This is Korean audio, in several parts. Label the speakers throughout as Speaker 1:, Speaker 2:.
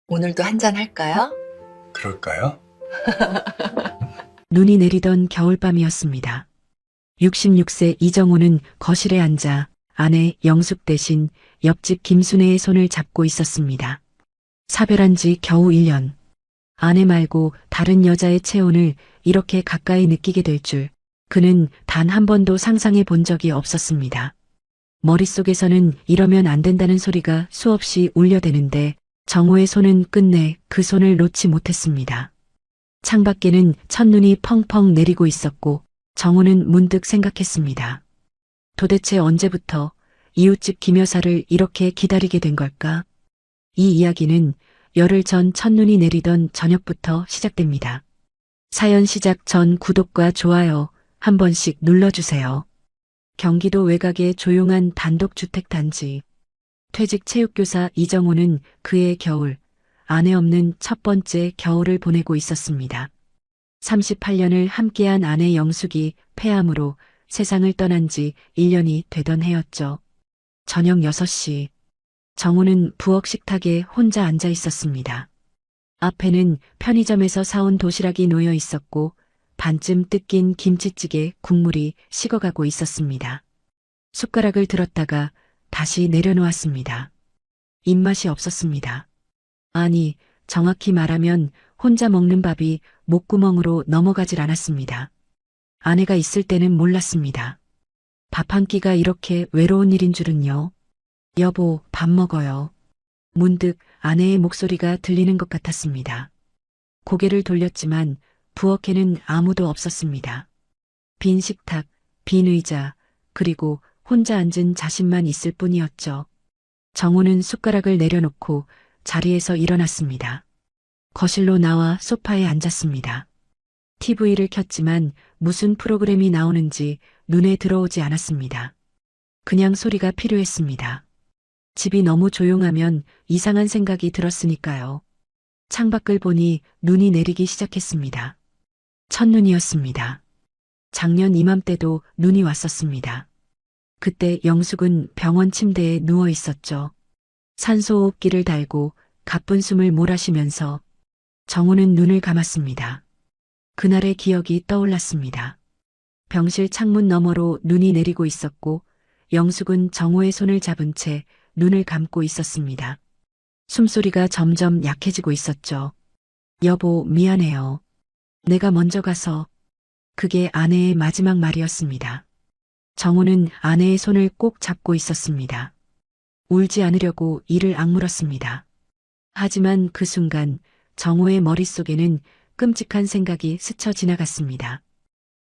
Speaker 1: 오늘도 한잔 할까요?
Speaker 2: 그럴까요?
Speaker 3: 눈이 내리던 겨울밤이었습니다. 66세 이정호는 거실에 앉아 아내 영숙 대신 옆집 김순애의 손을 잡고 있었습니다. 사별한 지 겨우 1년. 아내 말고 다른 여자의 체온을 이렇게 가까이 느끼게 될 줄 그는 단 한 번도 상상해 본 적이 없었습니다. 머릿속에서는 이러면 안 된다는 소리가 수없이 울려대는데 정호의 손은 끝내 그 손을 놓지 못했습니다. 창밖에는 첫눈이 펑펑 내리고 있었고 정호는 문득 생각했습니다. 도대체 언제부터 이웃집 김 여사를 이렇게 기다리게 된 걸까? 이 이야기는 열흘 전 첫눈이 내리던 저녁부터 시작됩니다. 사연 시작 전 구독과 좋아요 한 번씩 눌러주세요. 경기도 외곽의 조용한 단독주택단지. 퇴직 체육교사 이정호는 그의 겨울, 아내 없는 첫 번째 겨울을 보내고 있었습니다. 38년을 함께한 아내 영숙이 폐암으로 세상을 떠난 지 1년이 되던 해였죠. 저녁 6시. 정호는 부엌 식탁에 혼자 앉아 있었습니다. 앞에는 편의점에서 사온 도시락이 놓여 있었고 반쯤 뜯긴 김치찌개 국물이 식어가고 있었습니다. 숟가락을 들었다가 다시 내려놓았습니다. 입맛이 없었습니다. 아니, 정확히 말하면 혼자 먹는 밥이 목구멍으로 넘어가질 않았습니다. 아내가 있을 때는 몰랐습니다. 밥 한 끼가 이렇게 외로운 일인 줄은요. 여보, 밥 먹어요. 문득 아내의 목소리가 들리는 것 같았습니다. 고개를 돌렸지만 부엌에는 아무도 없었습니다. 빈 식탁, 빈 의자, 그리고 혼자 앉은 자신만 있을 뿐이었죠. 정호는 숟가락을 내려놓고 자리에서 일어났습니다. 거실로 나와 소파에 앉았습니다. TV를 켰지만 무슨 프로그램이 나오는지 눈에 들어오지 않았습니다. 그냥 소리가 필요했습니다. 집이 너무 조용하면 이상한 생각이 들었으니까요. 창밖을 보니 눈이 내리기 시작했습니다. 첫눈이었습니다. 작년 이맘때도 눈이 왔었습니다. 그때 영숙은 병원 침대에 누워 있었죠. 산소호흡기를 달고 가쁜 숨을 몰아쉬면서 정호는 눈을 감았습니다. 그날의 기억이 떠올랐습니다. 병실 창문 너머로 눈이 내리고 있었고 영숙은 정호의 손을 잡은 채 눈을 감고 있었습니다. 숨소리가 점점 약해지고 있었죠. 여보, 미안해요. 내가 먼저 가서. 그게 아내의 마지막 말이었습니다. 정호는 아내의 손을 꼭 잡고 있었습니다. 울지 않으려고 이를 악물었습니다. 하지만 그 순간 정호의 머릿속에는 끔찍한 생각이 스쳐 지나갔습니다.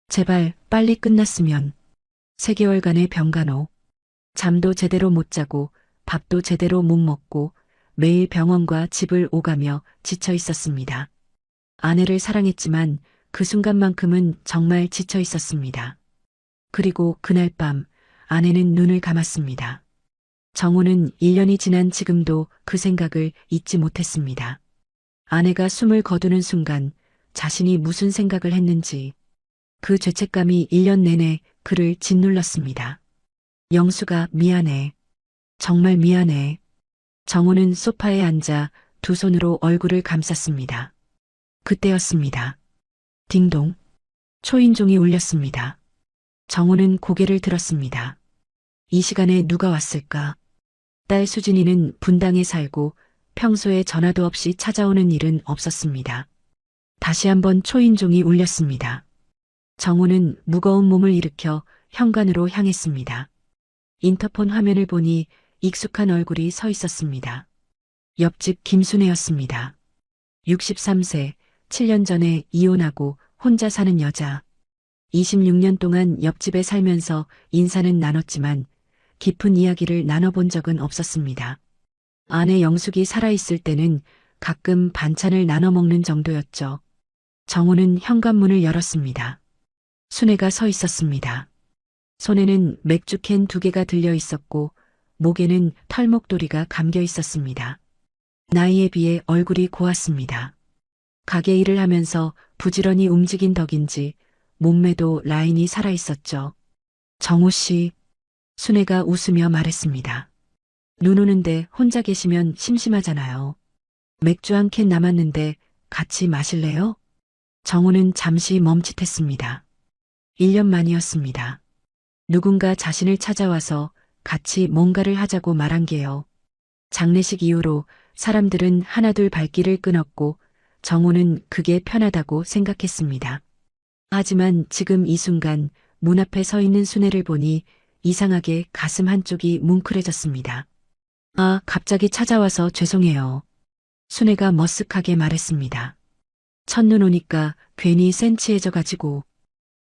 Speaker 3: 제발 빨리 끝났으면. 3개월간의 병간호. 잠도 제대로 못 자고 밥도 제대로 못 먹고 매일 병원과 집을 오가며 지쳐 있었습니다. 아내를 사랑했지만 그 순간만큼은 정말 지쳐 있었습니다. 그리고 그날 밤 아내는 눈을 감았습니다. 정호는 1년이 지난 지금도 그 생각을 잊지 못했습니다. 아내가 숨을 거두는 순간 자신이 무슨 생각을 했는지 그 죄책감이 1년 내내 그를 짓눌렀습니다. 영수가 미안해. 정말 미안해. 정호는 소파에 앉아 두 손으로 얼굴을 감쌌습니다. 그때였습니다. 딩동. 초인종이 울렸습니다. 정호는 고개를 들었습니다. 이 시간에 누가 왔을까? 딸 수진이는 분당에 살고 평소에 전화도 없이 찾아오는 일은 없었습니다. 다시 한번 초인종이 울렸습니다. 정호는 무거운 몸을 일으켜 현관으로 향했습니다. 인터폰 화면을 보니 익숙한 얼굴이 서 있었습니다. 옆집 김순애였습니다. 63세, 7년 전에 이혼하고 혼자 사는 여자. 26년 동안 옆집에 살면서 인사는 나눴지만 깊은 이야기를 나눠본 적은 없었습니다. 아내 영숙이 살아있을 때는 가끔 반찬을 나눠 먹는 정도였죠. 정호는 현관문을 열었습니다. 순애가 서 있었습니다. 손에는 맥주캔 2개가 들려 있었고 목에는 털목도리가 감겨 있었습니다. 나이에 비해 얼굴이 고왔습니다. 가게 일을 하면서 부지런히 움직인 덕인지 몸매도 라인이 살아있었죠. 정호 씨, 순애가 웃으며 말했습니다. 눈 오는데 혼자 계시면 심심하잖아요. 맥주 한 캔 남았는데 같이 마실래요? 정우는 잠시 멈칫했습니다. 1년 만이었습니다. 누군가 자신을 찾아와서 같이 뭔가를 하자고 말한 게요. 장례식 이후로 사람들은 하나둘 발길을 끊었고 정우는 그게 편하다고 생각했습니다. 하지만 지금 이 순간 문 앞에 서 있는 순애를 보니 이상하게 가슴 한쪽이 뭉클해졌습니다. 아, 갑자기 찾아와서 죄송해요. 순애가 머쓱하게 말했습니다. 첫눈 오니까 괜히 센치해져가지고.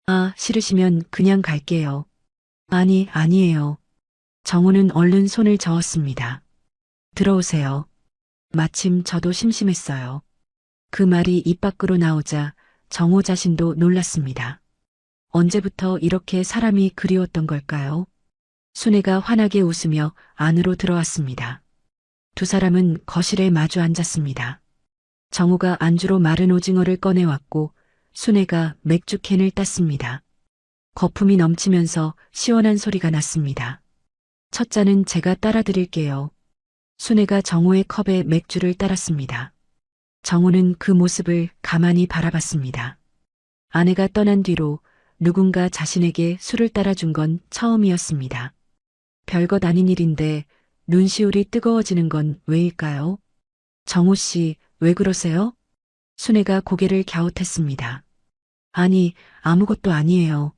Speaker 3: 아, 싫으시면 그냥 갈게요. 아니, 아니에요. 정우는 얼른 손을 저었습니다. 들어오세요. 마침 저도 심심했어요. 그 말이 입 밖으로 나오자 정호 자신도 놀랐습니다. 언제부터 이렇게 사람이 그리웠던 걸까요? 순애가 환하게 웃으며 안으로 들어왔습니다. 두 사람은 거실에 마주 앉았습니다. 정우가 안주로 마른 오징어를 꺼내왔고 순애가 맥주캔을 땄습니다. 거품이 넘치면서 시원한 소리가 났습니다. 첫 잔은 제가 따라 드릴게요. 순애가 정우의 컵에 맥주를 따랐습니다. 정우는 그 모습을 가만히 바라봤습니다. 아내가 떠난 뒤로 누군가 자신에게 술을 따라준 건 처음이었습니다. 별것 아닌 일인데 눈시울이 뜨거워지는 건 왜일까요? 정우 씨, 왜 그러세요? 순애가 고개를 갸웃했습니다. 아니, 아무것도 아니에요.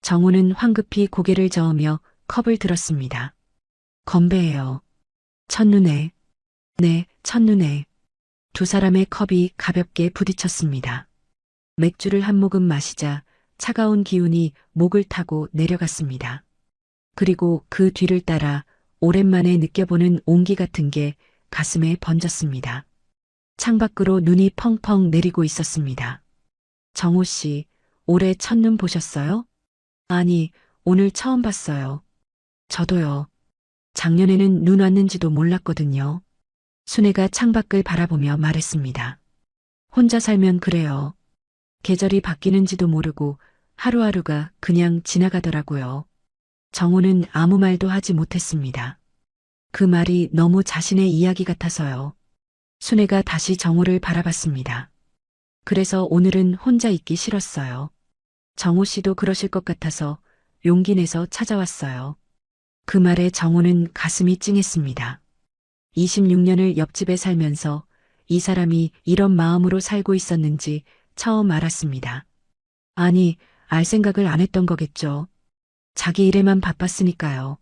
Speaker 3: 정우는 황급히 고개를 저으며 컵을 들었습니다. 건배해요. 첫눈에. 네, 첫눈에. 두 사람의 컵이 가볍게 부딪혔습니다. 맥주를 한 모금 마시자 차가운 기운이 목을 타고 내려갔습니다. 그리고 그 뒤를 따라 오랜만에 느껴보는 온기 같은 게 가슴에 번졌습니다. 창밖으로 눈이 펑펑 내리고 있었습니다. 정우 씨, 올해 첫눈 보셨어요? 아니, 오늘 처음 봤어요. 저도요. 작년에는 눈 왔는지도 몰랐거든요. 순애가 창밖을 바라보며 말했습니다. 혼자 살면 그래요. 계절이 바뀌는지도 모르고 하루하루가 그냥 지나가더라고요. 정우는 아무 말도 하지 못했습니다. 그 말이 너무 자신의 이야기 같아서요. 순애가 다시 정우를 바라봤습니다. 그래서 오늘은 혼자 있기 싫었어요. 정우 씨도 그러실 것 같아서 용기 내서 찾아왔어요. 그 말에 정우는 가슴이 찡했습니다. 26년을 옆집에 살면서 이 사람이 이런 마음으로 살고 있었는지 처음 알았습니다. 아니, 알 생각을 안 했던 거겠죠. 자기 일에만 바빴으니까요.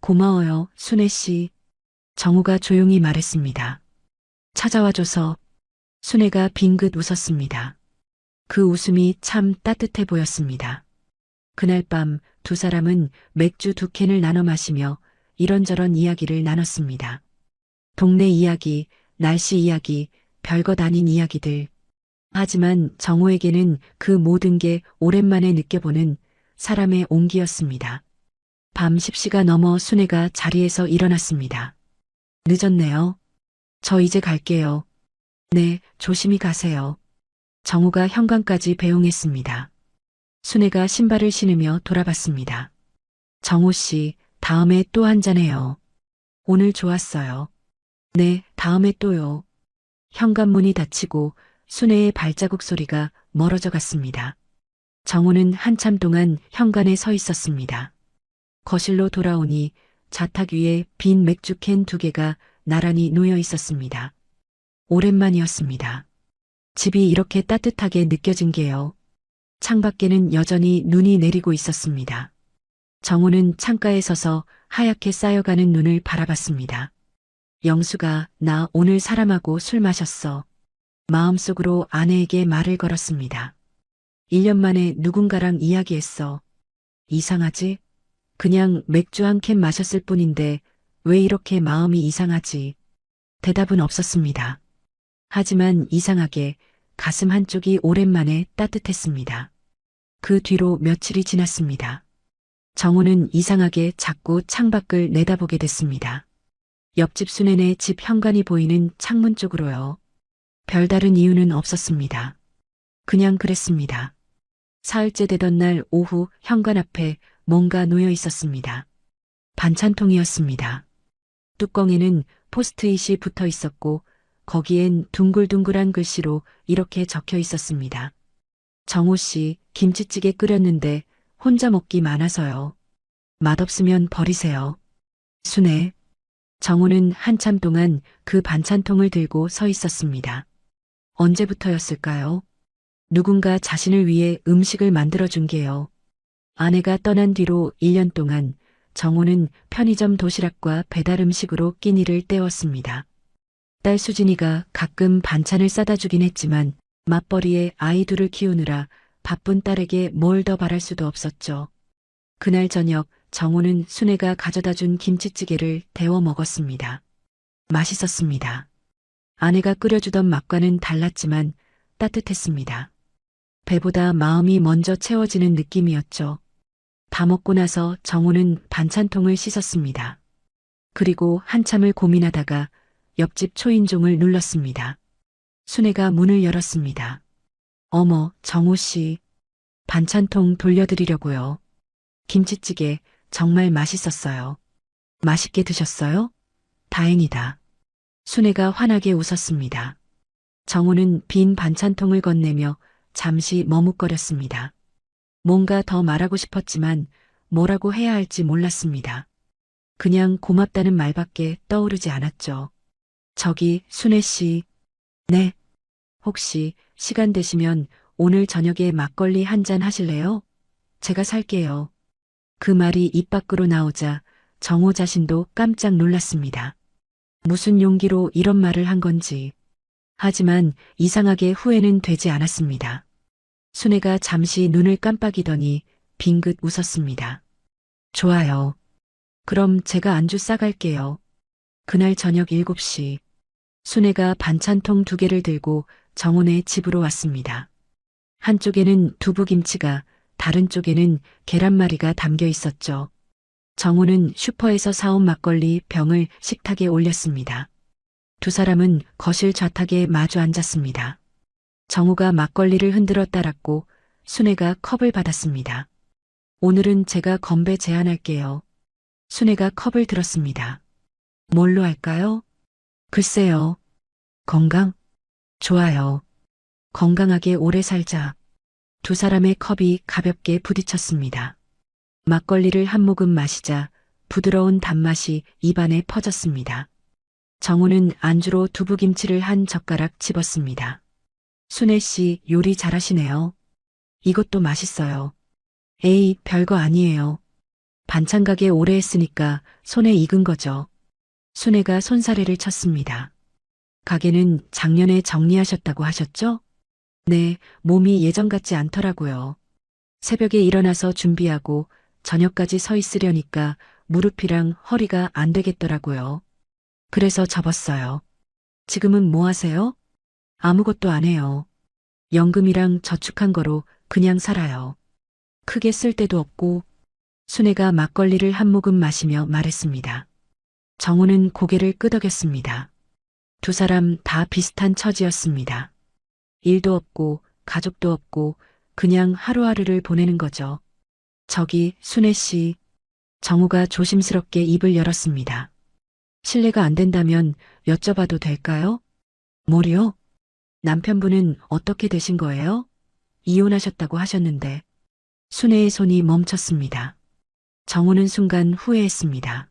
Speaker 3: 고마워요, 순애 씨. 정우가 조용히 말했습니다. 찾아와줘서. 순애가 빙긋 웃었습니다. 그 웃음이 참 따뜻해 보였습니다. 그날 밤 두 사람은 맥주 2캔을 나눠 마시며 이런저런 이야기를 나눴습니다. 동네 이야기, 날씨 이야기, 별것 아닌 이야기들. 하지만 정우에게는 그 모든 게 오랜만에 느껴보는 사람의 온기였습니다. 밤 10시가 넘어 순애가 자리에서 일어났습니다. 늦었네요. 저 이제 갈게요. 네, 조심히 가세요. 정우가 현관까지 배웅했습니다. 순애가 신발을 신으며 돌아봤습니다. 정우 씨, 다음에 또 한잔해요. 오늘 좋았어요. 네, 다음에 또요. 현관문이 닫히고 순애의 발자국 소리가 멀어져 갔습니다. 정우는 한참 동안 현관에 서 있었습니다. 거실로 돌아오니 자탁 위에 빈 맥주캔 2개가 나란히 놓여 있었습니다. 오랜만이었습니다. 집이 이렇게 따뜻하게 느껴진 게요. 창밖에는 여전히 눈이 내리고 있었습니다. 정우는 창가에 서서 하얗게 쌓여가는 눈을 바라봤습니다. 영수가 나 오늘 사람하고 술 마셨어. 마음속으로 아내에게 말을 걸었습니다. 1년 만에 누군가랑 이야기했어. 이상하지? 그냥 맥주 한 캔 마셨을 뿐인데 왜 이렇게 마음이 이상하지? 대답은 없었습니다. 하지만 이상하게 가슴 한쪽이 오랜만에 따뜻했습니다. 그 뒤로 며칠이 지났습니다. 정우는 이상하게 자꾸 창밖을 내다보게 됐습니다. 옆집 순애네 집 현관이 보이는 창문 쪽으로요. 별다른 이유는 없었습니다. 그냥 그랬습니다. 사흘째 되던 날 오후 현관 앞에 뭔가 놓여 있었습니다. 반찬통이었습니다. 뚜껑에는 포스트잇이 붙어 있었고 거기엔 둥글둥글한 글씨로 이렇게 적혀 있었습니다. 정호 씨, 김치찌개 끓였는데 혼자 먹기 많아서요. 맛없으면 버리세요. 순애. 정호는 한참 동안 그 반찬통을 들고 서 있었습니다. 언제부터였을까요? 누군가 자신을 위해 음식을 만들어준 게요. 아내가 떠난 뒤로 1년 동안 정호는 편의점 도시락과 배달 음식으로 끼니를 때웠습니다. 딸 수진이가 가끔 반찬을 싸다 주긴 했지만 맞벌이에 아이 둘을 키우느라 바쁜 딸에게 뭘 더 바랄 수도 없었죠. 그날 저녁 정호는 순애가 가져다 준 김치찌개를 데워 먹었습니다. 맛있었습니다. 아내가 끓여주던 맛과는 달랐지만 따뜻했습니다. 배보다 마음이 먼저 채워지는 느낌이었죠. 다 먹고 나서 정호는 반찬통을 씻었습니다. 그리고 한참을 고민하다가 옆집 초인종을 눌렀습니다. 순애가 문을 열었습니다. 어머, 정호 씨. 반찬통 돌려드리려고요. 김치찌개 정말 맛있었어요. 맛있게 드셨어요? 다행이다. 순애가 환하게 웃었습니다. 정호는 빈 반찬통을 건네며 잠시 머뭇거렸습니다. 뭔가 더 말하고 싶었지만 뭐라고 해야 할지 몰랐습니다. 그냥 고맙다는 말밖에 떠오르지 않았죠. 저기, 순애 씨. 네. 혹시 시간 되시면 오늘 저녁에 막걸리 한 잔 하실래요? 제가 살게요. 그 말이 입 밖으로 나오자 정호 자신도 깜짝 놀랐습니다. 무슨 용기로 이런 말을 한 건지. 하지만 이상하게 후회는 되지 않았습니다. 순애가 잠시 눈을 깜빡이더니 빙긋 웃었습니다. 좋아요. 그럼 제가 안주 싸갈게요. 그날 저녁 7시. 순애가 반찬통 2개를 들고 정훈의 집으로 왔습니다. 한쪽에는 두부김치가, 다른 쪽에는 계란말이가 담겨 있었죠. 정훈은 슈퍼에서 사온 막걸리 병을 식탁에 올렸습니다. 두 사람은 거실 좌탁에 마주 앉았습니다. 정우가 막걸리를 흔들어 따랐고 순애가 컵을 받았습니다. 오늘은 제가 건배 제안할게요. 순애가 컵을 들었습니다. 뭘로 할까요? 글쎄요. 건강? 좋아요. 건강하게 오래 살자. 두 사람의 컵이 가볍게 부딪혔습니다. 막걸리를 한 모금 마시자 부드러운 단맛이 입안에 퍼졌습니다. 정우는 안주로 두부김치를 한 젓가락 집었습니다. 순애 씨 요리 잘하시네요. 이것도 맛있어요. 에이, 별거 아니에요. 반찬 가게 오래 했으니까 손에 익은 거죠. 순애가 손사래를 쳤습니다. 가게는 작년에 정리하셨다고 하셨죠? 네, 몸이 예전 같지 않더라고요. 새벽에 일어나서 준비하고 저녁까지 서 있으려니까 무릎이랑 허리가 안 되겠더라고요. 그래서 접었어요. 지금은 뭐 하세요? 아무것도 안 해요. 연금이랑 저축한 거로 그냥 살아요. 크게 쓸 데도 없고. 순애가 막걸리를 한 모금 마시며 말했습니다. 정우는 고개를 끄덕였습니다. 두 사람 다 비슷한 처지였습니다. 일도 없고 가족도 없고 그냥 하루하루를 보내는 거죠. 저기 순애 씨. 정우가 조심스럽게 입을 열었습니다. 실례가 안 된다면 여쭤봐도 될까요? 뭐요? 남편분은 어떻게 되신 거예요? 이혼하셨다고 하셨는데. 순애의 손이 멈췄습니다. 정우는 순간 후회했습니다.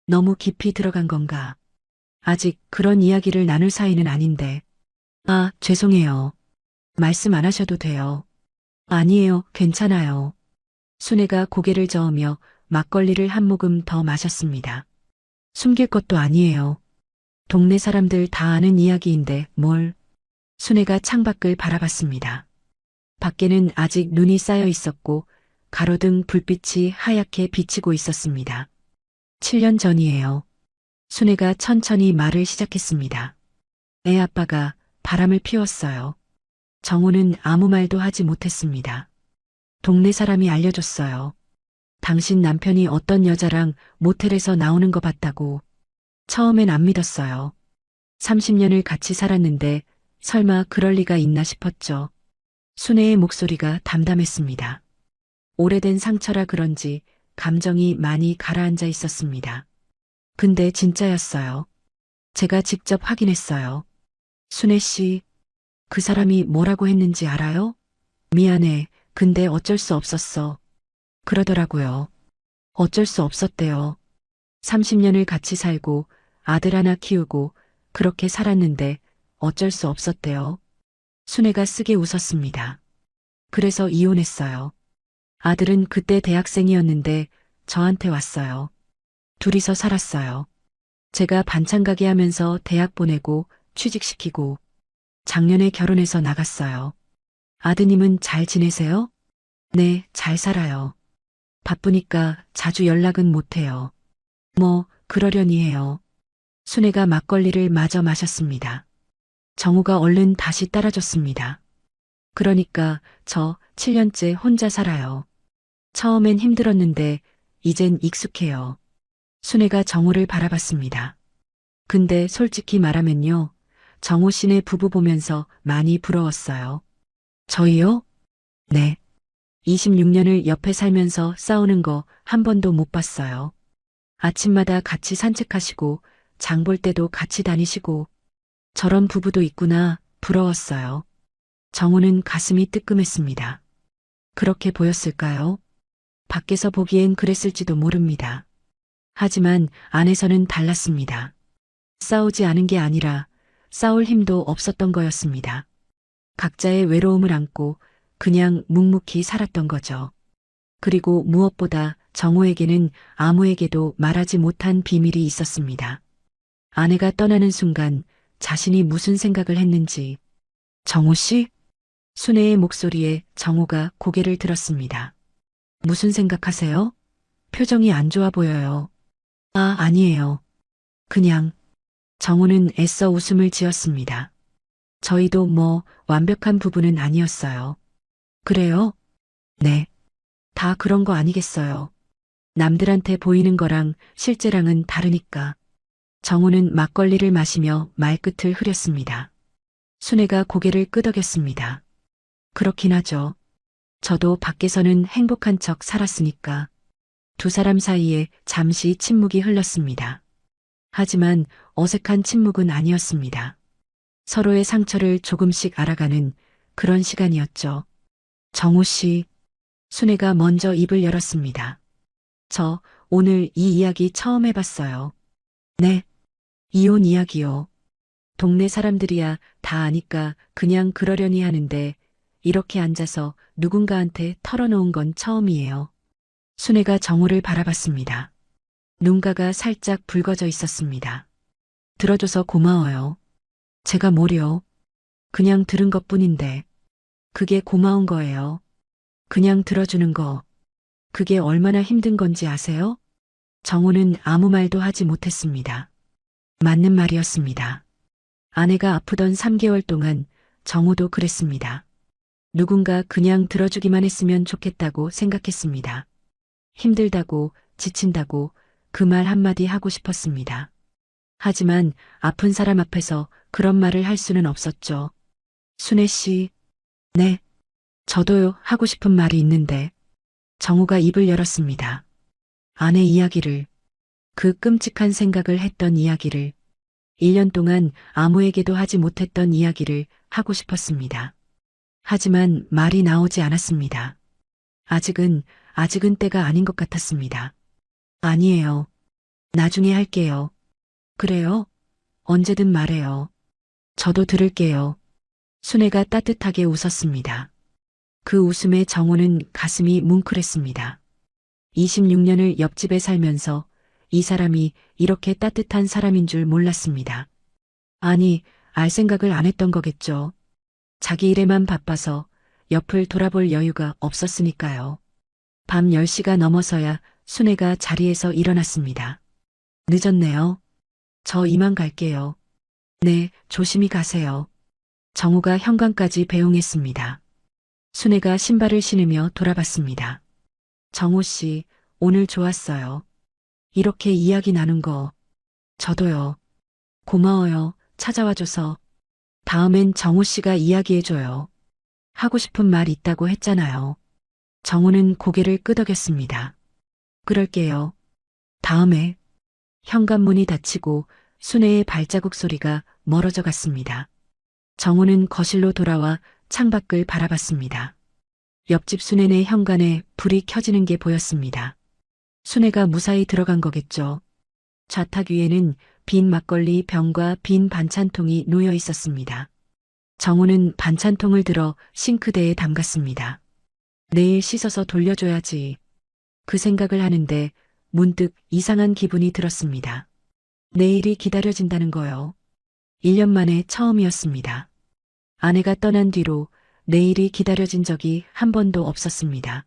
Speaker 3: 너무 깊이 들어간 건가? 아직 그런 이야기를 나눌 사이는 아닌데. 아, 죄송해요. 말씀 안 하셔도 돼요. 아니에요, 괜찮아요. 순애가 고개를 저으며 막걸리를 한 모금 더 마셨습니다. 숨길 것도 아니에요. 동네 사람들 다 아는 이야기인데 뭘. 순애가 창밖을 바라봤습니다. 밖에는 아직 눈이 쌓여 있었고 가로등 불빛이 하얗게 비치고 있었습니다. 7년 전이에요. 순애가 천천히 말을 시작했습니다. 애 아빠가 바람을 피웠어요. 정우는 아무 말도 하지 못했습니다. 동네 사람이 알려줬어요. 당신 남편이 어떤 여자랑 모텔에서 나오는 거 봤다고. 처음엔 안 믿었어요. 30년을 같이 살았는데 설마 그럴 리가 있나 싶었죠. 순애의 목소리가 담담했습니다. 오래된 상처라 그런지 감정이 많이 가라앉아 있었습니다. 근데 진짜였어요. 제가 직접 확인했어요. 순애 씨, 그 사람이 뭐라고 했는지 알아요? 미안해. 근데 어쩔 수 없었어. 그러더라고요. 어쩔 수 없었대요. 30년을 같이 살고 아들 하나 키우고 그렇게 살았는데 어쩔 수 없었대요. 순애가 쓰게 웃었습니다. 그래서 이혼했어요. 아들은 그때 대학생이었는데 저한테 왔어요. 둘이서 살았어요. 제가 반찬 가게 하면서 대학 보내고 취직시키고 작년에 결혼해서 나갔어요. 아드님은 잘 지내세요? 네, 잘 살아요. 바쁘니까 자주 연락은 못해요. 뭐, 그러려니 해요. 순애가 막걸리를 마저 마셨습니다. 정우가 얼른 다시 따라줬습니다. 그러니까 저 7년째 혼자 살아요. 처음엔 힘들었는데 이젠 익숙해요. 순애가 정우를 바라봤습니다. 근데 솔직히 말하면요. 정우 씨네 부부 보면서 많이 부러웠어요. 저희요? 네. 26년을 옆에 살면서 싸우는 거 한 번도 못 봤어요. 아침마다 같이 산책하시고 장볼 때도 같이 다니시고 저런 부부도 있구나 부러웠어요. 정우는 가슴이 뜨끔했습니다. 그렇게 보였을까요? 밖에서 보기엔 그랬을지도 모릅니다. 하지만 안에서는 달랐습니다. 싸우지 않은 게 아니라 싸울 힘도 없었던 거였습니다. 각자의 외로움을 안고 그냥 묵묵히 살았던 거죠. 그리고 무엇보다 정호에게는 아무에게도 말하지 못한 비밀이 있었습니다. 아내가 떠나는 순간 자신이 무슨 생각을 했는지. 정호 씨? 순애의 목소리에 정호가 고개를 들었습니다. 무슨 생각하세요? 표정이 안 좋아 보여요. 아, 아니에요. 그냥. 정호는 애써 웃음을 지었습니다. 저희도 뭐 완벽한 부부는 아니었어요. 그래요? 네. 다 그런 거 아니겠어요. 남들한테 보이는 거랑 실제랑은 다르니까. 정우는 막걸리를 마시며 말끝을 흐렸습니다. 순애가 고개를 끄덕였습니다. 그렇긴 하죠. 저도 밖에서는 행복한 척 살았으니까. 두 사람 사이에 잠시 침묵이 흘렀습니다. 하지만 어색한 침묵은 아니었습니다. 서로의 상처를 조금씩 알아가는 그런 시간이었죠. 정우 씨, 순애가 먼저 입을 열었습니다. 저 오늘 이 이야기 처음 해봤어요. 네, 이혼 이야기요. 동네 사람들이야 다 아니까 그냥 그러려니 하는데 이렇게 앉아서 누군가한테 털어놓은 건 처음이에요. 순애가 정우를 바라봤습니다. 눈가가 살짝 붉어져 있었습니다. 들어줘서 고마워요. 제가 뭐려? 그냥 들은 것뿐인데 그게 고마운 거예요. 그냥 들어주는 거. 그게 얼마나 힘든 건지 아세요? 정우는 아무 말도 하지 못했습니다. 맞는 말이었습니다. 아내가 아프던 3개월 동안 정우도 그랬습니다. 누군가 그냥 들어주기만 했으면 좋겠다고 생각했습니다. 힘들다고, 지친다고 그 말 한마디 하고 싶었습니다. 하지만 아픈 사람 앞에서 그런 말을 할 수는 없었죠. 순애 씨, 네, 저도요 하고 싶은 말이 있는데. 정우가 입을 열었습니다. 아내 이야기를, 그 끔찍한 생각을 했던 이야기를, 1년 동안 아무에게도 하지 못했던 이야기를 하고 싶었습니다. 하지만 말이 나오지 않았습니다. 아직은 때가 아닌 것 같았습니다. 아니에요. 나중에 할게요. 그래요? 언제든 말해요. 저도 들을게요. 순애가 따뜻하게 웃었습니다. 그 웃음에 정우는 가슴이 뭉클했습니다. 26년을 옆집에 살면서 이 사람이 이렇게 따뜻한 사람인 줄 몰랐습니다. 아니, 알 생각을 안 했던 거겠죠. 자기 일에만 바빠서 옆을 돌아볼 여유가 없었으니까요. 밤 10시가 넘어서야 순애가 자리에서 일어났습니다. 늦었네요. 저 이만 갈게요. 네, 조심히 가세요. 정우가 현관까지 배웅했습니다. 순애가 신발을 신으며 돌아봤습니다. 정우 씨, 오늘 좋았어요. 이렇게 이야기 나눈 거. 저도요. 고마워요. 찾아와줘서. 다음엔 정우 씨가 이야기해줘요. 하고 싶은 말 있다고 했잖아요. 정우는 고개를 끄덕였습니다. 그럴게요. 다음에. 현관문이 닫히고 순애의 발자국 소리가 멀어져 갔습니다. 정우는 거실로 돌아와 창밖을 바라봤습니다. 옆집 순애네 현관에 불이 켜지는 게 보였습니다. 순애가 무사히 들어간 거겠죠. 좌탁 위에는 빈 막걸리 병과 빈 반찬통이 놓여 있었습니다. 정우는 반찬통을 들어 싱크대에 담갔습니다. 내일 씻어서 돌려줘야지. 그 생각을 하는데 문득 이상한 기분이 들었습니다. 내일이 기다려진다는 거요. 1년 만에 처음이었습니다. 아내가 떠난 뒤로 내일이 기다려진 적이 한 번도 없었습니다.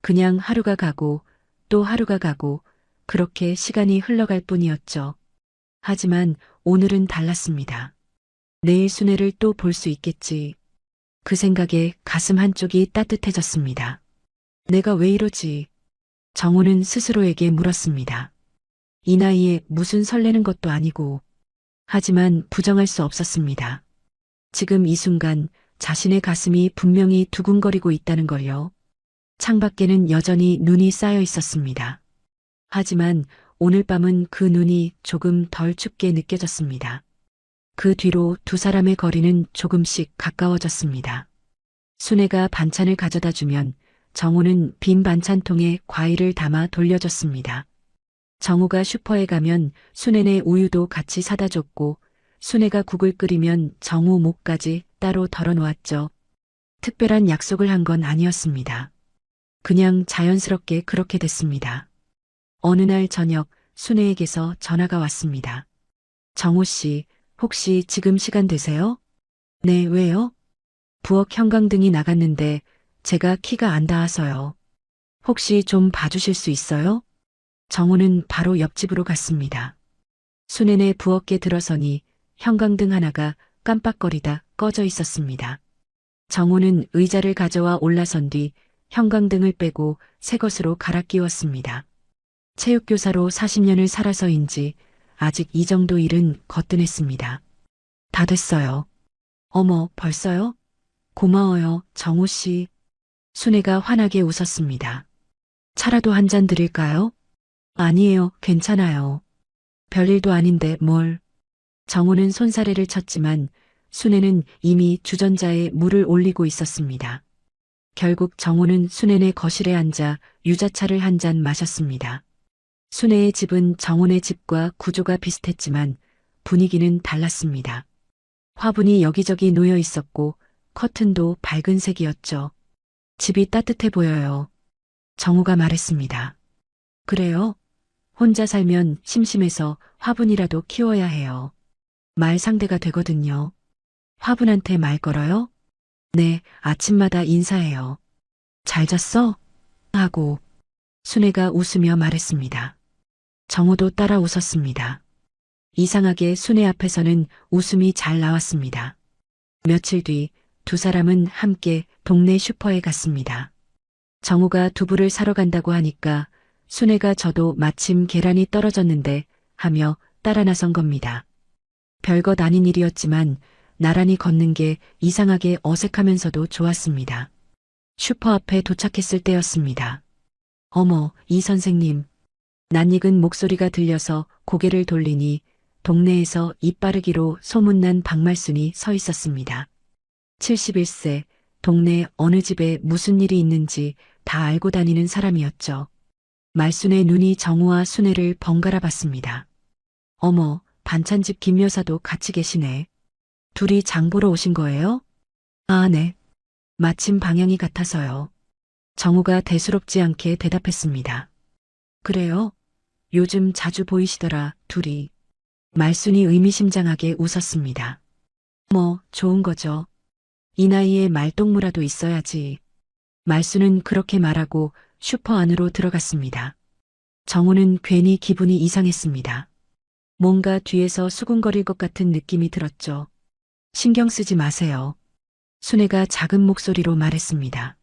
Speaker 3: 그냥 하루가 가고 또 하루가 가고 그렇게 시간이 흘러갈 뿐이었죠. 하지만 오늘은 달랐습니다. 내일 순애를 또 볼 수 있겠지. 그 생각에 가슴 한쪽이 따뜻해졌습니다. 내가 왜 이러지? 정우는 스스로에게 물었습니다. 이 나이에 무슨 설레는 것도 아니고. 하지만 부정할 수 없었습니다. 지금 이 순간 자신의 가슴이 분명히 두근거리고 있다는 걸요. 창밖에는 여전히 눈이 쌓여 있었습니다. 하지만 오늘 밤은 그 눈이 조금 덜 춥게 느껴졌습니다. 그 뒤로 두 사람의 거리는 조금씩 가까워졌습니다. 순애가 반찬을 가져다 주면 정우는 빈 반찬통에 과일을 담아 돌려줬습니다. 정우가 슈퍼에 가면 순애네 우유도 같이 사다 줬고 순애가 국을 끓이면 정우 목까지 따로 덜어놓았죠. 특별한 약속을 한 건 아니었습니다. 그냥 자연스럽게 그렇게 됐습니다. 어느 날 저녁 순애에게서 전화가 왔습니다. 정우 씨, 혹시 지금 시간 되세요? 네, 왜요? 부엌 형광등이 나갔는데 제가 키가 안 닿아서요. 혹시 좀 봐주실 수 있어요? 정우는 바로 옆집으로 갔습니다. 순애네 부엌에 들어서니 형광등 하나가 깜빡거리다 꺼져 있었습니다. 정우는 의자를 가져와 올라선 뒤 형광등을 빼고 새 것으로 갈아 끼웠습니다. 체육교사로 40년을 살아서인지 아직 이 정도 일은 거뜬했습니다. 다 됐어요. 어머, 벌써요? 고마워요, 정우 씨. 순애가 환하게 웃었습니다. 차라도 한 잔 드릴까요? 아니에요, 괜찮아요. 별일도 아닌데 뭘. 정우는 손사래를 쳤지만 순애는 이미 주전자에 물을 올리고 있었습니다. 결국 정우는 순애네 거실에 앉아 유자차를 한 잔 마셨습니다. 순애의 집은 정훈의 집과 구조가 비슷했지만 분위기는 달랐습니다. 화분이 여기저기 놓여 있었고 커튼도 밝은 색이었죠. 집이 따뜻해 보여요. 정우가 말했습니다. 그래요? 혼자 살면 심심해서 화분이라도 키워야 해요. 말 상대가 되거든요. 화분한테 말 걸어요? 네, 아침마다 인사해요. 잘 잤어? 하고 순애가 웃으며 말했습니다. 정우도 따라 웃었습니다. 이상하게 순애 앞에서는 웃음이 잘 나왔습니다. 며칠 뒤 두 사람은 함께 동네 슈퍼에 갔습니다. 정우가 두부를 사러 간다고 하니까 순애가 저도 마침 계란이 떨어졌는데 하며 따라 나선 겁니다. 별것 아닌 일이었지만 나란히 걷는 게 이상하게 어색하면서도 좋았습니다. 슈퍼 앞에 도착했을 때였습니다. 어머, 이 선생님. 낯익은 목소리가 들려서 고개를 돌리니 동네에서 입바르기로 소문난 박말순이 서 있었습니다. 71세, 동네 어느 집에 무슨 일이 있는지 다 알고 다니는 사람이었죠. 말순의 눈이 정우와 순애를 번갈아 봤습니다. 어머, 반찬집 김 여사도 같이 계시네. 둘이 장 보러 오신 거예요? 아, 네. 마침 방향이 같아서요. 정우가 대수롭지 않게 대답했습니다. 그래요? 요즘 자주 보이시더라, 둘이. 말순이 의미심장하게 웃었습니다. 뭐, 좋은 거죠. 이 나이에 말동무라도 있어야지. 말순은 그렇게 말하고 슈퍼 안으로 들어갔습니다. 정우는 괜히 기분이 이상했습니다. 뭔가 뒤에서 수군거릴 것 같은 느낌이 들었죠. 신경 쓰지 마세요. 순애가 작은 목소리로 말했습니다.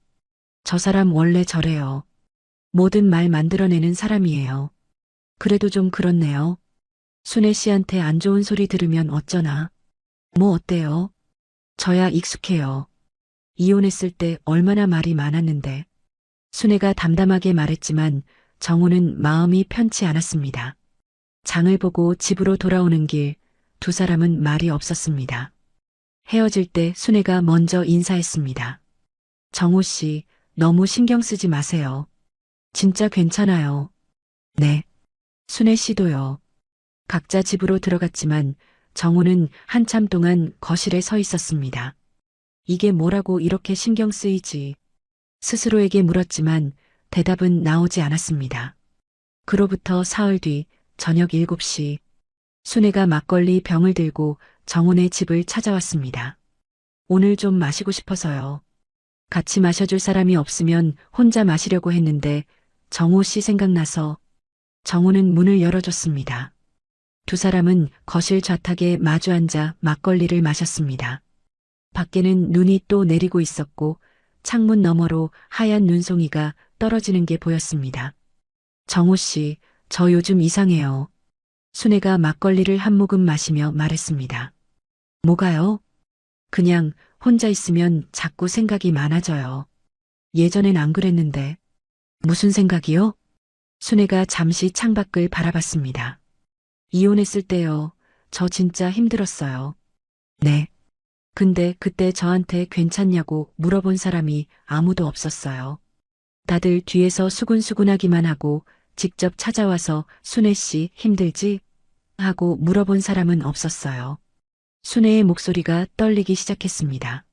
Speaker 3: 저 사람 원래 저래요. 모든 말 만들어내는 사람이에요. 그래도 좀 그렇네요. 순애 씨한테 안 좋은 소리 들으면 어쩌나. 뭐 어때요? 저야 익숙해요. 이혼했을 때 얼마나 말이 많았는데. 순애가 담담하게 말했지만 정우는 마음이 편치 않았습니다. 장을 보고 집으로 돌아오는 길 두 사람은 말이 없었습니다. 헤어질 때 순애가 먼저 인사했습니다. 정호 씨, 너무 신경 쓰지 마세요. 진짜 괜찮아요. 네. 순애 씨도요. 각자 집으로 들어갔지만 정호는 한참 동안 거실에 서 있었습니다. 이게 뭐라고 이렇게 신경 쓰이지? 스스로에게 물었지만 대답은 나오지 않았습니다. 그로부터 사흘 뒤 저녁 7시 순애가 막걸리 병을 들고 정훈의 집을 찾아왔습니다. 오늘 좀 마시고 싶어서요. 같이 마셔줄 사람이 없으면 혼자 마시려고 했는데 정호 씨 생각나서 정호는 문을 열어줬습니다. 두 사람은 거실 좌탁에 마주 앉아 막걸리를 마셨습니다. 밖에는 눈이 또 내리고 있었고 창문 너머로 하얀 눈송이가 떨어지는 게 보였습니다. 정호 씨, 저 요즘 이상해요. 순애가 막걸리를 한 모금 마시며 말했습니다. 뭐가요? 그냥 혼자 있으면 자꾸 생각이 많아져요. 예전엔 안 그랬는데. 무슨 생각이요? 순애가 잠시 창밖을 바라봤습니다. 이혼했을 때요. 저 진짜 힘들었어요. 네. 근데 그때 저한테 괜찮냐고 물어본 사람이 아무도 없었어요. 다들 뒤에서 수군수군하기만 하고 직접 찾아와서 순애 씨 힘들지? 하고 물어본 사람은 없었어요. 순애의 목소리가 떨리기 시작했습니다.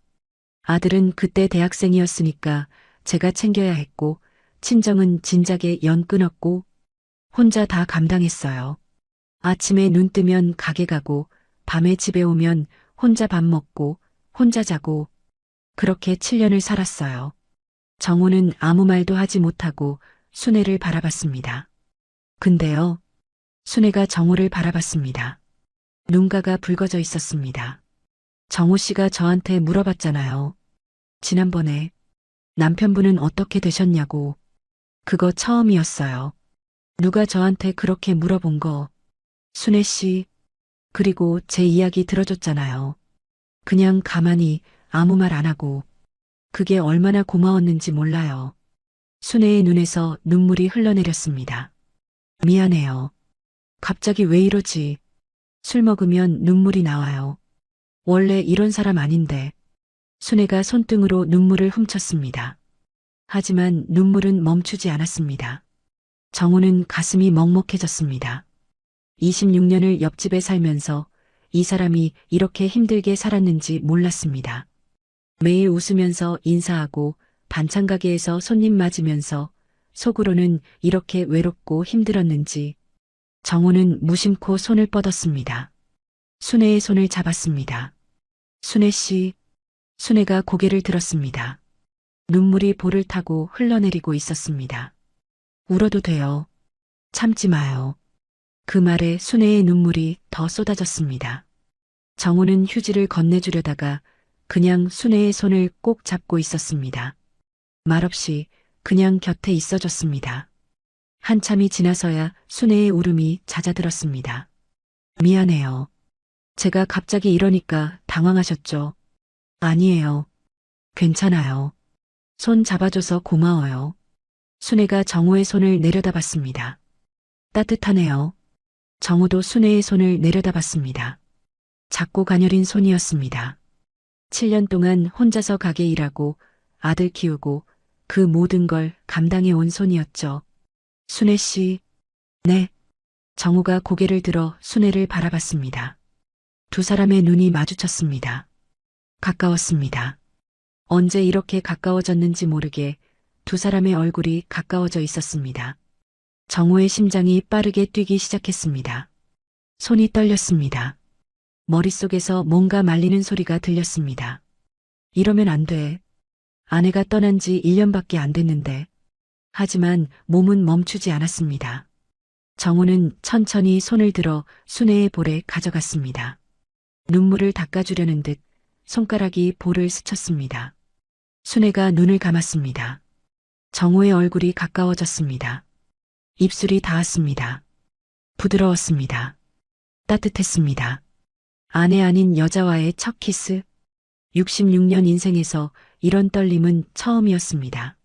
Speaker 3: 아들은 그때 대학생이었으니까 제가 챙겨야 했고 친정은 진작에 연 끊었고 혼자 다 감당했어요. 아침에 눈 뜨면 가게 가고 밤에 집에 오면 혼자 밥 먹고 혼자 자고 그렇게 7년을 살았어요. 정호는 아무 말도 하지 못하고 순애를 바라봤습니다. 근데요. 순애가 정호를 바라봤습니다. 눈가가 붉어져 있었습니다. 정호 씨가 저한테 물어봤잖아요. 지난번에 남편분은 어떻게 되셨냐고. 그거 처음이었어요. 누가 저한테 그렇게 물어본 거. 순애 씨, 그리고 제 이야기 들어줬잖아요. 그냥 가만히 아무 말 안 하고. 그게 얼마나 고마웠는지 몰라요. 순애의 눈에서 눈물이 흘러내렸습니다. 미안해요. 갑자기 왜 이러지? 술 먹으면 눈물이 나와요. 원래 이런 사람 아닌데. 순애가 손등으로 눈물을 훔쳤습니다. 하지만 눈물은 멈추지 않았습니다. 정호는 가슴이 먹먹해졌습니다. 26년을 옆집에 살면서 이 사람이 이렇게 힘들게 살았는지 몰랐습니다. 매일 웃으면서 인사하고 반찬 가게에서 손님 맞으면서 속으로는 이렇게 외롭고 힘들었는지 정호는 무심코 손을 뻗었습니다. 순애의 손을 잡았습니다. 순애 씨, 순애가 고개를 들었습니다. 눈물이 볼을 타고 흘러내리고 있었습니다. 울어도 돼요. 참지 마요. 그 말에 순애의 눈물이 더 쏟아졌습니다. 정호는 휴지를 건네주려다가 그냥 순애의 손을 꼭 잡고 있었습니다. 말없이 그냥 곁에 있어줬습니다. 한참이 지나서야 순애의 울음이 잦아들었습니다. 미안해요. 제가 갑자기 이러니까 당황하셨죠? 아니에요. 괜찮아요. 손 잡아줘서 고마워요. 순애가 정호의 손을 내려다봤습니다. 따뜻하네요. 정호도 순애의 손을 내려다봤습니다. 작고 가녀린 손이었습니다. 7년 동안 혼자서 가게 일하고 아들 키우고 그 모든 걸 감당해 온 손이었죠. 순애 씨, 네. 정호가 고개를 들어 순애를 바라봤습니다. 두 사람의 눈이 마주쳤습니다. 가까웠습니다. 언제 이렇게 가까워졌는지 모르게 두 사람의 얼굴이 가까워져 있었습니다. 정호의 심장이 빠르게 뛰기 시작했습니다. 손이 떨렸습니다. 머릿속에서 뭔가 말리는 소리가 들렸습니다. 이러면 안 돼. 아내가 떠난 지 1년밖에 안 됐는데. 하지만 몸은 멈추지 않았습니다. 정호는 천천히 손을 들어 순애의 볼에 가져갔습니다. 눈물을 닦아주려는 듯 손가락이 볼을 스쳤습니다. 순애가 눈을 감았습니다. 정호의 얼굴이 가까워졌습니다. 입술이 닿았습니다. 부드러웠습니다. 따뜻했습니다. 아내 아닌 여자와의 첫 키스. 66년 인생에서 이런 떨림은 처음이었습니다.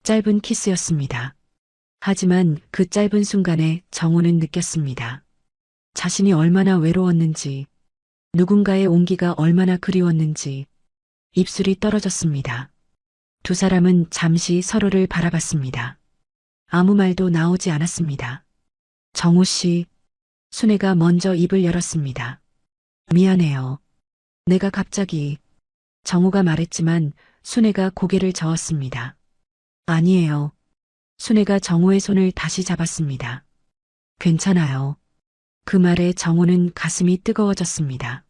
Speaker 3: 짧은 키스였습니다. 하지만 그 짧은 순간에 정호는 느꼈습니다. 자신이 얼마나 외로웠는지, 누군가의 온기가 얼마나 그리웠는지 입술이 떨어졌습니다. 두 사람은 잠시 서로를 바라봤습니다. 아무 말도 나오지 않았습니다. 정우 씨, 순애가 먼저 입을 열었습니다. 미안해요. 내가 갑자기, 정우가 말했지만 순애가 고개를 저었습니다. 아니에요. 순애가 정우의 손을 다시 잡았습니다. 괜찮아요. 그 말에 정우는 가슴이 뜨거워졌습니다.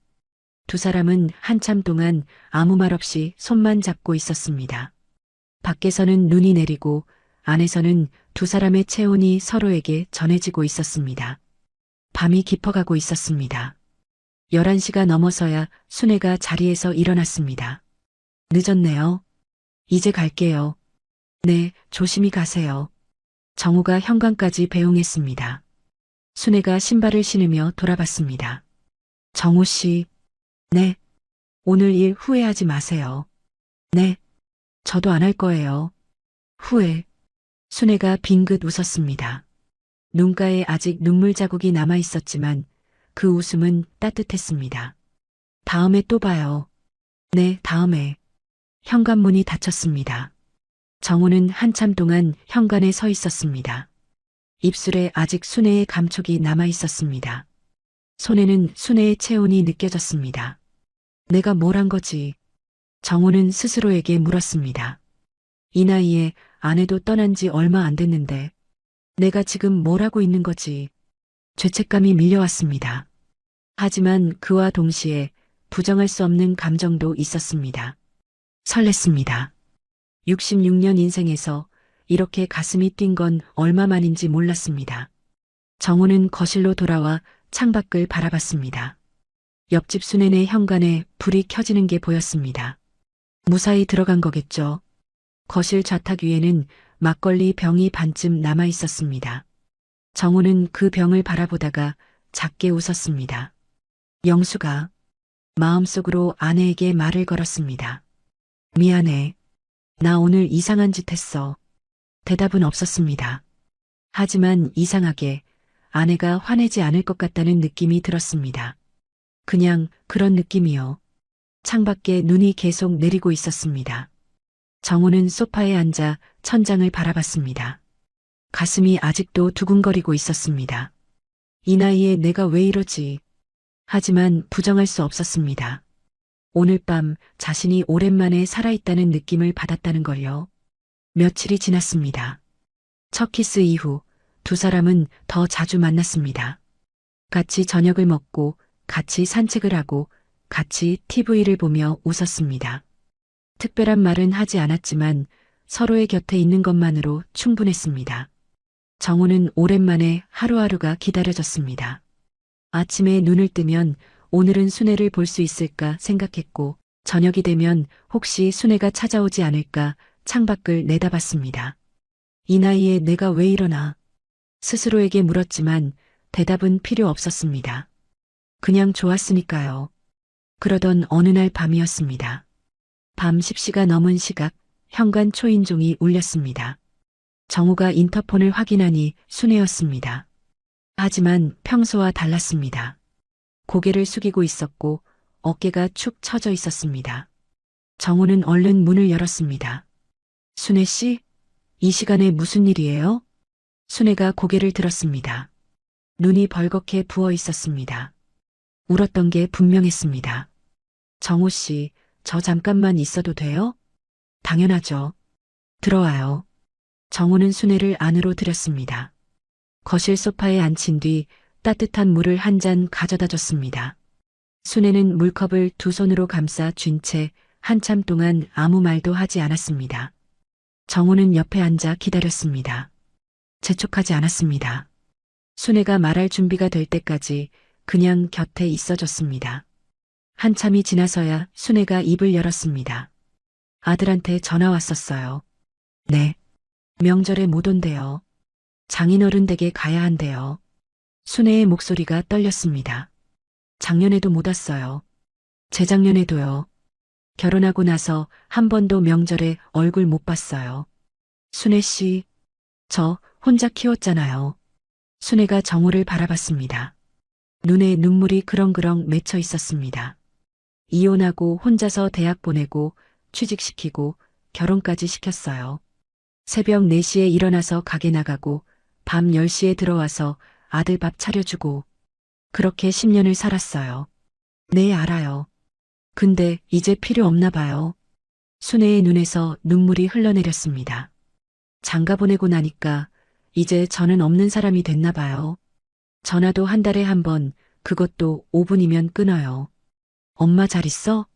Speaker 3: 두 사람은 한참 동안 아무 말 없이 손만 잡고 있었습니다. 밖에서는 눈이 내리고 안에서는 두 사람의 체온이 서로에게 전해지고 있었습니다. 밤이 깊어가고 있었습니다. 11시가 넘어서야 순애가 자리에서 일어났습니다. 늦었네요. 이제 갈게요. 네, 조심히 가세요. 정우가 현관까지 배웅했습니다. 순애가 신발을 신으며 돌아봤습니다. 정우 씨, 네. 오늘 일 후회하지 마세요. 네. 저도 안 할 거예요. 후회. 순애가 빙긋 웃었습니다. 눈가에 아직 눈물 자국이 남아 있었지만 그 웃음은 따뜻했습니다. 다음에 또 봐요. 네, 다음에. 현관문이 닫혔습니다. 정우는 한참 동안 현관에 서 있었습니다. 입술에 아직 순애의 감촉이 남아 있었습니다. 손에는 순애의 체온이 느껴졌습니다. 내가 뭘 한 거지? 정우는 스스로에게 물었습니다. 이 나이에 아내도 떠난 지 얼마 안 됐는데 내가 지금 뭘 하고 있는 거지? 죄책감이 밀려왔습니다. 하지만 그와 동시에 부정할 수 없는 감정도 있었습니다. 설렜습니다. 66년 인생에서 이렇게 가슴이 뛴 건 얼마만인지 몰랐습니다. 정우는 거실로 돌아와 창밖을 바라봤습니다. 옆집 순애네 현관에 불이 켜지는 게 보였습니다. 무사히 들어간 거겠죠. 거실 좌탁 위에는 막걸리 병이 반쯤 남아 있었습니다. 정우는 그 병을 바라보다가 작게 웃었습니다. 영수가 마음속으로 아내에게 말을 걸었습니다. 미안해. 나 오늘 이상한 짓 했어. 대답은 없었습니다. 하지만 이상하게 아내가 화내지 않을 것 같다는 느낌이 들었습니다. 그냥 그런 느낌이요. 창밖에 눈이 계속 내리고 있었습니다. 정우는 소파에 앉아 천장을 바라봤습니다. 가슴이 아직도 두근거리고 있었습니다. 이 나이에 내가 왜 이러지? 하지만 부정할 수 없었습니다. 오늘 밤 자신이 오랜만에 살아있다는 느낌을 받았다는 걸요. 며칠이 지났습니다. 첫 키스 이후 두 사람은 더 자주 만났습니다. 같이 저녁을 먹고 같이 산책을 하고 같이 TV를 보며 웃었습니다. 특별한 말은 하지 않았지만 서로의 곁에 있는 것만으로 충분했습니다. 정우는 오랜만에 하루하루가 기다려졌습니다. 아침에 눈을 뜨면 오늘은 순애를 볼 수 있을까 생각했고 저녁이 되면 혹시 순애가 찾아오지 않을까 창밖을 내다봤습니다. 이 나이에 내가 왜 이러나 스스로에게 물었지만 대답은 필요 없었습니다. 그냥 좋았으니까요. 그러던 어느 날 밤이었습니다. 밤 10시가 넘은 시각 현관 초인종이 울렸습니다. 정우가 인터폰을 확인하니 순애였습니다. 하지만 평소와 달랐습니다. 고개를 숙이고 있었고 어깨가 축 처져 있었습니다. 정우는 얼른 문을 열었습니다. 순애 씨, 이 시간에 무슨 일이에요? 순애가 고개를 들었습니다. 눈이 벌겋게 부어 있었습니다. 울었던 게 분명했습니다. 정우 씨, 저 잠깐만 있어도 돼요? 당연하죠. 들어와요. 정우는 순애를 안으로 들였습니다. 거실 소파에 앉힌 뒤 따뜻한 물을 한 잔 가져다 줬습니다. 순애는 물컵을 두 손으로 감싸 쥔 채 한참 동안 아무 말도 하지 않았습니다. 정우는 옆에 앉아 기다렸습니다. 재촉하지 않았습니다. 순애가 말할 준비가 될 때까지 그냥 곁에 있어줬습니다. 한참이 지나서야 순애가 입을 열었습니다. 아들한테 전화 왔었어요. 네. 명절에 못 온대요. 장인어른 댁에 가야 한대요. 순애의 목소리가 떨렸습니다. 작년에도 못 왔어요. 재작년에도요. 결혼하고 나서 한 번도 명절에 얼굴 못 봤어요. 순애 씨, 저 혼자 키웠잖아요. 순애가 정우를 바라봤습니다. 눈에 눈물이 그렁그렁 맺혀 있었습니다. 이혼하고 혼자서 대학 보내고 취직시키고 결혼까지 시켰어요. 새벽 4시에 일어나서 가게 나가고 밤 10시에 들어와서 아들 밥 차려주고 그렇게 10년을 살았어요. 네, 알아요. 근데 이제 필요 없나 봐요. 순애의 눈에서 눈물이 흘러내렸습니다. 장가 보내고 나니까 이제 저는 없는 사람이 됐나 봐요. 전화도 한 달에 한 번, 그것도 5분이면 끊어요. 엄마 잘 있어?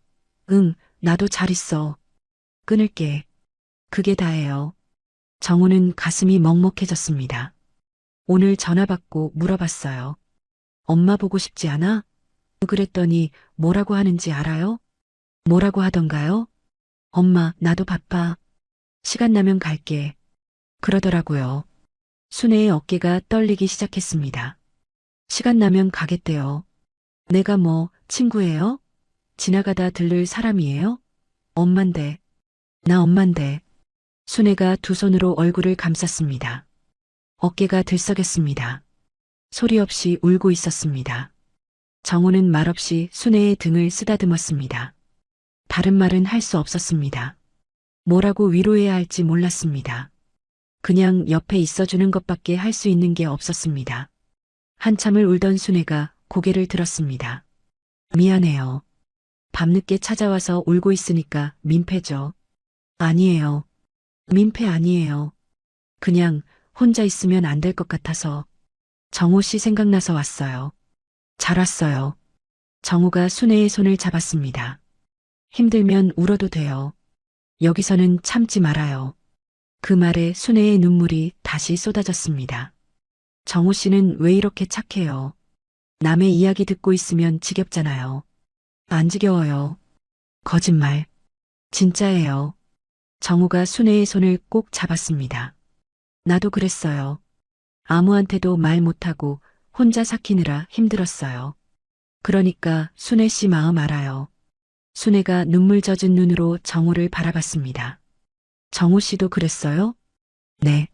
Speaker 3: 응, 나도 잘 있어. 끊을게. 그게 다예요. 정우는 가슴이 먹먹해졌습니다. 오늘 전화 받고 물어봤어요. 엄마 보고 싶지 않아? 그랬더니 뭐라고 하는지 알아요? 뭐라고 하던가요? 엄마, 나도 바빠. 시간 나면 갈게. 그러더라고요. 순애의 어깨가 떨리기 시작했습니다. 시간 나면 가겠대요. 내가 뭐, 친구예요? 지나가다 들를 사람이에요? 엄만데. 나 엄만데. 순애가 두 손으로 얼굴을 감쌌습니다. 어깨가 들썩였습니다. 소리 없이 울고 있었습니다. 정우는 말없이 순애의 등을 쓰다듬었습니다. 다른 말은 할 수 없었습니다. 뭐라고 위로해야 할지 몰랐습니다. 그냥 옆에 있어주는 것밖에 할 수 있는 게 없었습니다. 한참을 울던 순애가 고개를 들었습니다. 미안해요. 밤늦게 찾아와서 울고 있으니까 민폐죠. 아니에요. 민폐 아니에요. 그냥 혼자 있으면 안 될 것 같아서. 정우 씨 생각나서 왔어요. 잘 왔어요. 정우가 순애의 손을 잡았습니다. 힘들면 울어도 돼요. 여기서는 참지 말아요. 그 말에 순애의 눈물이 다시 쏟아졌습니다. 정우 씨는 왜 이렇게 착해요? 남의 이야기 듣고 있으면 지겹잖아요. 안 지겨워요. 거짓말. 진짜예요. 정우가 순애의 손을 꼭 잡았습니다. 나도 그랬어요. 아무한테도 말 못하고 혼자 삭히느라 힘들었어요. 그러니까 순애 씨 마음 알아요. 순애가 눈물 젖은 눈으로 정우를 바라봤습니다. 정우 씨도 그랬어요? 네.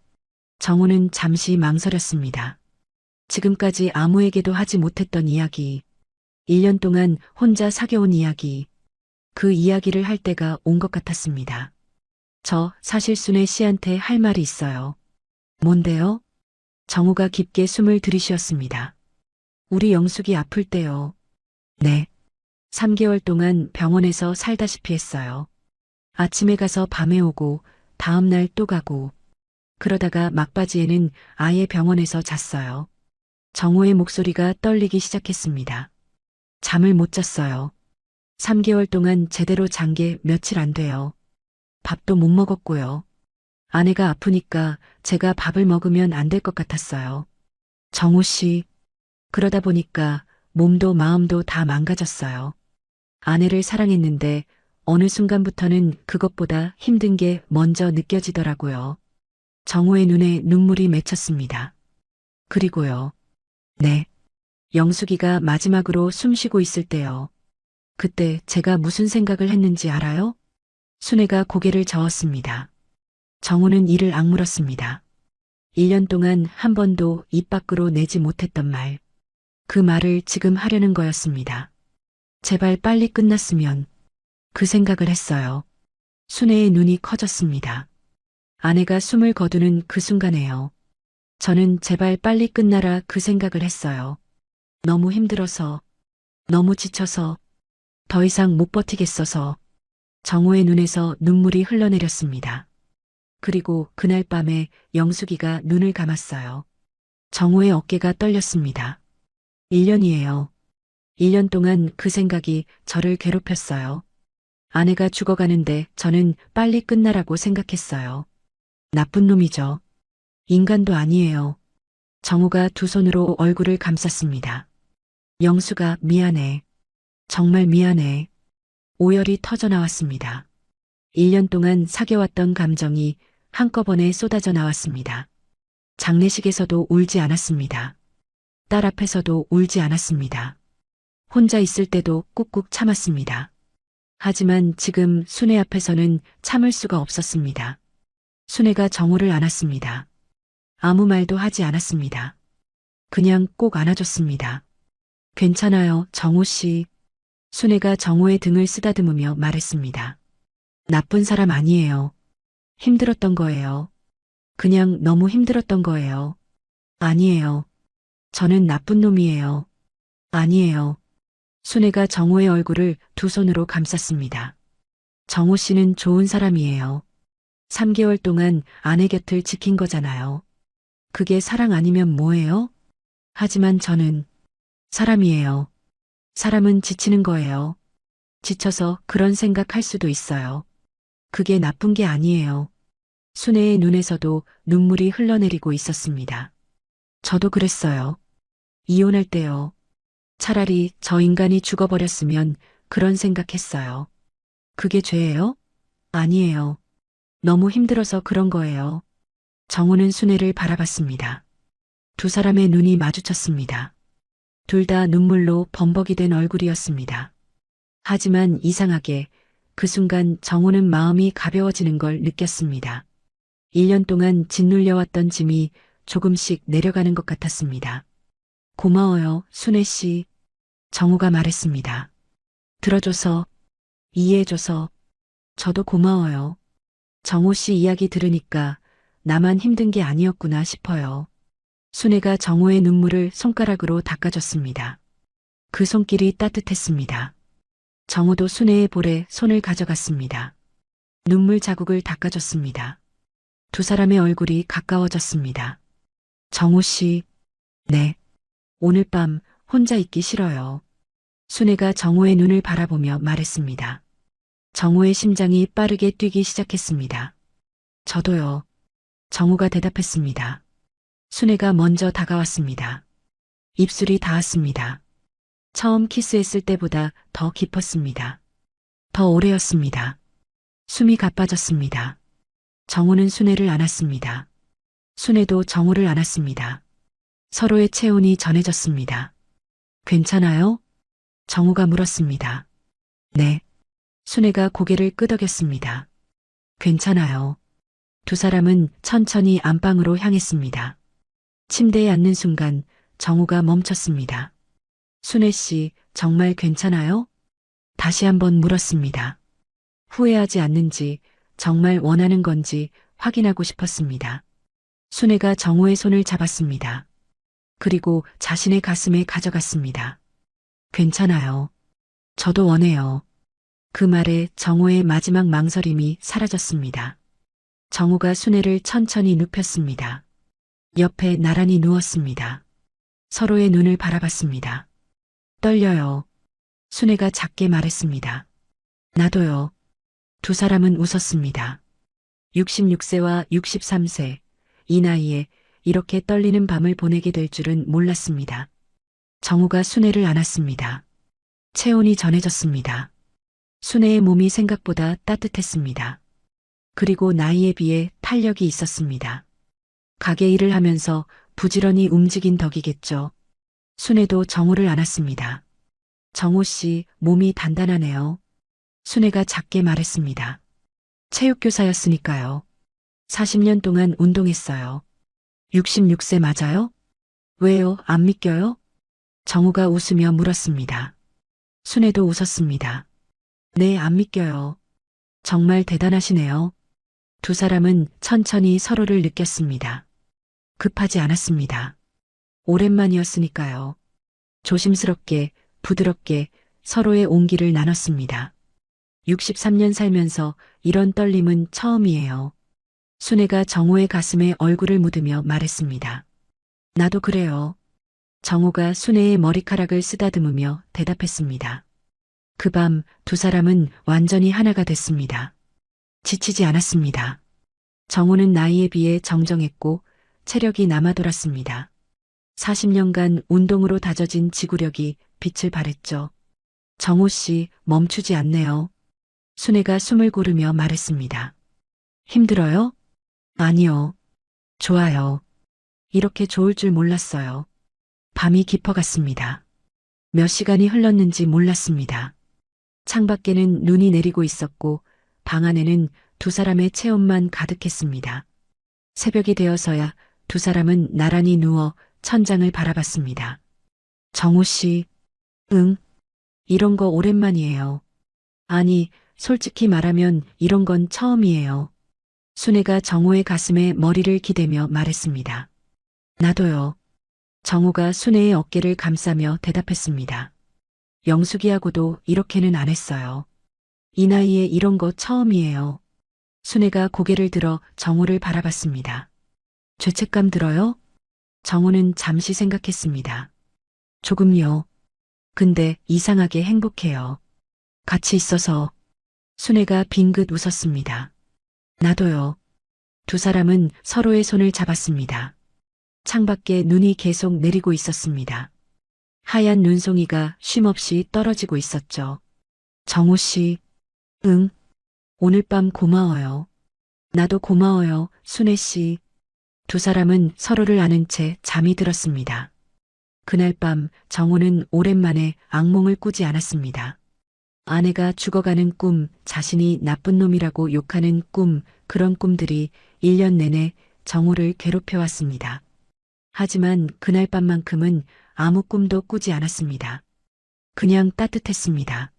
Speaker 3: 정우는 잠시 망설였습니다. 지금까지 아무에게도 하지 못했던 이야기, 1년 동안 혼자 사겨온 이야기, 그 이야기를 할 때가 온 것 같았습니다. 저 사실 순애 씨한테 할 말이 있어요. 뭔데요? 정우가 깊게 숨을 들이쉬었습니다. 우리 영숙이 아플 때요. 네. 3개월 동안 병원에서 살다시피 했어요. 아침에 가서 밤에 오고 다음 날 또 가고 그러다가 막바지에는 아예 병원에서 잤어요. 정우의 목소리가 떨리기 시작했습니다. 잠을 못 잤어요. 3개월 동안 제대로 잔 게 며칠 안 돼요. 밥도 못 먹었고요. 아내가 아프니까 제가 밥을 먹으면 안 될 것 같았어요. 정우 씨, 그러다 보니까 몸도 마음도 다 망가졌어요. 아내를 사랑했는데 어느 순간부터는 그것보다 힘든 게 먼저 느껴지더라고요. 정우의 눈에 눈물이 맺혔습니다. 그리고요. 네. 영숙이가 마지막으로 숨 쉬고 있을 때요. 그때 제가 무슨 생각을 했는지 알아요? 순애가 고개를 저었습니다. 정우는 이를 악물었습니다. 1년 동안 한 번도 입 밖으로 내지 못했던 말. 그 말을 지금 하려는 거였습니다. 제발 빨리 끝났으면. 그 생각을 했어요. 순애의 눈이 커졌습니다. 아내가 숨을 거두는 그 순간에요. 저는 제발 빨리 끝나라 그 생각을 했어요. 너무 힘들어서, 너무 지쳐서, 더 이상 못 버티겠어서 정우의 눈에서 눈물이 흘러내렸습니다. 그리고 그날 밤에 영숙이가 눈을 감았어요. 정우의 어깨가 떨렸습니다. 1년이에요. 1년 동안 그 생각이 저를 괴롭혔어요. 아내가 죽어가는데 저는 빨리 끝나라고 생각했어요. 나쁜 놈이죠. 인간도 아니에요. 정우가 두 손으로 얼굴을 감쌌습니다. 영수가 미안해. 정말 미안해. 오열이 터져나왔습니다. 1년 동안 사겨왔던 감정이 한꺼번에 쏟아져 나왔습니다. 장례식에서도 울지 않았습니다. 딸 앞에서도 울지 않았습니다. 혼자 있을 때도 꾹꾹 참았습니다. 하지만 지금 순애 앞에서는 참을 수가 없었습니다. 순애가 정우를 안았습니다. 아무 말도 하지 않았습니다. 그냥 꼭 안아줬습니다. 괜찮아요, 정호 씨. 순애가 정호의 등을 쓰다듬으며 말했습니다. 나쁜 사람 아니에요. 힘들었던 거예요. 그냥 너무 힘들었던 거예요. 아니에요. 저는 나쁜 놈이에요. 아니에요. 순애가 정호의 얼굴을 두 손으로 감쌌습니다. 정호 씨는 좋은 사람이에요. 3개월 동안 아내 곁을 지킨 거잖아요. 그게 사랑 아니면 뭐예요? 하지만 저는 사람이에요. 사람은 지치는 거예요. 지쳐서 그런 생각할 수도 있어요. 그게 나쁜 게 아니에요. 순애의 눈에서도 눈물이 흘러내리고 있었습니다. 저도 그랬어요. 이혼할 때요. 차라리 저 인간이 죽어버렸으면 그런 생각했어요. 그게 죄예요? 아니에요. 너무 힘들어서 그런 거예요. 정우는 순애를 바라봤습니다. 두 사람의 눈이 마주쳤습니다. 둘 다 눈물로 범벅이 된 얼굴이었습니다. 하지만 이상하게 그 순간 정우는 마음이 가벼워지는 걸 느꼈습니다. 1년 동안 짓눌려왔던 짐이 조금씩 내려가는 것 같았습니다. 고마워요, 순애 씨. 정우가 말했습니다. 들어줘서, 이해해줘서, 저도 고마워요. 정우 씨 이야기 들으니까 나만 힘든 게 아니었구나 싶어요. 순애가 정우의 눈물을 손가락으로 닦아줬습니다. 그 손길이 따뜻했습니다. 정우도 순애의 볼에 손을 가져갔습니다. 눈물 자국을 닦아줬습니다. 두 사람의 얼굴이 가까워졌습니다. 정우 씨, 네. 오늘 밤 혼자 있기 싫어요. 순애가 정우의 눈을 바라보며 말했습니다. 정우의 심장이 빠르게 뛰기 시작했습니다. 저도요. 정우가 대답했습니다. 순애가 먼저 다가왔습니다. 입술이 닿았습니다. 처음 키스했을 때보다 더 깊었습니다. 더 오래였습니다. 숨이 가빠졌습니다. 정우는 순애를 안았습니다. 순애도 정우를 안았습니다. 서로의 체온이 전해졌습니다. 괜찮아요? 정우가 물었습니다. 네. 순애가 고개를 끄덕였습니다. 괜찮아요. 두 사람은 천천히 안방으로 향했습니다. 침대에 앉는 순간 정우가 멈췄습니다. 순애 씨, 정말 괜찮아요? 다시 한번 물었습니다. 후회하지 않는지, 정말 원하는 건지 확인하고 싶었습니다. 순애가 정우의 손을 잡았습니다. 그리고 자신의 가슴에 가져갔습니다. 괜찮아요. 저도 원해요. 그 말에 정우의 마지막 망설임이 사라졌습니다. 정우가 순애를 천천히 눕혔습니다. 옆에 나란히 누웠습니다. 서로의 눈을 바라봤습니다. 떨려요. 순애가 작게 말했습니다. 나도요. 두 사람은 웃었습니다. 66세와 63세, 이 나이에 이렇게 떨리는 밤을 보내게 될 줄은 몰랐습니다. 정우가 순애를 안았습니다. 체온이 전해졌습니다. 순애의 몸이 생각보다 따뜻했습니다. 그리고 나이에 비해 탄력이 있었습니다. 가게 일을 하면서 부지런히 움직인 덕이겠죠. 순애도 정우를 안았습니다. 정우 씨, 몸이 단단하네요. 순애가 작게 말했습니다. 체육교사였으니까요. 40년 동안 운동했어요. 66세 맞아요? 왜요? 안 믿겨요? 정우가 웃으며 물었습니다. 순애도 웃었습니다. 네, 안 믿겨요. 정말 대단하시네요. 두 사람은 천천히 서로를 느꼈습니다. 급하지 않았습니다. 오랜만이었으니까요. 조심스럽게, 부드럽게 서로의 온기를 나눴습니다. 63년 살면서 이런 떨림은 처음이에요. 순애가 정우의 가슴에 얼굴을 묻으며 말했습니다. 나도 그래요. 정우가 순애의 머리카락을 쓰다듬으며 대답했습니다. 그 밤 두 사람은 완전히 하나가 됐습니다. 지치지 않았습니다. 정우는 나이에 비해 정정했고 체력이 남아 돌았습니다. 40년간 운동으로 다져진 지구력이 빛을 발했죠. 정우 씨, 멈추지 않네요. 순애가 숨을 고르며 말했습니다. 힘들어요? 아니요. 좋아요. 이렇게 좋을 줄 몰랐어요. 밤이 깊어갔습니다. 몇 시간이 흘렀는지 몰랐습니다. 창밖에는 눈이 내리고 있었고 방 안에는 두 사람의 체온만 가득했습니다. 새벽이 되어서야 두 사람은 나란히 누워 천장을 바라봤습니다. 정우 씨, 응, 이런 거 오랜만이에요. 아니, 솔직히 말하면 이런 건 처음이에요. 순애가 정호의 가슴에 머리를 기대며 말했습니다. 나도요. 정호가 순애의 어깨를 감싸며 대답했습니다. 영숙이하고도 이렇게는 안 했어요. 이 나이에 이런 거 처음이에요. 순애가 고개를 들어 정호를 바라봤습니다. 죄책감 들어요? 정호는 잠시 생각했습니다. 조금요. 근데 이상하게 행복해요. 같이 있어서. 순애가 빙긋 웃었습니다. 나도요. 두 사람은 서로의 손을 잡았습니다. 창밖에 눈이 계속 내리고 있었습니다. 하얀 눈송이가 쉼없이 떨어지고 있었죠. 정호 씨, 응, 오늘 밤 고마워요. 나도 고마워요, 순애 씨. 두 사람은 서로를 안은 채 잠이 들었습니다. 그날 밤 정호는 오랜만에 악몽을 꾸지 않았습니다. 아내가 죽어가는 꿈, 자신이 나쁜 놈이라고 욕하는 꿈, 그런 꿈들이 1년 내내 정호를 괴롭혀왔습니다. 하지만 그날 밤만큼은 아무 꿈도 꾸지 않았습니다. 그냥 따뜻했습니다.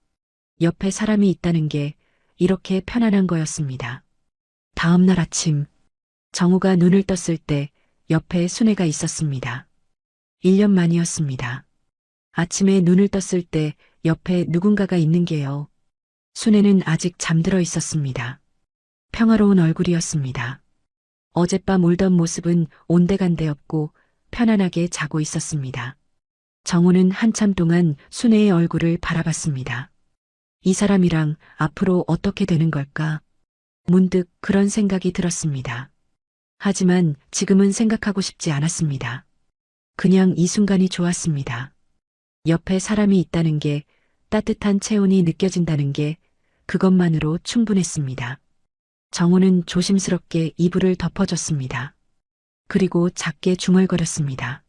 Speaker 3: 옆에 사람이 있다는 게 이렇게 편안한 거였습니다. 다음 날 아침, 정우가 눈을 떴을 때 옆에 순애가 있었습니다. 1년 만이었습니다. 아침에 눈을 떴을 때 옆에 누군가가 있는 게요. 순애는 아직 잠들어 있었습니다. 평화로운 얼굴이었습니다. 어젯밤 울던 모습은 온데간데없고 편안하게 자고 있었습니다. 정우는 한참 동안 순애의 얼굴을 바라봤습니다. 이 사람이랑 앞으로 어떻게 되는 걸까? 문득 그런 생각이 들었습니다. 하지만 지금은 생각하고 싶지 않았습니다. 그냥 이 순간이 좋았습니다. 옆에 사람이 있다는 게, 따뜻한 체온이 느껴진다는 게 그것만으로 충분했습니다. 정호는 조심스럽게 이불을 덮어줬습니다. 그리고 작게 중얼거렸습니다.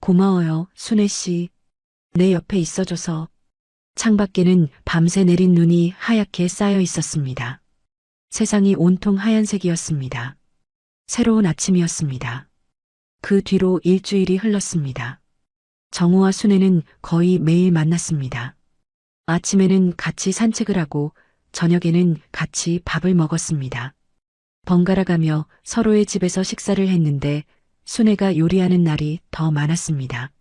Speaker 3: 고마워요, 순애 씨. 내 옆에 있어줘서. 창밖에는 밤새 내린 눈이 하얗게 쌓여 있었습니다. 세상이 온통 하얀색이었습니다. 새로운 아침이었습니다. 그 뒤로 일주일이 흘렀습니다. 정호와 순애는 거의 매일 만났습니다. 아침에는 같이 산책을 하고 저녁에는 같이 밥을 먹었습니다. 번갈아 가며 서로의 집에서 식사를 했는데 순애가 요리하는 날이 더 많았습니다.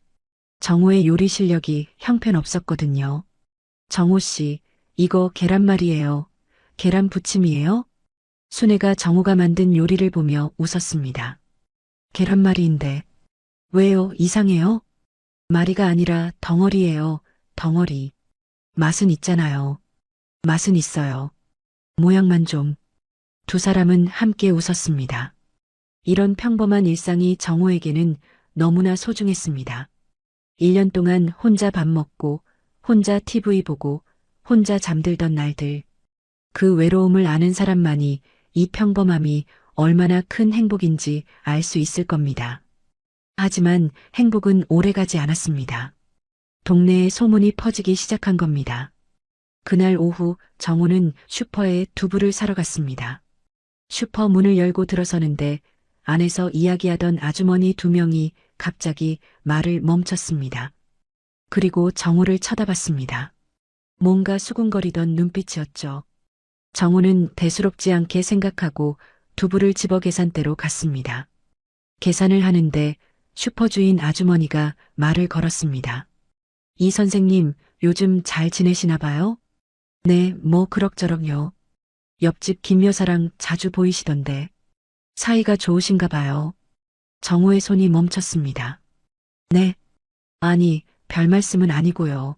Speaker 3: 정호의 요리 실력이 형편없었거든요. 정호 씨, 이거 계란말이에요. 계란 부침이에요? 순애가 정호가 만든 요리를 보며 웃었습니다. 계란말이인데. 왜요? 이상해요? 마리가 아니라 덩어리예요. 덩어리. 맛은 있잖아요. 맛은 있어요. 모양만 좀. 두 사람은 함께 웃었습니다. 이런 평범한 일상이 정호에게는 너무나 소중했습니다. 1년 동안 혼자 밥 먹고, 혼자 TV 보고, 혼자 잠들던 날들. 그 외로움을 아는 사람만이 이 평범함이 얼마나 큰 행복인지 알 수 있을 겁니다. 하지만 행복은 오래가지 않았습니다. 동네에 소문이 퍼지기 시작한 겁니다. 그날 오후 정호는 슈퍼에 두부를 사러 갔습니다. 슈퍼 문을 열고 들어서는데 안에서 이야기하던 아주머니 2명이 갑자기 말을 멈췄습니다. 그리고 정호를 쳐다봤습니다. 뭔가 수군거리던 눈빛이었죠. 정호는 대수롭지 않게 생각하고 두부를 집어 계산대로 갔습니다. 계산을 하는데 슈퍼 주인 아주머니가 말을 걸었습니다. 이 선생님, 요즘 잘 지내시나 봐요? 네, 뭐 그럭저럭요. 옆집 김 여사랑 자주 보이시던데. 사이가 좋으신가 봐요. 정호의 손이 멈췄습니다. 네. 아니, 별 말씀은 아니고요.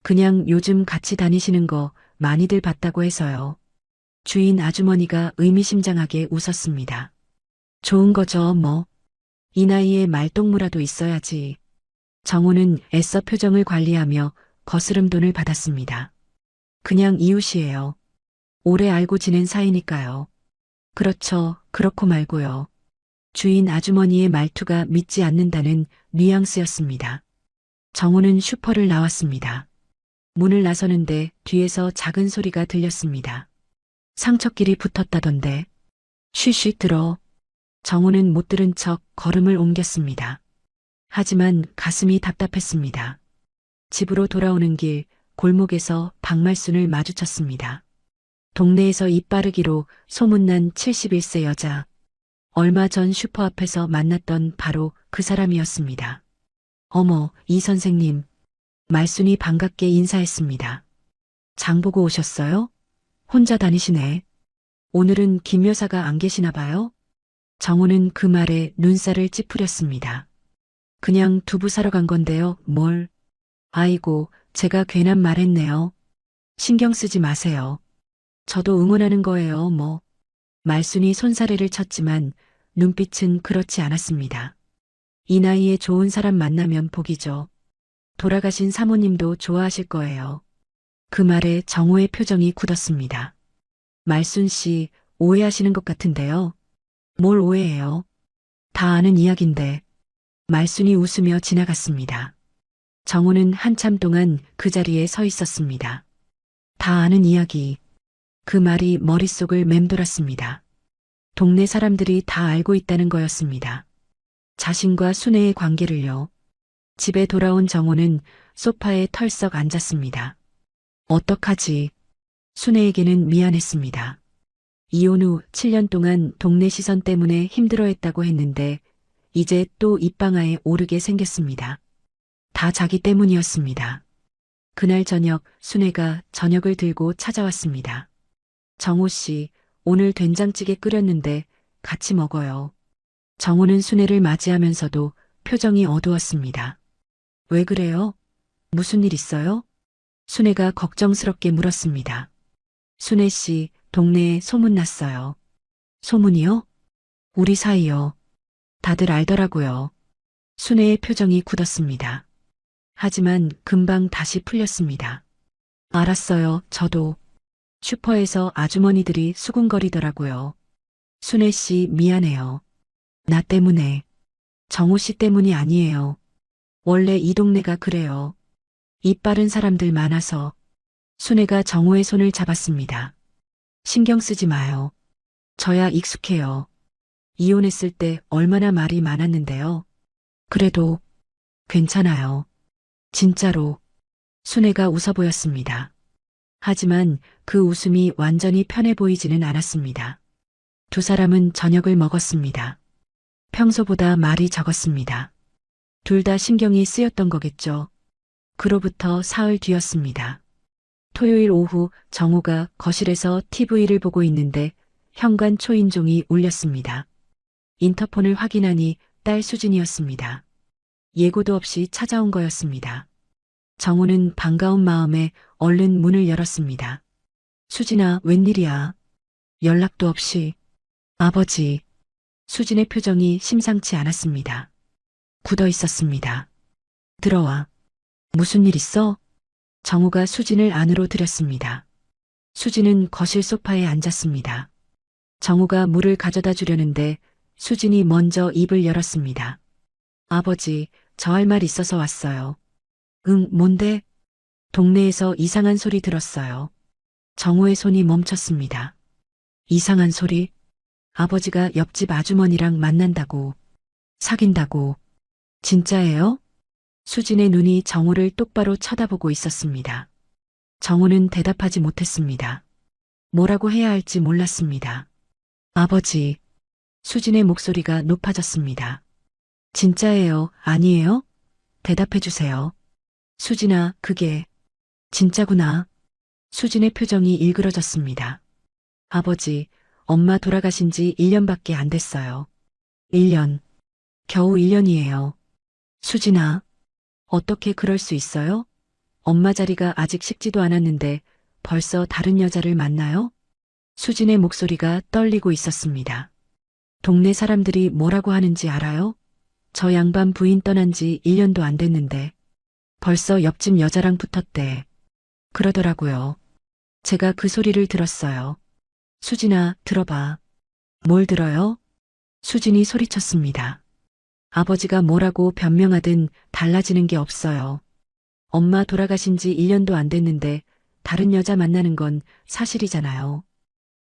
Speaker 3: 그냥 요즘 같이 다니시는 거 많이들 봤다고 해서요. 주인 아주머니가 의미심장하게 웃었습니다. 좋은 거죠, 뭐. 이 나이에 말동무라도 있어야지. 정호는 애써 표정을 관리하며 거스름 돈을 받았습니다. 그냥 이웃이에요. 오래 알고 지낸 사이니까요. 그렇죠, 그렇고 말고요. 주인 아주머니의 말투가 믿지 않는다는 뉘앙스였습니다. 정호는 슈퍼를 나왔습니다. 문을 나서는데 뒤에서 작은 소리가 들렸습니다. 상처끼리 붙었다던데. 쉬쉬 들어. 정호는 못 들은 척 걸음을 옮겼습니다. 하지만 가슴이 답답했습니다. 집으로 돌아오는 길 골목에서 박말순을 마주쳤습니다. 동네에서 입 바르기로 소문난 71세 여자. 얼마 전 슈퍼 앞에서 만났던 바로 그 사람이었습니다. 어머, 이 선생님. 말순이 반갑게 인사했습니다. 장 보고 오셨어요? 혼자 다니시네. 오늘은 김 여사가 안 계시나 봐요? 정호는 그 말에 눈살을 찌푸렸습니다. 그냥 두부 사러 간 건데요. 뭘? 아이고, 제가 괜한 말했네요. 신경 쓰지 마세요. 저도 응원하는 거예요, 뭐. 말순이 손사래를 쳤지만 눈빛은 그렇지 않았습니다. 이 나이에 좋은 사람 만나면 복이죠. 돌아가신 사모님도 좋아하실 거예요. 그 말에 정호의 표정이 굳었습니다. 말순 씨, 오해하시는 것 같은데요. 뭘 오해해요? 다 아는 이야기인데. 말순이 웃으며 지나갔습니다. 정호는 한참 동안 그 자리에 서 있었습니다. 다 아는 이야기. 그 말이 머릿속을 맴돌았습니다. 동네 사람들이 다 알고 있다는 거였습니다. 자신과 순애의 관계를요. 집에 돌아온 정호는 소파에 털썩 앉았습니다. 어떡하지? 순애에게는 미안했습니다. 이혼 후 7년 동안 동네 시선 때문에 힘들어했다고 했는데 이제 또 입방아에 오르게 생겼습니다. 다 자기 때문이었습니다. 그날 저녁 순애가 저녁을 들고 찾아왔습니다. 정호 씨, 오늘 된장찌개 끓였는데 같이 먹어요. 정호는 순애를 맞이하면서도 표정이 어두웠습니다. 왜 그래요? 무슨 일 있어요? 순애가 걱정스럽게 물었습니다. 순애 씨, 동네에 소문났어요. 소문이요? 우리 사이요. 다들 알더라고요. 순애의 표정이 굳었습니다. 하지만 금방 다시 풀렸습니다. 알았어요, 저도. 슈퍼에서 아주머니들이 수군거리더라고요. 순애 씨 미안해요. 나 때문에. 정호 씨 때문이 아니에요. 원래 이 동네가 그래요. 입 바른 사람들 많아서. 순애가 정호의 손을 잡았습니다. 신경 쓰지 마요. 저야 익숙해요. 이혼했을 때 얼마나 말이 많았는데요. 그래도 괜찮아요. 진짜로. 순애가 웃어 보였습니다. 하지만 그 웃음이 완전히 편해 보이지는 않았습니다. 두 사람은 저녁을 먹었습니다. 평소보다 말이 적었습니다. 둘 다 신경이 쓰였던 거겠죠. 그로부터 사흘 뒤였습니다. 토요일 오후 정호가 거실에서 TV를 보고 있는데 현관 초인종이 울렸습니다. 인터폰을 확인하니 딸 수진이었습니다. 예고도 없이 찾아온 거였습니다. 정호는 반가운 마음에 얼른 문을 열었습니다. 수진아, 웬일이야? 연락도 없이. 아버지. 수진의 표정이 심상치 않았습니다. 굳어 있었습니다. 들어와. 무슨 일 있어? 정호가 수진을 안으로 들였습니다. 수진은 거실 소파에 앉았습니다. 정호가 물을 가져다 주려는데 수진이 먼저 입을 열었습니다. 아버지, 저 할 말 있어서 왔어요. 응, 뭔데? 동네에서 이상한 소리 들었어요. 정호의 손이 멈췄습니다. 이상한 소리? 아버지가 옆집 아주머니랑 만난다고, 사귄다고. 진짜예요? 수진의 눈이 정호를 똑바로 쳐다보고 있었습니다. 정호는 대답하지 못했습니다. 뭐라고 해야 할지 몰랐습니다. 아버지. 수진의 목소리가 높아졌습니다. 진짜예요, 아니에요? 대답해 주세요. 수진아, 그게 진짜구나. 수진의 표정이 일그러졌습니다. 아버지, 엄마 돌아가신 지 1년밖에 안 됐어요. 1년. 겨우 1년이에요. 수진아, 어떻게 그럴 수 있어요? 엄마 자리가 아직 식지도 않았는데 벌써 다른 여자를 만나요? 수진의 목소리가 떨리고 있었습니다. 동네 사람들이 뭐라고 하는지 알아요? 저 양반 부인 떠난 지 1년도 안 됐는데 벌써 옆집 여자랑 붙었대. 그러더라고요. 제가 그 소리를 들었어요. 수진아, 들어봐. 뭘 들어요? 수진이 소리쳤습니다. 아버지가 뭐라고 변명하든 달라지는 게 없어요. 엄마 돌아가신 지 1년도 안 됐는데 다른 여자 만나는 건 사실이잖아요.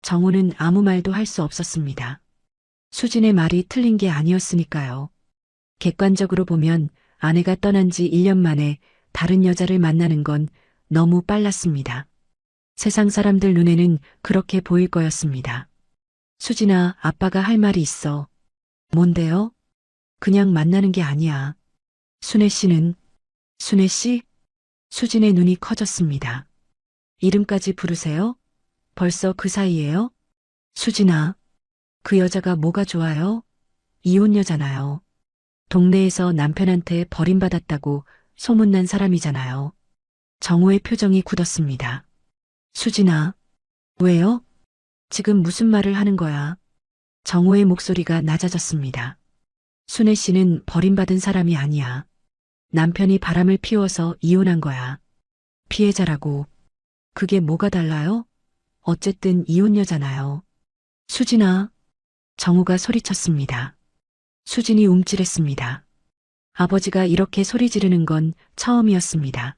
Speaker 3: 정호는 아무 말도 할 수 없었습니다. 수진의 말이 틀린 게 아니었으니까요. 객관적으로 보면 아내가 떠난 지 1년 만에 다른 여자를 만나는 건 너무 빨랐습니다. 세상 사람들 눈에는 그렇게 보일 거였습니다. 수진아, 아빠가 할 말이 있어. 뭔데요? 그냥 만나는 게 아니야. 순애 씨는, 순애 씨? 수진의 눈이 커졌습니다. 이름까지 부르세요? 벌써 그 사이예요? 수진아, 그 여자가 뭐가 좋아요? 이혼 여잖아요. 동네에서 남편한테 버림받았다고 소문난 사람이잖아요. 정호의 표정이 굳었습니다. 수진아, 왜요? 지금 무슨 말을 하는 거야? 정호의 목소리가 낮아졌습니다. 순애 씨는 버림받은 사람이 아니야. 남편이 바람을 피워서 이혼한 거야. 피해자라고. 그게 뭐가 달라요? 어쨌든 이혼 여잖아요. 수진아, 정우가 소리쳤습니다. 수진이 움찔했습니다. 아버지가 이렇게 소리 지르는 건 처음이었습니다.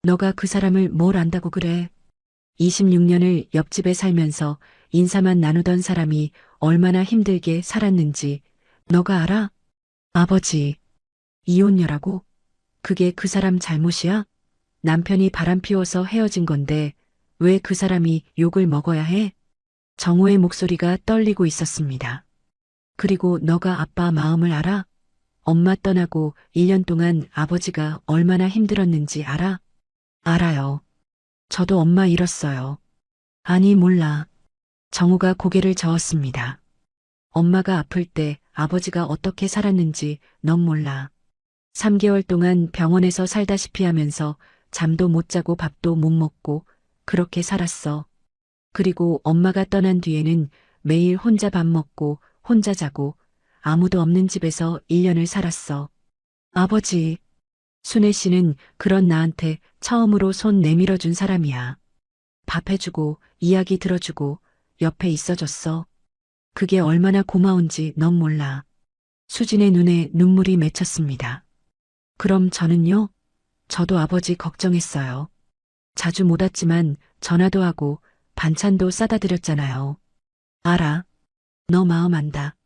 Speaker 3: 너가 그 사람을 뭘 안다고 그래? 26년을 옆집에 살면서 인사만 나누던 사람이 얼마나 힘들게 살았는지 너가 알아? 아버지, 이혼녀라고? 그게 그 사람 잘못이야? 남편이 바람 피워서 헤어진 건데 왜 그 사람이 욕을 먹어야 해? 정호의 목소리가 떨리고 있었습니다. 그리고 너가 아빠 마음을 알아? 엄마 떠나고 1년 동안 아버지가 얼마나 힘들었는지 알아? 알아요. 저도 엄마 잃었어요. 아니, 몰라. 정우가 고개를 저었습니다. 엄마가 아플 때 아버지가 어떻게 살았는지 넌 몰라. 3개월 동안 병원에서 살다시피 하면서 잠도 못 자고 밥도 못 먹고 그렇게 살았어. 그리고 엄마가 떠난 뒤에는 매일 혼자 밥 먹고 혼자 자고 아무도 없는 집에서 1년을 살았어. 아버지, 순애 씨는 그런 나한테 처음으로 손 내밀어 준 사람이야. 밥 해주고 이야기 들어주고 옆에 있어줬어. 그게 얼마나 고마운지 넌 몰라. 수진의 눈에 눈물이 맺혔습니다. 그럼 저는요? 저도 아버지 걱정했어요. 자주 못 왔지만 전화도 하고 반찬도 싸다 드렸잖아요. 알아. 너 마음 안다.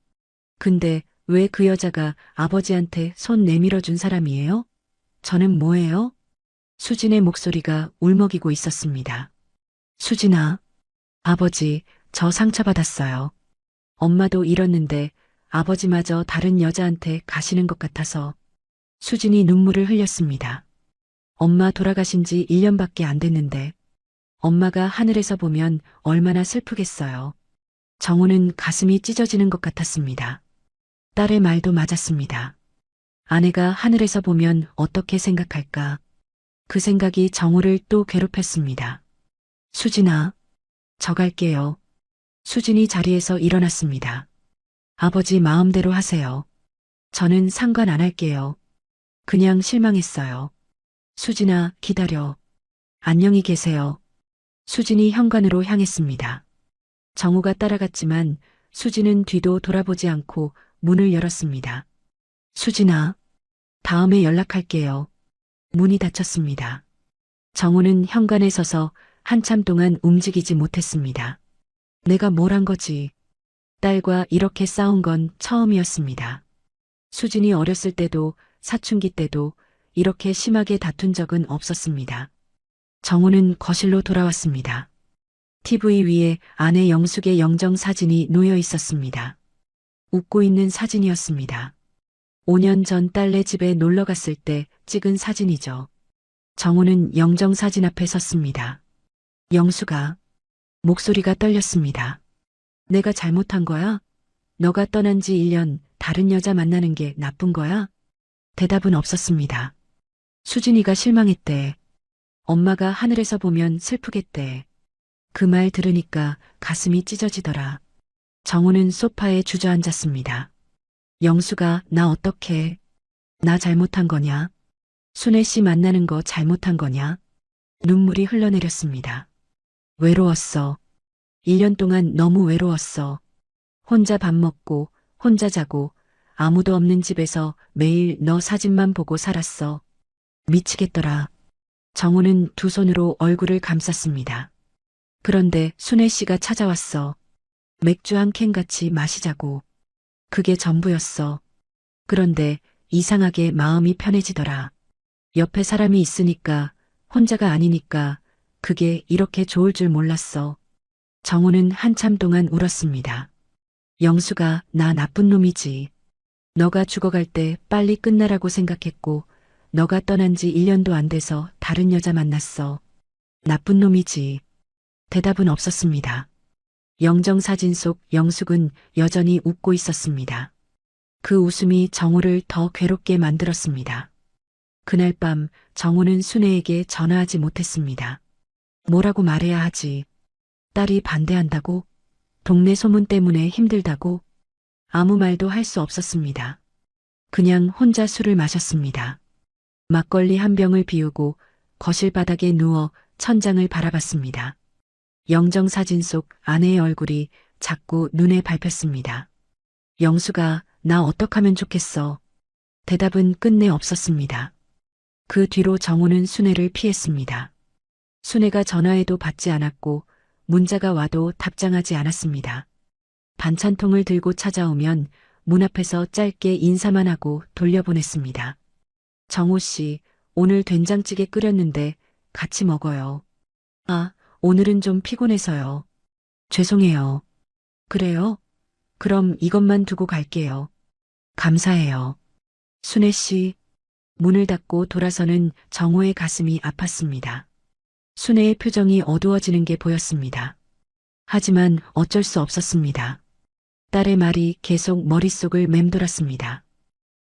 Speaker 3: 근데 왜 그 여자가 아버지한테 손 내밀어 준 사람이에요? 저는 뭐예요? 수진의 목소리가 울먹이고 있었습니다. 수진아, 아버지, 저 상처받았어요. 엄마도 잃었는데 아버지마저 다른 여자한테 가시는 것 같아서. 수진이 눈물을 흘렸습니다. 엄마 돌아가신 지 1년밖에 안 됐는데 엄마가 하늘에서 보면 얼마나 슬프겠어요. 정우는 가슴이 찢어지는 것 같았습니다. 딸의 말도 맞았습니다. 아내가 하늘에서 보면 어떻게 생각할까? 그 생각이 정우를 또 괴롭혔습니다. 수진아, 저 갈게요. 수진이 자리에서 일어났습니다. 아버지 마음대로 하세요. 저는 상관 안 할게요. 그냥 실망했어요. 수진아, 기다려. 안녕히 계세요. 수진이 현관으로 향했습니다. 정우가 따라갔지만 수진은 뒤도 돌아보지 않고 문을 열었습니다. 수진아, 다음에 연락할게요. 문이 닫혔습니다. 정우는 현관에 서서 한참 동안 움직이지 못했습니다. 내가 뭘 한 거지? 딸과 이렇게 싸운 건 처음이었습니다. 수진이 어렸을 때도 사춘기 때도 이렇게 심하게 다툰 적은 없었습니다. 정우는 거실로 돌아왔습니다. TV 위에 아내 영숙의 영정 사진이 놓여 있었습니다. 웃고 있는 사진이었습니다. 5년 전 딸네 집에 놀러 갔을 때 찍은 사진이죠. 정우는 영정 사진 앞에 섰습니다. 영수가, 목소리가 떨렸습니다. 내가 잘못한 거야? 너가 떠난 지 1년 다른 여자 만나는 게 나쁜 거야? 대답은 없었습니다. 수진이가 실망했대. 엄마가 하늘에서 보면 슬프겠대. 그 말 들으니까 가슴이 찢어지더라. 정우는 소파에 주저앉았습니다. 영수가 나 어떡해? 나 잘못한 거냐? 순애 씨 만나는 거 잘못한 거냐? 눈물이 흘러내렸습니다. 외로웠어. 1년 동안 너무 외로웠어. 혼자 밥 먹고 혼자 자고 아무도 없는 집에서 매일 너 사진만 보고 살았어. 미치겠더라. 정우는 두 손으로 얼굴을 감쌌습니다. 그런데 순애 씨가 찾아왔어. 맥주 한 캔 같이 마시자고. 그게 전부였어. 그런데 이상하게 마음이 편해지더라. 옆에 사람이 있으니까, 혼자가 아니니까, 그게 이렇게 좋을 줄 몰랐어. 정우는 한참 동안 울었습니다. 영수가 나 나쁜 놈이지. 너가 죽어갈 때 빨리 끝나라고 생각했고, 너가 떠난 지 1년도 안 돼서 다른 여자 만났어. 나쁜 놈이지. 대답은 없었습니다. 영정사진 속 영숙은 여전히 웃고 있었습니다. 그 웃음이 정우를 더 괴롭게 만들었습니다. 그날 밤 정우는 순애에게 전화하지 못했습니다. 뭐라고 말해야 하지? 딸이 반대한다고? 동네 소문 때문에 힘들다고? 아무 말도 할 수 없었습니다. 그냥 혼자 술을 마셨습니다. 막걸리 한 병을 비우고 거실 바닥에 누워 천장을 바라봤습니다. 영정사진 속 아내의 얼굴이 자꾸 눈에 밟혔습니다. 영수가 나 어떡하면 좋겠어. 대답은 끝내 없었습니다. 그 뒤로 정우는 순애를 피했습니다. 순애가 전화해도 받지 않았고 문자가 와도 답장하지 않았습니다. 반찬통을 들고 찾아오면 문 앞에서 짧게 인사만 하고 돌려보냈습니다. 정우 씨, 오늘 된장찌개 끓였는데 같이 먹어요. 아, 오늘은 좀 피곤해서요. 죄송해요. 그래요? 그럼 이것만 두고 갈게요. 감사해요. 순애 씨, 문을 닫고 돌아서는 정우의 가슴이 아팠습니다. 순애의 표정이 어두워지는 게 보였습니다. 하지만 어쩔 수 없었습니다. 딸의 말이 계속 머릿속을 맴돌았습니다.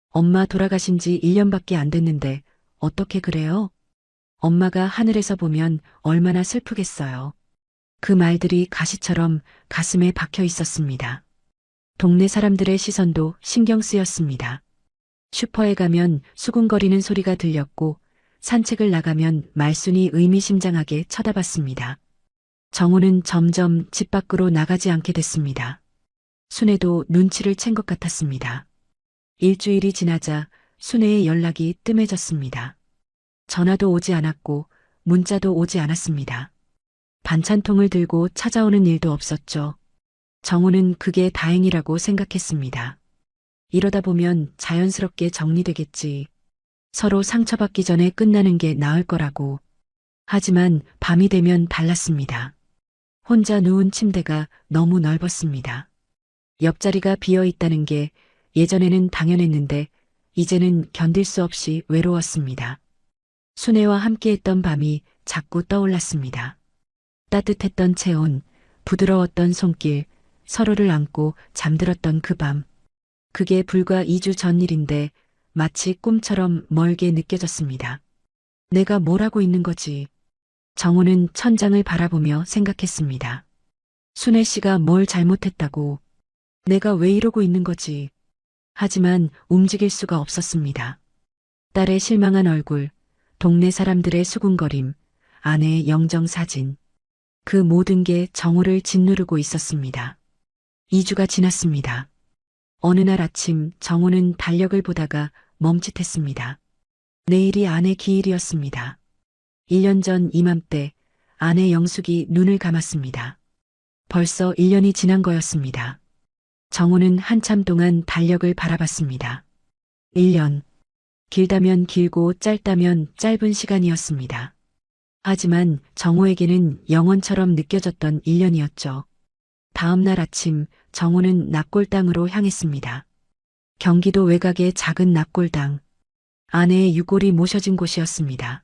Speaker 3: 엄마 돌아가신 지 1년밖에 안 됐는데 어떻게 그래요? 엄마가 하늘에서 보면 얼마나 슬프겠어요. 그 말들이 가시처럼 가슴에 박혀 있었습니다. 동네 사람들의 시선도 신경 쓰였습니다. 슈퍼에 가면 수군거리는 소리가 들렸고 산책을 나가면 말순이 의미심장하게 쳐다봤습니다. 정우는 점점 집 밖으로 나가지 않게 됐습니다. 순애도 눈치를 챈 것 같았습니다. 일주일이 지나자 순애의 연락이 뜸해졌습니다. 전화도 오지 않았고 문자도 오지 않았습니다. 반찬통을 들고 찾아오는 일도 없었죠. 정우는 그게 다행이라고 생각했습니다. 이러다 보면 자연스럽게 정리되겠지. 서로 상처받기 전에 끝나는 게 나을 거라고. 하지만 밤이 되면 달랐습니다. 혼자 누운 침대가 너무 넓었습니다. 옆자리가 비어 있다는 게 예전에는 당연했는데 이제는 견딜 수 없이 외로웠습니다. 순애와 함께했던 밤이 자꾸 떠올랐습니다. 따뜻했던 체온, 부드러웠던 손길, 서로를 안고 잠들었던 그 밤. 그게 불과 2주 전 일인데 마치 꿈처럼 멀게 느껴졌습니다. 내가 뭘 하고 있는 거지? 정우는 천장을 바라보며 생각했습니다. 순애 씨가 뭘 잘못했다고. 내가 왜 이러고 있는 거지? 하지만 움직일 수가 없었습니다. 딸의 실망한 얼굴, 동네 사람들의 수군거림, 아내의 영정사진. 그 모든 게 정우를 짓누르고 있었습니다. 2주가 지났습니다. 어느 날 아침 정우는 달력을 보다가 멈칫했습니다. 내일이 아내 기일이었습니다. 1년 전 이맘때 아내 영숙이 눈을 감았습니다. 벌써 1년이 지난 거였습니다. 정우는 한참 동안 달력을 바라봤습니다. 1년. 길다면 길고 짧다면 짧은 시간이었습니다. 하지만 정우에게는 영원처럼 느껴졌던 1년이었죠. 다음 날 아침 정우는 납골당으로 향했습니다. 경기도 외곽의 작은 납골당. 아내의 유골이 모셔진 곳이었습니다.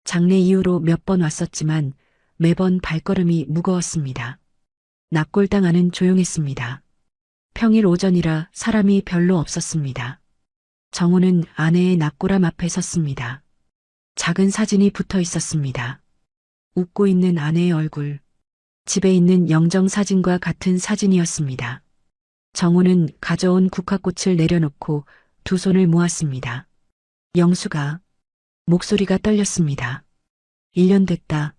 Speaker 3: 장례 이후로 몇 번 왔었지만 매번 발걸음이 무거웠습니다. 납골당 안은 조용했습니다. 평일 오전이라 사람이 별로 없었습니다. 정우는 아내의 납골함 앞에 섰습니다. 작은 사진이 붙어 있었습니다. 웃고 있는 아내의 얼굴. 집에 있는 영정사진과 같은 사진이었습니다. 정우는 가져온 국화꽃을 내려놓고 두 손을 모았습니다. 영수가. 목소리가 떨렸습니다. 1년 됐다.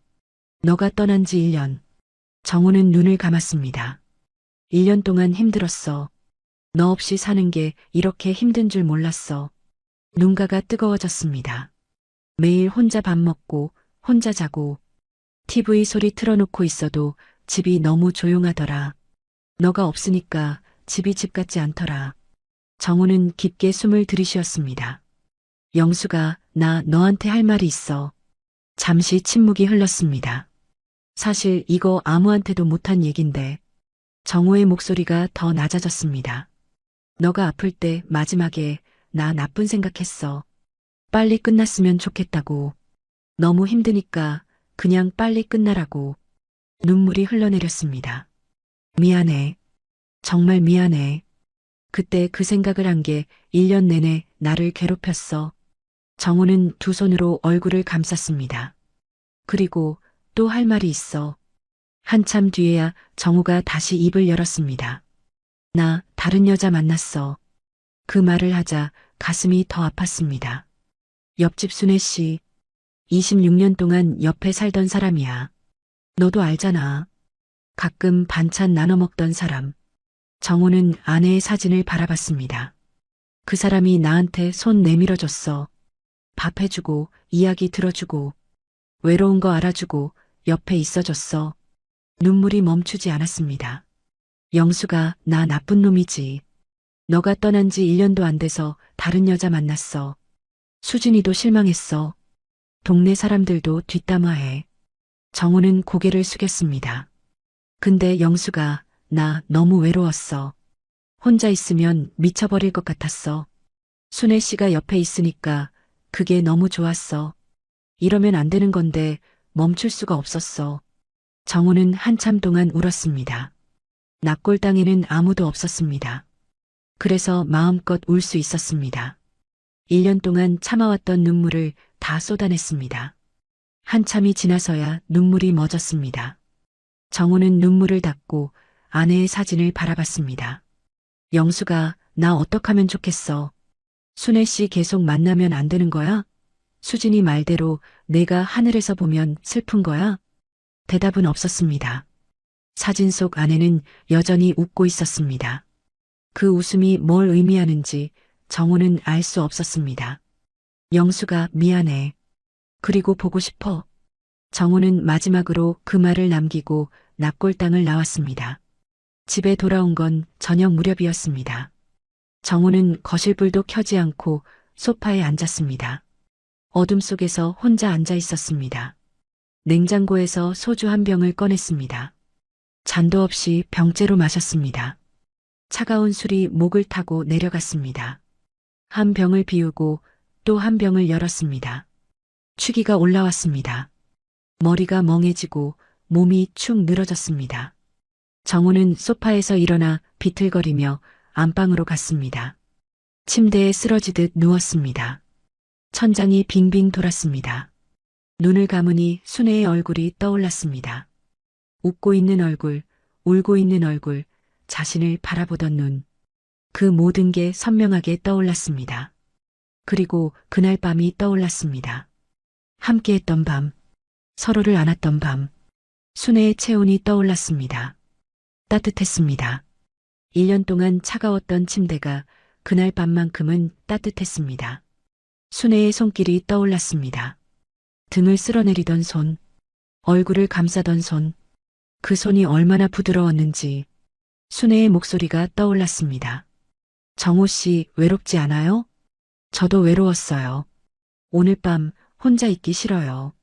Speaker 3: 너가 떠난 지 1년. 정우는 눈을 감았습니다. 1년 동안 힘들었어. 너 없이 사는 게 이렇게 힘든 줄 몰랐어. 눈가가 뜨거워졌습니다. 매일 혼자 밥 먹고 혼자 자고 TV 소리 틀어놓고 있어도 집이 너무 조용하더라. 너가 없으니까 집이 집 같지 않더라. 정우는 깊게 숨을 들이쉬었습니다. 영수가 나 너한테 할 말이 있어. 잠시 침묵이 흘렀습니다. 사실 이거 아무한테도 못한 얘긴데 정호의 목소리가 더 낮아졌습니다. 너가 아플 때 마지막에 나 나쁜 생각했어. 빨리 끝났으면 좋겠다고. 너무 힘드니까 그냥 빨리 끝나라고. 눈물이 흘러내렸습니다. 미안해. 정말 미안해. 그때 그 생각을 한 게 1년 내내 나를 괴롭혔어. 정우는 두 손으로 얼굴을 감쌌습니다. 그리고 또 할 말이 있어. 한참 뒤에야 정우가 다시 입을 열었습니다. 나 다른 여자 만났어. 그 말을 하자 가슴이 더 아팠습니다. 옆집 순애 씨, 26년 동안 옆에 살던 사람이야. 너도 알잖아. 가끔 반찬 나눠 먹던 사람. 정우는 아내의 사진을 바라봤습니다. 그 사람이 나한테 손 내밀어줬어. 밥 해주고, 이야기 들어주고, 외로운 거 알아주고, 옆에 있어줬어. 눈물이 멈추지 않았습니다. 영수가 나 나쁜 놈이지. 너가 떠난 지 1년도 안 돼서 다른 여자 만났어. 수진이도 실망했어. 동네 사람들도 뒷담화해. 정우는 고개를 숙였습니다. 근데 영수가 나 너무 외로웠어. 혼자 있으면 미쳐버릴 것 같았어. 순애 씨가 옆에 있으니까 그게 너무 좋았어. 이러면 안 되는 건데 멈출 수가 없었어. 정우는 한참 동안 울었습니다. 낙골당에는 아무도 없었습니다. 그래서 마음껏 울 수 있었습니다. 1년 동안 참아왔던 눈물을 다 쏟아냈습니다. 한참이 지나서야 눈물이 멎었습니다. 정우는 눈물을 닦고 아내의 사진을 바라봤습니다. 영수가 나 어떡하면 좋겠어. 순애 씨 계속 만나면 안 되는 거야? 수진이 말대로 내가 하늘에서 보면 슬픈 거야? 대답은 없었습니다. 사진 속 아내는 여전히 웃고 있었습니다. 그 웃음이 뭘 의미하는지 정우는 알 수 없었습니다. 영수가 미안해. 그리고 보고 싶어. 정우는 마지막으로 그 말을 남기고 납골당을 나왔습니다. 집에 돌아온 건 저녁 무렵이었습니다. 정우는 거실불도 켜지 않고 소파에 앉았습니다. 어둠 속에서 혼자 앉아 있었습니다. 냉장고에서 소주 한 병을 꺼냈습니다. 잔도 없이 병째로 마셨습니다. 차가운 술이 목을 타고 내려갔습니다. 한 병을 비우고 또 한 병을 열었습니다. 취기가 올라왔습니다. 머리가 멍해지고 몸이 축 늘어졌습니다. 정우는 소파에서 일어나 비틀거리며 안방으로 갔습니다. 침대에 쓰러지듯 누웠습니다. 천장이 빙빙 돌았습니다. 눈을 감으니 순애의 얼굴이 떠올랐습니다. 웃고 있는 얼굴, 울고 있는 얼굴, 자신을 바라보던 눈. 그 모든 게 선명하게 떠올랐습니다. 그리고 그날 밤이 떠올랐습니다. 함께했던 밤, 서로를 안았던 밤, 순애의 체온이 떠올랐습니다. 따뜻했습니다. 1년 동안 차가웠던 침대가 그날 밤만큼은 따뜻했습니다. 순애의 손길이 떠올랐습니다. 등을 쓸어내리던 손, 얼굴을 감싸던 손, 그 손이 얼마나 부드러웠는지 순애의 목소리가 떠올랐습니다. 정우 씨 외롭지 않아요? 저도 외로웠어요. 오늘 밤 혼자 있기 싫어요.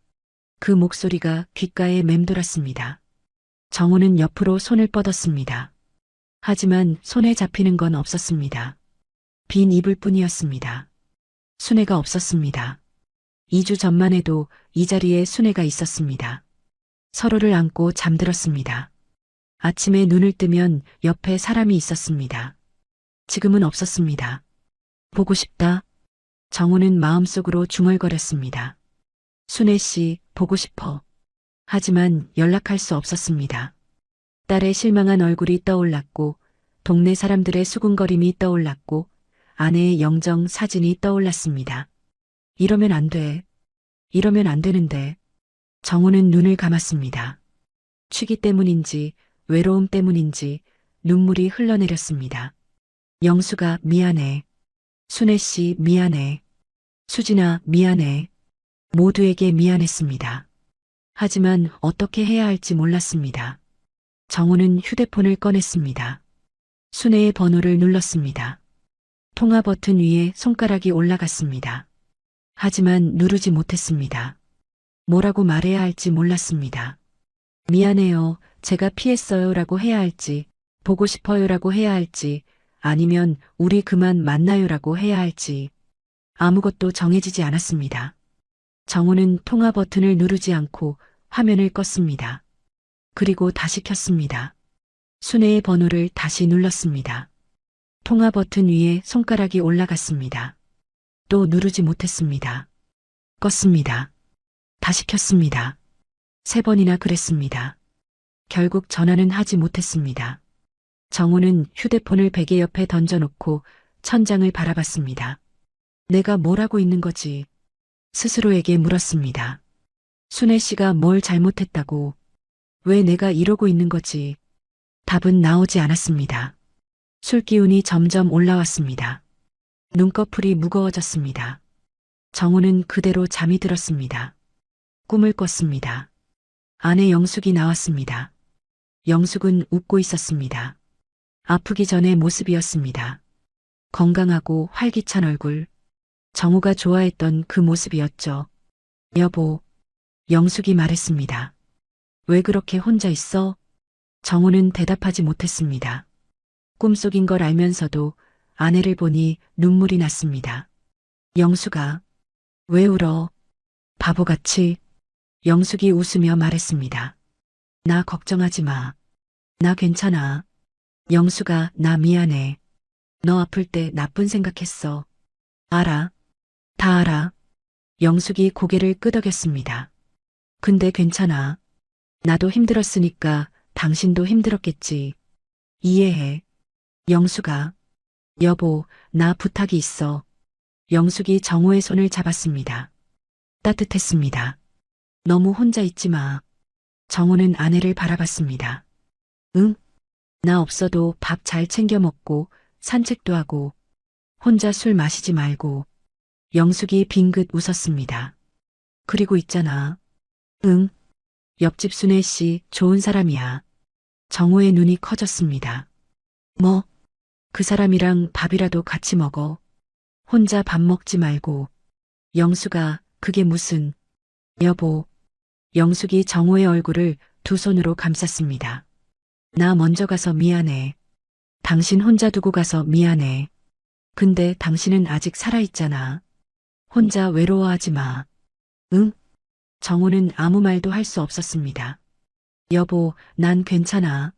Speaker 3: 그 목소리가 귓가에 맴돌았습니다. 정우는 옆으로 손을 뻗었습니다. 하지만 손에 잡히는 건 없었습니다. 빈 이불 뿐이었습니다. 순애가 없었습니다. 2주 전만 해도 이 자리에 순애가 있었습니다. 서로를 안고 잠들었습니다. 아침에 눈을 뜨면 옆에 사람이 있었습니다. 지금은 없었습니다. 보고 싶다. 정우는 마음속으로 중얼거렸습니다. 순애 씨, 보고 싶어. 하지만 연락할 수 없었습니다. 딸의 실망한 얼굴이 떠올랐고, 동네 사람들의 수군거림이 떠올랐고, 아내의 영정 사진이 떠올랐습니다. 이러면 안 돼. 이러면 안 되는데. 정우는 눈을 감았습니다. 취기 때문인지, 외로움 때문인지 눈물이 흘러내렸습니다. 영수가 미안해. 순애 씨 미안해. 수진아 미안해. 모두에게 미안했습니다. 하지만 어떻게 해야 할지 몰랐습니다. 정우는 휴대폰을 꺼냈습니다. 순애의 번호를 눌렀습니다. 통화 버튼 위에 손가락이 올라갔습니다. 하지만 누르지 못했습니다. 뭐라고 말해야 할지 몰랐습니다. 미안해요. 제가 피했어요. 라고 해야 할지, 보고 싶어요. 라고 해야 할지, 아니면 우리 그만 만나요. 라고 해야 할지, 아무것도 정해지지 않았습니다. 정우는 통화 버튼을 누르지 않고 화면을 껐습니다. 그리고 다시 켰습니다. 순애의 번호를 다시 눌렀습니다. 통화 버튼 위에 손가락이 올라갔습니다. 또 누르지 못했습니다. 껐습니다. 다시 켰습니다. 3번이나 그랬습니다. 결국 전화는 하지 못했습니다. 정우는 휴대폰을 베개 옆에 던져놓고 천장을 바라봤습니다. 내가 뭘 하고 있는 거지? 스스로에게 물었습니다. 순애 씨가 뭘 잘못했다고? 왜 내가 이러고 있는 거지? 답은 나오지 않았습니다. 술 기운이 점점 올라왔습니다. 눈꺼풀이 무거워졌습니다. 정우는 그대로 잠이 들었습니다. 꿈을 꿨습니다. 아내 영숙이 나왔습니다. 영숙은 웃고 있었습니다. 아프기 전의 모습이었습니다. 건강하고 활기찬 얼굴. 정우가 좋아했던 그 모습이었죠. 여보, 영숙이 말했습니다. 왜 그렇게 혼자 있어? 정우는 대답하지 못했습니다. 꿈속인 걸 알면서도 아내를 보니 눈물이 났습니다. 영숙아, 왜 울어? 바보같이. 영숙이 웃으며 말했습니다. 나 걱정하지 마. 나 괜찮아. 영숙아, 나 미안해. 너 아플 때 나쁜 생각했어. 알아. 다 알아. 영숙이 고개를 끄덕였습니다. 근데 괜찮아. 나도 힘들었으니까 당신도 힘들었겠지. 이해해. 영숙아. 여보, 나 부탁이 있어. 영숙이 정우의 손을 잡았습니다. 따뜻했습니다. 너무 혼자 있지 마. 정우는 아내를 바라봤습니다. 응? 나 없어도 밥 잘 챙겨 먹고 산책도 하고 혼자 술 마시지 말고. 영숙이 빙긋 웃었습니다. 그리고 있잖아. 응? 옆집 순애 씨 좋은 사람이야. 정우의 눈이 커졌습니다. 뭐? 그 사람이랑 밥이라도 같이 먹어. 혼자 밥 먹지 말고. 영숙아, 그게 무슨. 여보. 영숙이 정우의 얼굴을 두 손으로 감쌌습니다. 나 먼저 가서 미안해. 당신 혼자 두고 가서 미안해. 근데 당신은 아직 살아있잖아. 혼자 외로워하지 마. 응? 정우는 아무 말도 할 수 없었습니다. 여보, 난 괜찮아.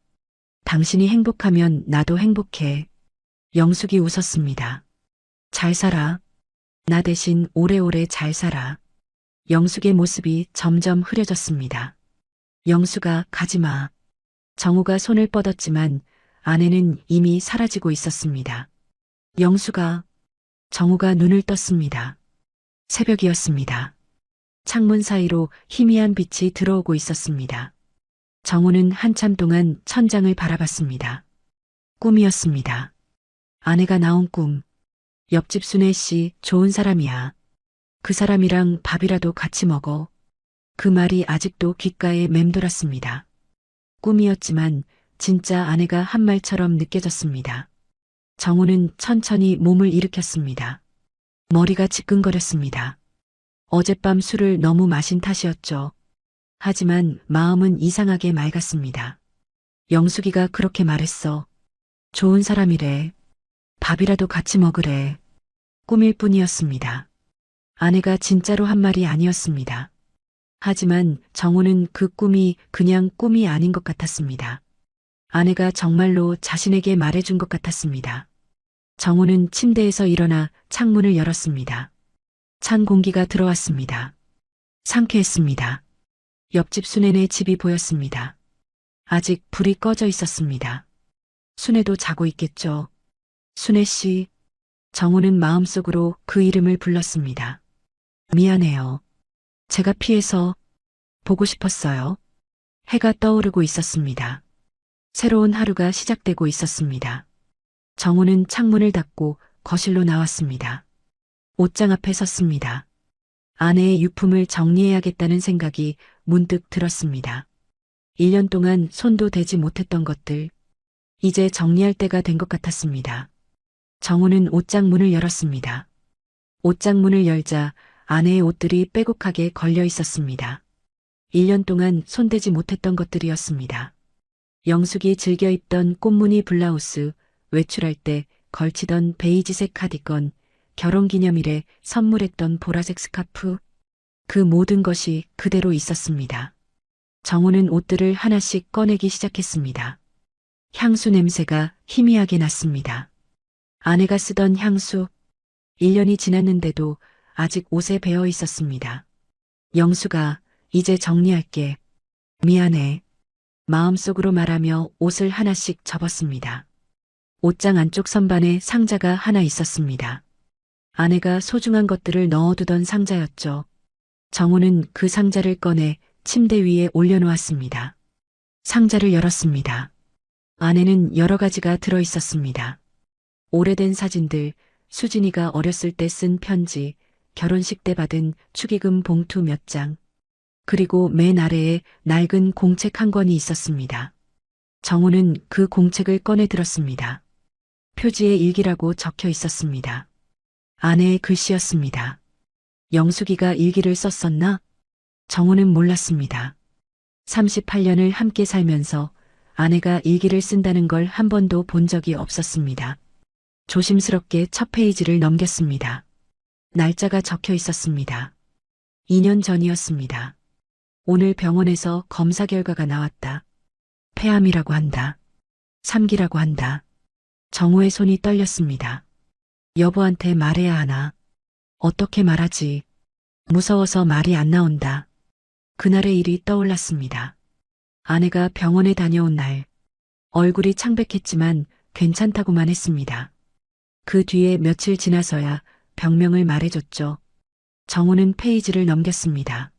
Speaker 3: 당신이 행복하면 나도 행복해. 영숙이 웃었습니다. 잘 살아. 나 대신 오래오래 잘 살아. 영숙의 모습이 점점 흐려졌습니다. 영숙아, 가지 마. 정우가 손을 뻗었지만 아내는 이미 사라지고 있었습니다. 영숙아. 정우가 눈을 떴습니다. 새벽이었습니다. 창문 사이로 희미한 빛이 들어오고 있었습니다. 정우는 한참 동안 천장을 바라봤습니다. 꿈이었습니다. 아내가 나온 꿈. 옆집 순애 씨 좋은 사람이야. 그 사람이랑 밥이라도 같이 먹어. 그 말이 아직도 귓가에 맴돌았습니다. 꿈이었지만 진짜 아내가 한 말처럼 느껴졌습니다. 정우는 천천히 몸을 일으켰습니다. 머리가 지끈거렸습니다. 어젯밤 술을 너무 마신 탓이었죠. 하지만 마음은 이상하게 맑았습니다. 영숙이가 그렇게 말했어. 좋은 사람이래. 밥이라도 같이 먹으래. 꿈일 뿐이었습니다. 아내가 진짜로 한 말이 아니었습니다. 하지만 정우는 그 꿈이 그냥 꿈이 아닌 것 같았습니다. 아내가 정말로 자신에게 말해준 것 같았습니다. 정우는 침대에서 일어나 창문을 열었습니다. 찬 공기가 들어왔습니다. 상쾌했습니다. 옆집 순애네 집이 보였습니다. 아직 불이 꺼져 있었습니다. 순애도 자고 있겠죠. 순애 씨. 정우는 마음속으로 그 이름을 불렀습니다. 미안해요. 제가 피해서 보고 싶었어요. 해가 떠오르고 있었습니다. 새로운 하루가 시작되고 있었습니다. 정우는 창문을 닫고 거실로 나왔습니다. 옷장 앞에 섰습니다. 아내의 유품을 정리해야겠다는 생각이 문득 들었습니다. 1년 동안 손도 대지 못했던 것들, 이제 정리할 때가 된 것 같았습니다. 정우는 옷장 문을 열었습니다. 옷장 문을 열자 아내의 옷들이 빼곡하게 걸려 있었습니다. 1년 동안 손대지 못했던 것들이었습니다. 영숙이 즐겨 입던 꽃무늬 블라우스, 외출할 때 걸치던 베이지색 카디건, 결혼기념일에 선물했던 보라색 스카프, 그 모든 것이 그대로 있었습니다. 정우는 옷들을 하나씩 꺼내기 시작했습니다. 향수 냄새가 희미하게 났습니다. 아내가 쓰던 향수, 1년이 지났는데도 아직 옷에 배어 있었습니다. 영수가 이제 정리할게. 미안해. 마음속으로 말하며 옷을 하나씩 접었습니다. 옷장 안쪽 선반에 상자가 하나 있었습니다. 아내가 소중한 것들을 넣어두던 상자였죠. 정우는 그 상자를 꺼내 침대 위에 올려놓았습니다. 상자를 열었습니다. 안에는 여러 가지가 들어 있었습니다. 오래된 사진들, 수진이가 어렸을 때 쓴 편지, 결혼식 때 받은 축의금 봉투 몇 장, 그리고 맨 아래에 낡은 공책 한 권이 있었습니다. 정우는 그 공책을 꺼내 들었습니다. 표지에 일기라고 적혀 있었습니다. 아내의 글씨였습니다. 영숙이가 일기를 썼었나? 정우는 몰랐습니다. 38년을 함께 살면서 아내가 일기를 쓴다는 걸 한 번도 본 적이 없었습니다. 조심스럽게 첫 페이지를 넘겼습니다. 날짜가 적혀 있었습니다. 2년 전이었습니다. 오늘 병원에서 검사 결과가 나왔다. 폐암이라고 한다. 3기라고 한다. 정우의 손이 떨렸습니다. 여보한테 말해야 하나? 어떻게 말하지? 무서워서 말이 안 나온다. 그날의 일이 떠올랐습니다. 아내가 병원에 다녀온 날, 얼굴이 창백했지만 괜찮다고만 했습니다. 그 뒤에 며칠 지나서야 병명을 말해줬죠. 정우는 페이지를 넘겼습니다.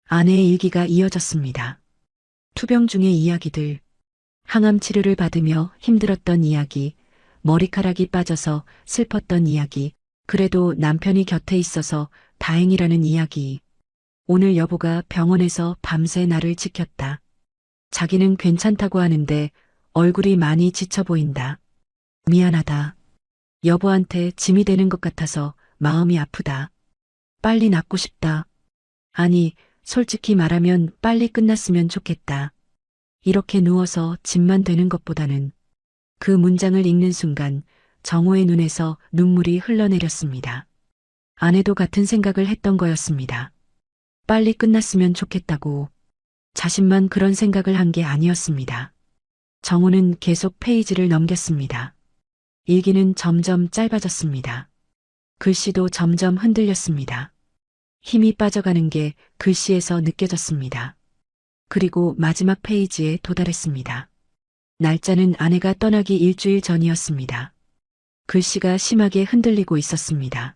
Speaker 3: 아내의 일기가 이어졌습니다. 투병 중의 이야기들, 항암 치료를 받으며 힘들었던 이야기, 머리카락이 빠져서 슬펐던 이야기, 그래도 남편이 곁에 있어서 다행이라는 이야기. 오늘 여보가 병원에서 밤새 나를 지켰다. 자기는 괜찮다고 하는데 얼굴이 많이 지쳐 보인다. 미안하다. 여보한테 짐이 되는 것 같아서 마음이 아프다. 빨리 낫고 싶다. 아니, 솔직히 말하면 빨리 끝났으면 좋겠다. 이렇게 누워서 짐만 되는 것보다는. 그 문장을 읽는 순간 정호의 눈에서 눈물이 흘러내렸습니다. 아내도 같은 생각을 했던 거였습니다. 빨리 끝났으면 좋겠다고. 자신만 그런 생각을 한 게 아니었습니다. 정호는 계속 페이지를 넘겼습니다. 일기는 점점 짧아졌습니다. 글씨도 점점 흔들렸습니다. 힘이 빠져가는 게 글씨에서 느껴졌습니다. 그리고 마지막 페이지에 도달했습니다. 날짜는 아내가 떠나기 일주일 전이었습니다. 글씨가 심하게 흔들리고 있었습니다.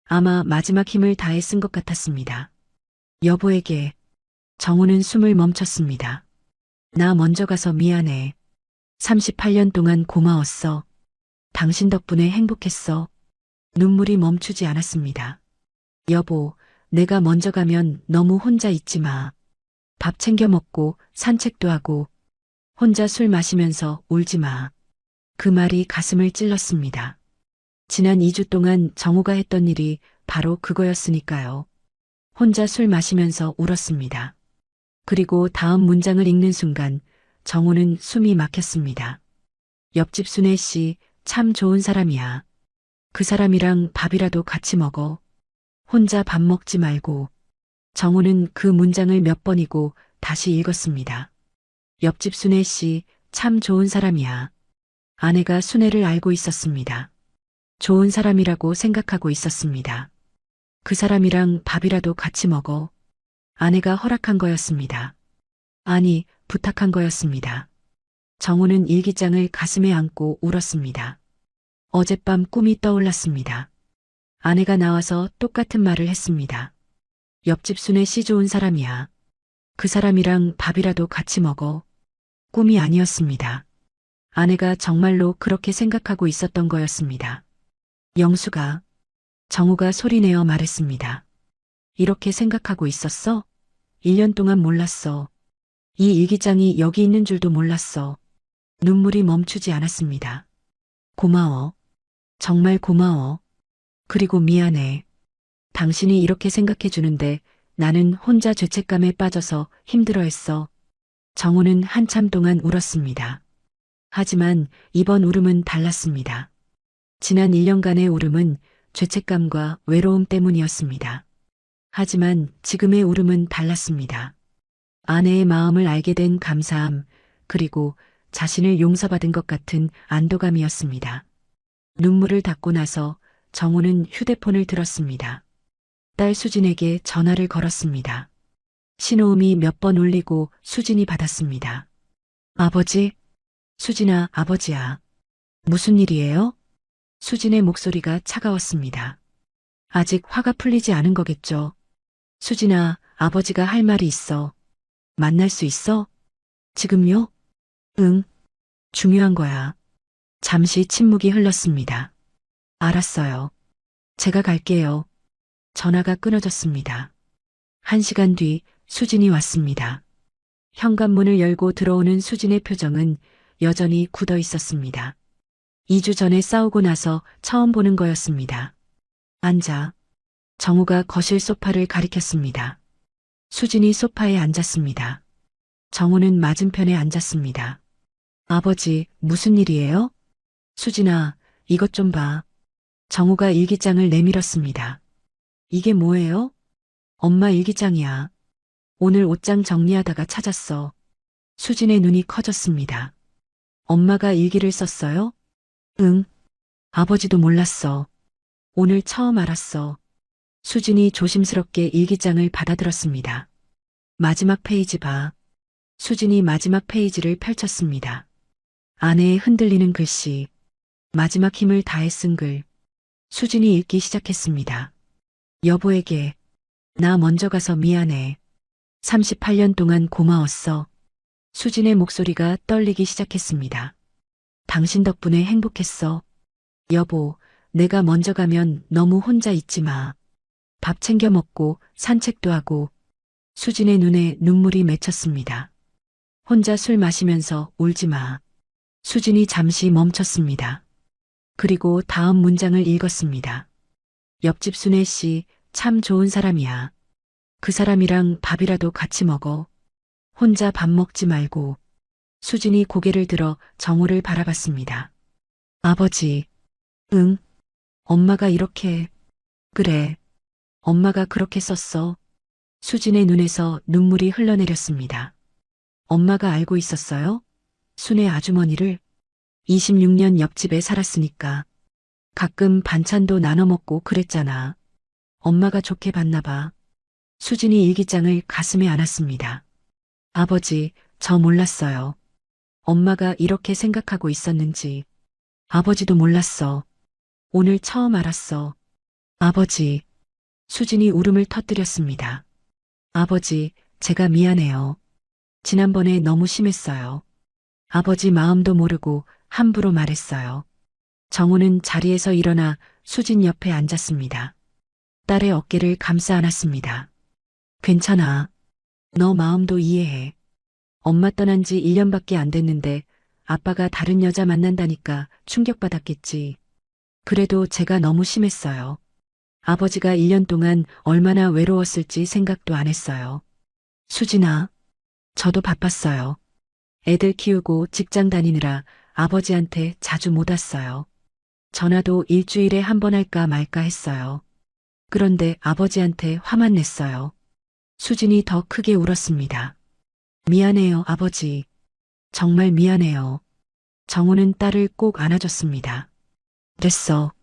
Speaker 3: 아마 마지막 힘을 다해 쓴 것 같았습니다. 여보에게. 정우는 숨을 멈췄습니다. 나 먼저 가서 미안해. 38년 동안 고마웠어. 당신 덕분에 행복했어. 눈물이 멈추지 않았습니다. 여보, 내가 먼저 가면 너무 혼자 있지 마. 밥 챙겨 먹고 산책도 하고 혼자 술 마시면서 울지 마. 그 말이 가슴을 찔렀습니다. 지난 2주 동안 정우가 했던 일이 바로 그거였으니까요. 혼자 술 마시면서 울었습니다. 그리고 다음 문장을 읽는 순간 정우는 숨이 막혔습니다. 옆집 순애 씨 참 좋은 사람이야. 그 사람이랑 밥이라도 같이 먹어. 혼자 밥 먹지 말고. 정우는 그 문장을 몇 번이고 다시 읽었습니다. 옆집 순애 씨 참 좋은 사람이야. 아내가 순애를 알고 있었습니다. 좋은 사람이라고 생각하고 있었습니다. 그 사람이랑 밥이라도 같이 먹어. 아내가 허락한 거였습니다. 아니, 부탁한 거였습니다. 정우는 일기장을 가슴에 안고 울었습니다. 어젯밤 꿈이 떠올랐습니다. 아내가 나와서 똑같은 말을 했습니다. 옆집 순애 씨 좋은 사람이야. 그 사람이랑 밥이라도 같이 먹어. 꿈이 아니었습니다. 아내가 정말로 그렇게 생각하고 있었던 거였습니다. 영수가, 정우가 소리내어 말했습니다. 이렇게 생각하고 있었어? 1년 동안 몰랐어. 이 일기장이 여기 있는 줄도 몰랐어. 눈물이 멈추지 않았습니다. 고마워. 정말 고마워. 그리고 미안해. 당신이 이렇게 생각해 주는데 나는 혼자 죄책감에 빠져서 힘들어했어. 정우는 한참 동안 울었습니다. 하지만 이번 울음은 달랐습니다. 지난 1년간의 울음은 죄책감과 외로움 때문이었습니다. 하지만 지금의 울음은 달랐습니다. 아내의 마음을 알게 된 감사함, 그리고 자신을 용서받은 것 같은 안도감이었습니다. 눈물을 닦고 나서 정우는 휴대폰을 들었습니다. 딸 수진에게 전화를 걸었습니다. 신호음이 몇 번 울리고 수진이 받았습니다. 아버지? 수진아, 아버지야. 무슨 일이에요? 수진의 목소리가 차가웠습니다. 아직 화가 풀리지 않은 거겠죠? 수진아, 아버지가 할 말이 있어. 만날 수 있어? 지금요? 응. 중요한 거야. 잠시 침묵이 흘렀습니다. 알았어요. 제가 갈게요. 전화가 끊어졌습니다. 1시간 뒤 수진이 왔습니다. 현관문을 열고 들어오는 수진의 표정은 여전히 굳어 있었습니다. 2주 전에 싸우고 나서 처음 보는 거였습니다. 앉아. 정우가 거실 소파를 가리켰습니다. 수진이 소파에 앉았습니다. 정우는 맞은편에 앉았습니다. 아버지, 무슨 일이에요? 수진아, 이것 좀 봐. 정우가 일기장을 내밀었습니다. 이게 뭐예요? 엄마 일기장이야. 오늘 옷장 정리하다가 찾았어. 수진의 눈이 커졌습니다. 엄마가 일기를 썼어요? 응. 아버지도 몰랐어. 오늘 처음 알았어. 수진이 조심스럽게 일기장을 받아들었습니다. 마지막 페이지 봐. 수진이 마지막 페이지를 펼쳤습니다. 아내의 흔들리는 글씨. 마지막 힘을 다해 쓴 글. 수진이 읽기 시작했습니다. 여보에게. 나 먼저 가서 미안해. 38년 동안 고마웠어. 수진의 목소리가 떨리기 시작했습니다. 당신 덕분에 행복했어. 여보, 내가 먼저 가면 너무 혼자 있지 마. 밥 챙겨 먹고 산책도 하고. 수진의 눈에 눈물이 맺혔습니다. 혼자 술 마시면서 울지 마. 수진이 잠시 멈췄습니다. 그리고 다음 문장을 읽었습니다. 옆집 순애 씨 참 좋은 사람이야. 그 사람이랑 밥이라도 같이 먹어. 혼자 밥 먹지 말고. 수진이 고개를 들어 정우를 바라봤습니다. 아버지. 응. 엄마가 이렇게. 그래. 엄마가 그렇게 썼어. 수진의 눈에서 눈물이 흘러내렸습니다. 엄마가 알고 있었어요? 순애 아주머니를? 26년 옆집에 살았으니까. 가끔 반찬도 나눠 먹고 그랬잖아. 엄마가 좋게 봤나 봐. 수진이 일기장을 가슴에 안았습니다. 아버지, 저 몰랐어요. 엄마가 이렇게 생각하고 있었는지. 아버지도 몰랐어. 오늘 처음 알았어. 아버지. 수진이 울음을 터뜨렸습니다. 아버지, 제가 미안해요. 지난번에 너무 심했어요. 아버지 마음도 모르고 함부로 말했어요. 정우는 자리에서 일어나 수진 옆에 앉았습니다. 딸의 어깨를 감싸 안았습니다. 괜찮아. 너 마음도 이해해. 엄마 떠난 지 1년밖에 안 됐는데 아빠가 다른 여자 만난다니까 충격받았겠지. 그래도 제가 너무 심했어요. 아버지가 1년 동안 얼마나 외로웠을지 생각도 안 했어요. 수진아, 저도 바빴어요. 애들 키우고 직장 다니느라 아버지한테 자주 못 왔어요. 전화도 일주일에 한 번 할까 말까 했어요. 그런데 아버지한테 화만 냈어요. 수진이 더 크게 울었습니다. 미안해요, 아버지. 정말 미안해요. 정우는 딸을 꼭 안아줬습니다. 됐어.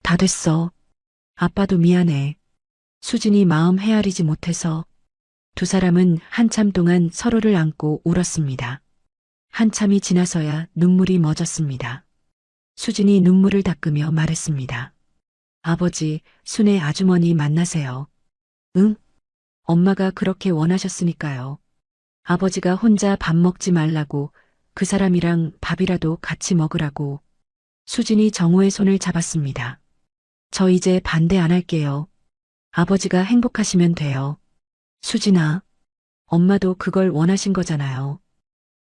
Speaker 3: 다 됐어. 아빠도 미안해. 수진이 마음 헤아리지 못해서. 두 사람은 한참 동안 서로를 안고 울었습니다. 한참이 지나서야 눈물이 멎었습니다. 수진이 눈물을 닦으며 말했습니다. 아버지, 순애 아주머니 만나세요. 응? 엄마가 그렇게 원하셨으니까요. 아버지가 혼자 밥 먹지 말라고, 그 사람이랑 밥이라도 같이 먹으라고. 수진이 정우의 손을 잡았습니다. 저 이제 반대 안 할게요. 아버지가 행복하시면 돼요. 수진아, 엄마도 그걸 원하신 거잖아요.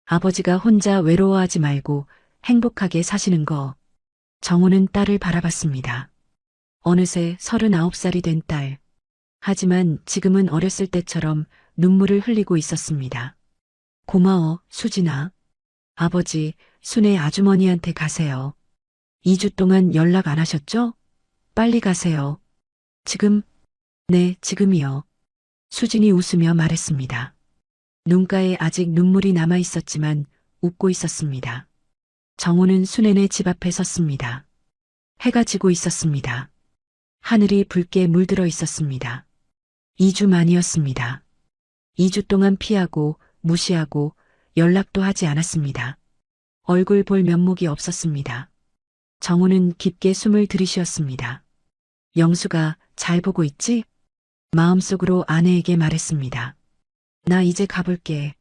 Speaker 3: 아버지가 혼자 외로워하지 말고 행복하게 사시는 거. 정우는 딸을 바라봤습니다. 어느새 39살이 된 딸. 하지만 지금은 어렸을 때처럼 눈물을 흘리고 있었습니다. 고마워, 수진아. 아버지, 순애 아주머니한테 가세요. 2주 동안 연락 안 하셨죠? 빨리 가세요. 지금? 네, 지금이요. 수진이 웃으며 말했습니다. 눈가에 아직 눈물이 남아 있었지만 웃고 있었습니다. 정호는 순애네 집 앞에 섰습니다. 해가 지고 있었습니다. 하늘이 붉게 물들어 있었습니다. 2주 만이었습니다. 2주 동안 피하고 무시하고 연락도 하지 않았습니다. 얼굴 볼 면목이 없었습니다. 정우는 깊게 숨을 들이쉬었습니다. 영수가 잘 보고 있지? 마음속으로 아내에게 말했습니다. 나 이제 가볼게.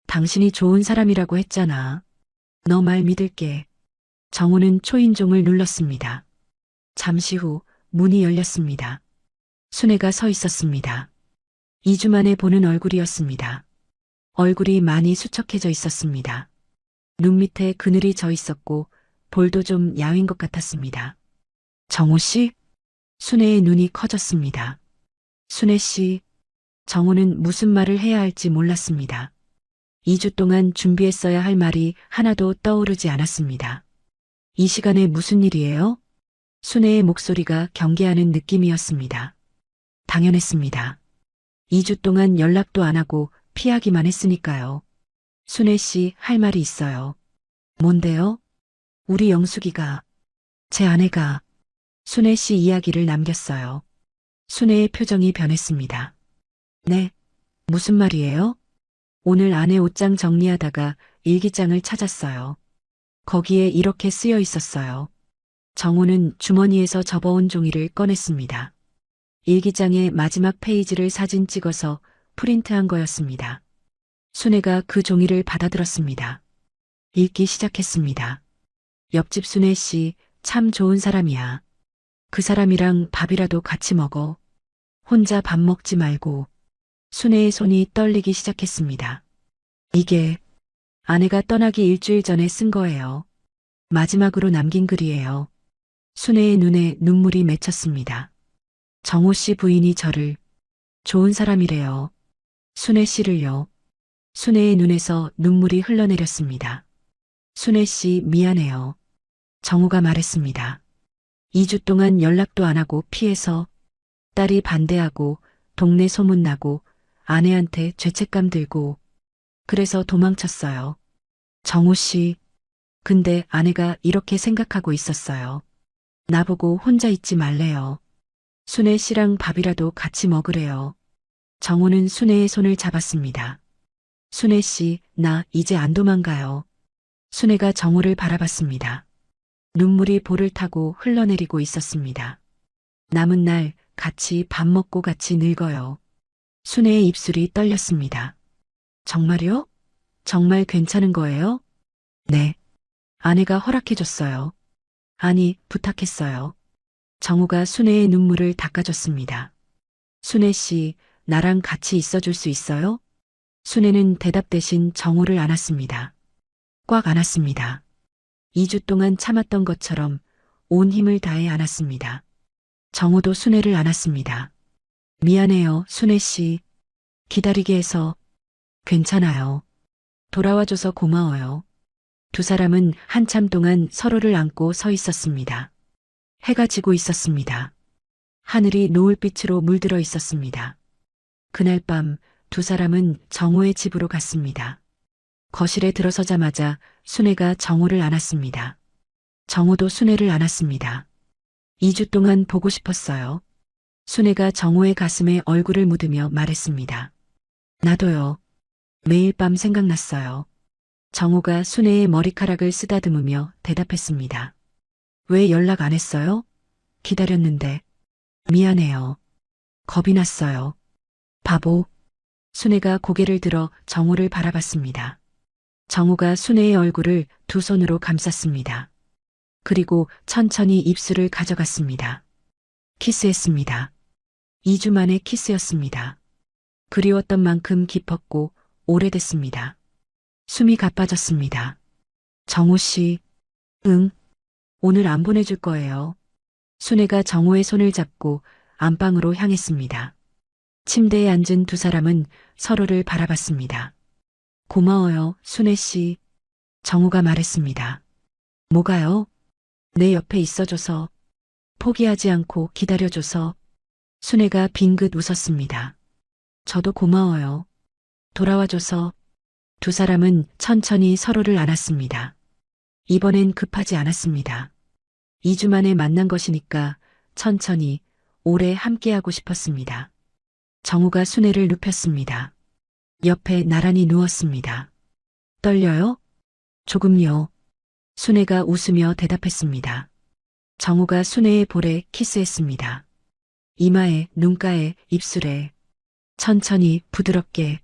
Speaker 3: 당신이 좋은 사람이라고 했잖아. 너 말 믿을게. 정우는 초인종을 눌렀습니다. 잠시 후 문이 열렸습니다. 순애가 서 있었습니다. 2주 만에 보는 얼굴이었습니다. 얼굴이 많이 수척해져 있었습니다. 눈 밑에 그늘이 져 있었고 볼도 좀 야윈 것 같았습니다. 정우 씨? 순애의 눈이 커졌습니다. 순애 씨, 정우는 무슨 말을 해야 할지 몰랐습니다. 2주 동안 준비했어야 할 말이 하나도 떠오르지 않았습니다. 이 시간에 무슨 일이에요? 순애의 목소리가 경계하는 느낌이었습니다. 당연했습니다. 2주 동안 연락도 안 하고 피하기만 했으니까요. 순애 씨 할 말이 있어요. 뭔데요? 우리 영숙이가, 제 아내가 순애 씨 이야기를 남겼어요. 순애의 표정이 변했습니다. 네, 무슨 말이에요? 오늘 아내 옷장 정리하다가 일기장을 찾았어요. 거기에 이렇게 쓰여 있었어요. 정우는 주머니에서 접어온 종이를 꺼냈습니다. 일기장의 마지막 페이지를 사진 찍어서 프린트한 거였습니다. 순애가 그 종이를 받아들었습니다. 읽기 시작했습니다. 옆집 순애 씨 참 좋은 사람이야. 그 사람이랑 밥이라도 같이 먹어. 혼자 밥 먹지 말고. 순애의 손이 떨리기 시작했습니다. 이게 아내가 떠나기 일주일 전에 쓴 거예요. 마지막으로 남긴 글이에요. 순애의 눈에 눈물이 맺혔습니다. 정호 씨 부인이 저를 좋은 사람이래요. 순애 씨를요. 순애의 눈에서 눈물이 흘러내렸습니다. 순애 씨 미안해요. 정호가 말했습니다. 2주 동안 연락도 안 하고 피해서 딸이 반대하고 동네 소문나고 아내한테 죄책감 들고 그래서 도망쳤어요. 정호 씨, 근데 아내가 이렇게 생각하고 있었어요. 나보고 혼자 있지 말래요. 순애 씨랑 밥이라도 같이 먹으래요. 정호는 순애의 손을 잡았습니다. 순애 씨, 나 이제 안 도망가요. 순애가 정호를 바라봤습니다. 눈물이 볼을 타고 흘러내리고 있었습니다. 남은 날 같이 밥 먹고 같이 늙어요. 순애의 입술이 떨렸습니다. 정말요? 정말 괜찮은 거예요? 네. 아내가 허락해줬어요. 아니, 부탁했어요. 정우가 순애의 눈물을 닦아줬습니다. 순애 씨, 나랑 같이 있어줄 수 있어요? 순애는 대답 대신 정우를 안았습니다. 꽉 안았습니다. 2주 동안 참았던 것처럼 온 힘을 다해 안았습니다. 정우도 순애를 안았습니다. 미안해요, 순애 씨. 기다리게 해서. 괜찮아요. 돌아와줘서 고마워요. 두 사람은 한참 동안 서로를 안고 서 있었습니다. 해가 지고 있었습니다. 하늘이 노을빛으로 물들어 있었습니다. 그날 밤 두 사람은 정호의 집으로 갔습니다. 거실에 들어서자마자 순애가 정호를 안았습니다. 정호도 순애를 안았습니다. 2주 동안 보고 싶었어요. 순애가 정호의 가슴에 얼굴을 묻으며 말했습니다. 나도요. 매일 밤 생각났어요. 정호가 순애의 머리카락을 쓰다듬으며 대답했습니다. 왜 연락 안 했어요? 기다렸는데. 미안해요. 겁이 났어요. 바보. 순애가 고개를 들어 정호를 바라봤습니다. 정호가 순애의 얼굴을 두 손으로 감쌌습니다. 그리고 천천히 입술을 가져갔습니다. 키스했습니다. 2주 만에 키스였습니다. 그리웠던 만큼 깊었고 오래됐습니다. 숨이 가빠졌습니다. 정호 씨, 응, 오늘 안 보내줄 거예요. 순애가 정호의 손을 잡고 안방으로 향했습니다. 침대에 앉은 두 사람은 서로를 바라봤습니다. 고마워요, 순애 씨. 정우가 말했습니다. 뭐가요? 내 옆에 있어줘서, 포기하지 않고 기다려줘서. 순애가 빙긋 웃었습니다. 저도 고마워요. 돌아와줘서. 두 사람은 천천히 서로를 안았습니다. 이번엔 급하지 않았습니다. 2주 만에 만난 것이니까 천천히 오래 함께하고 싶었습니다. 정우가 순애를 눕혔습니다. 옆에 나란히 누웠습니다. 떨려요? 조금요. 순애가 웃으며 대답했습니다. 정우가 순애의 볼에 키스했습니다. 이마에, 눈가에, 입술에. 천천히 부드럽게.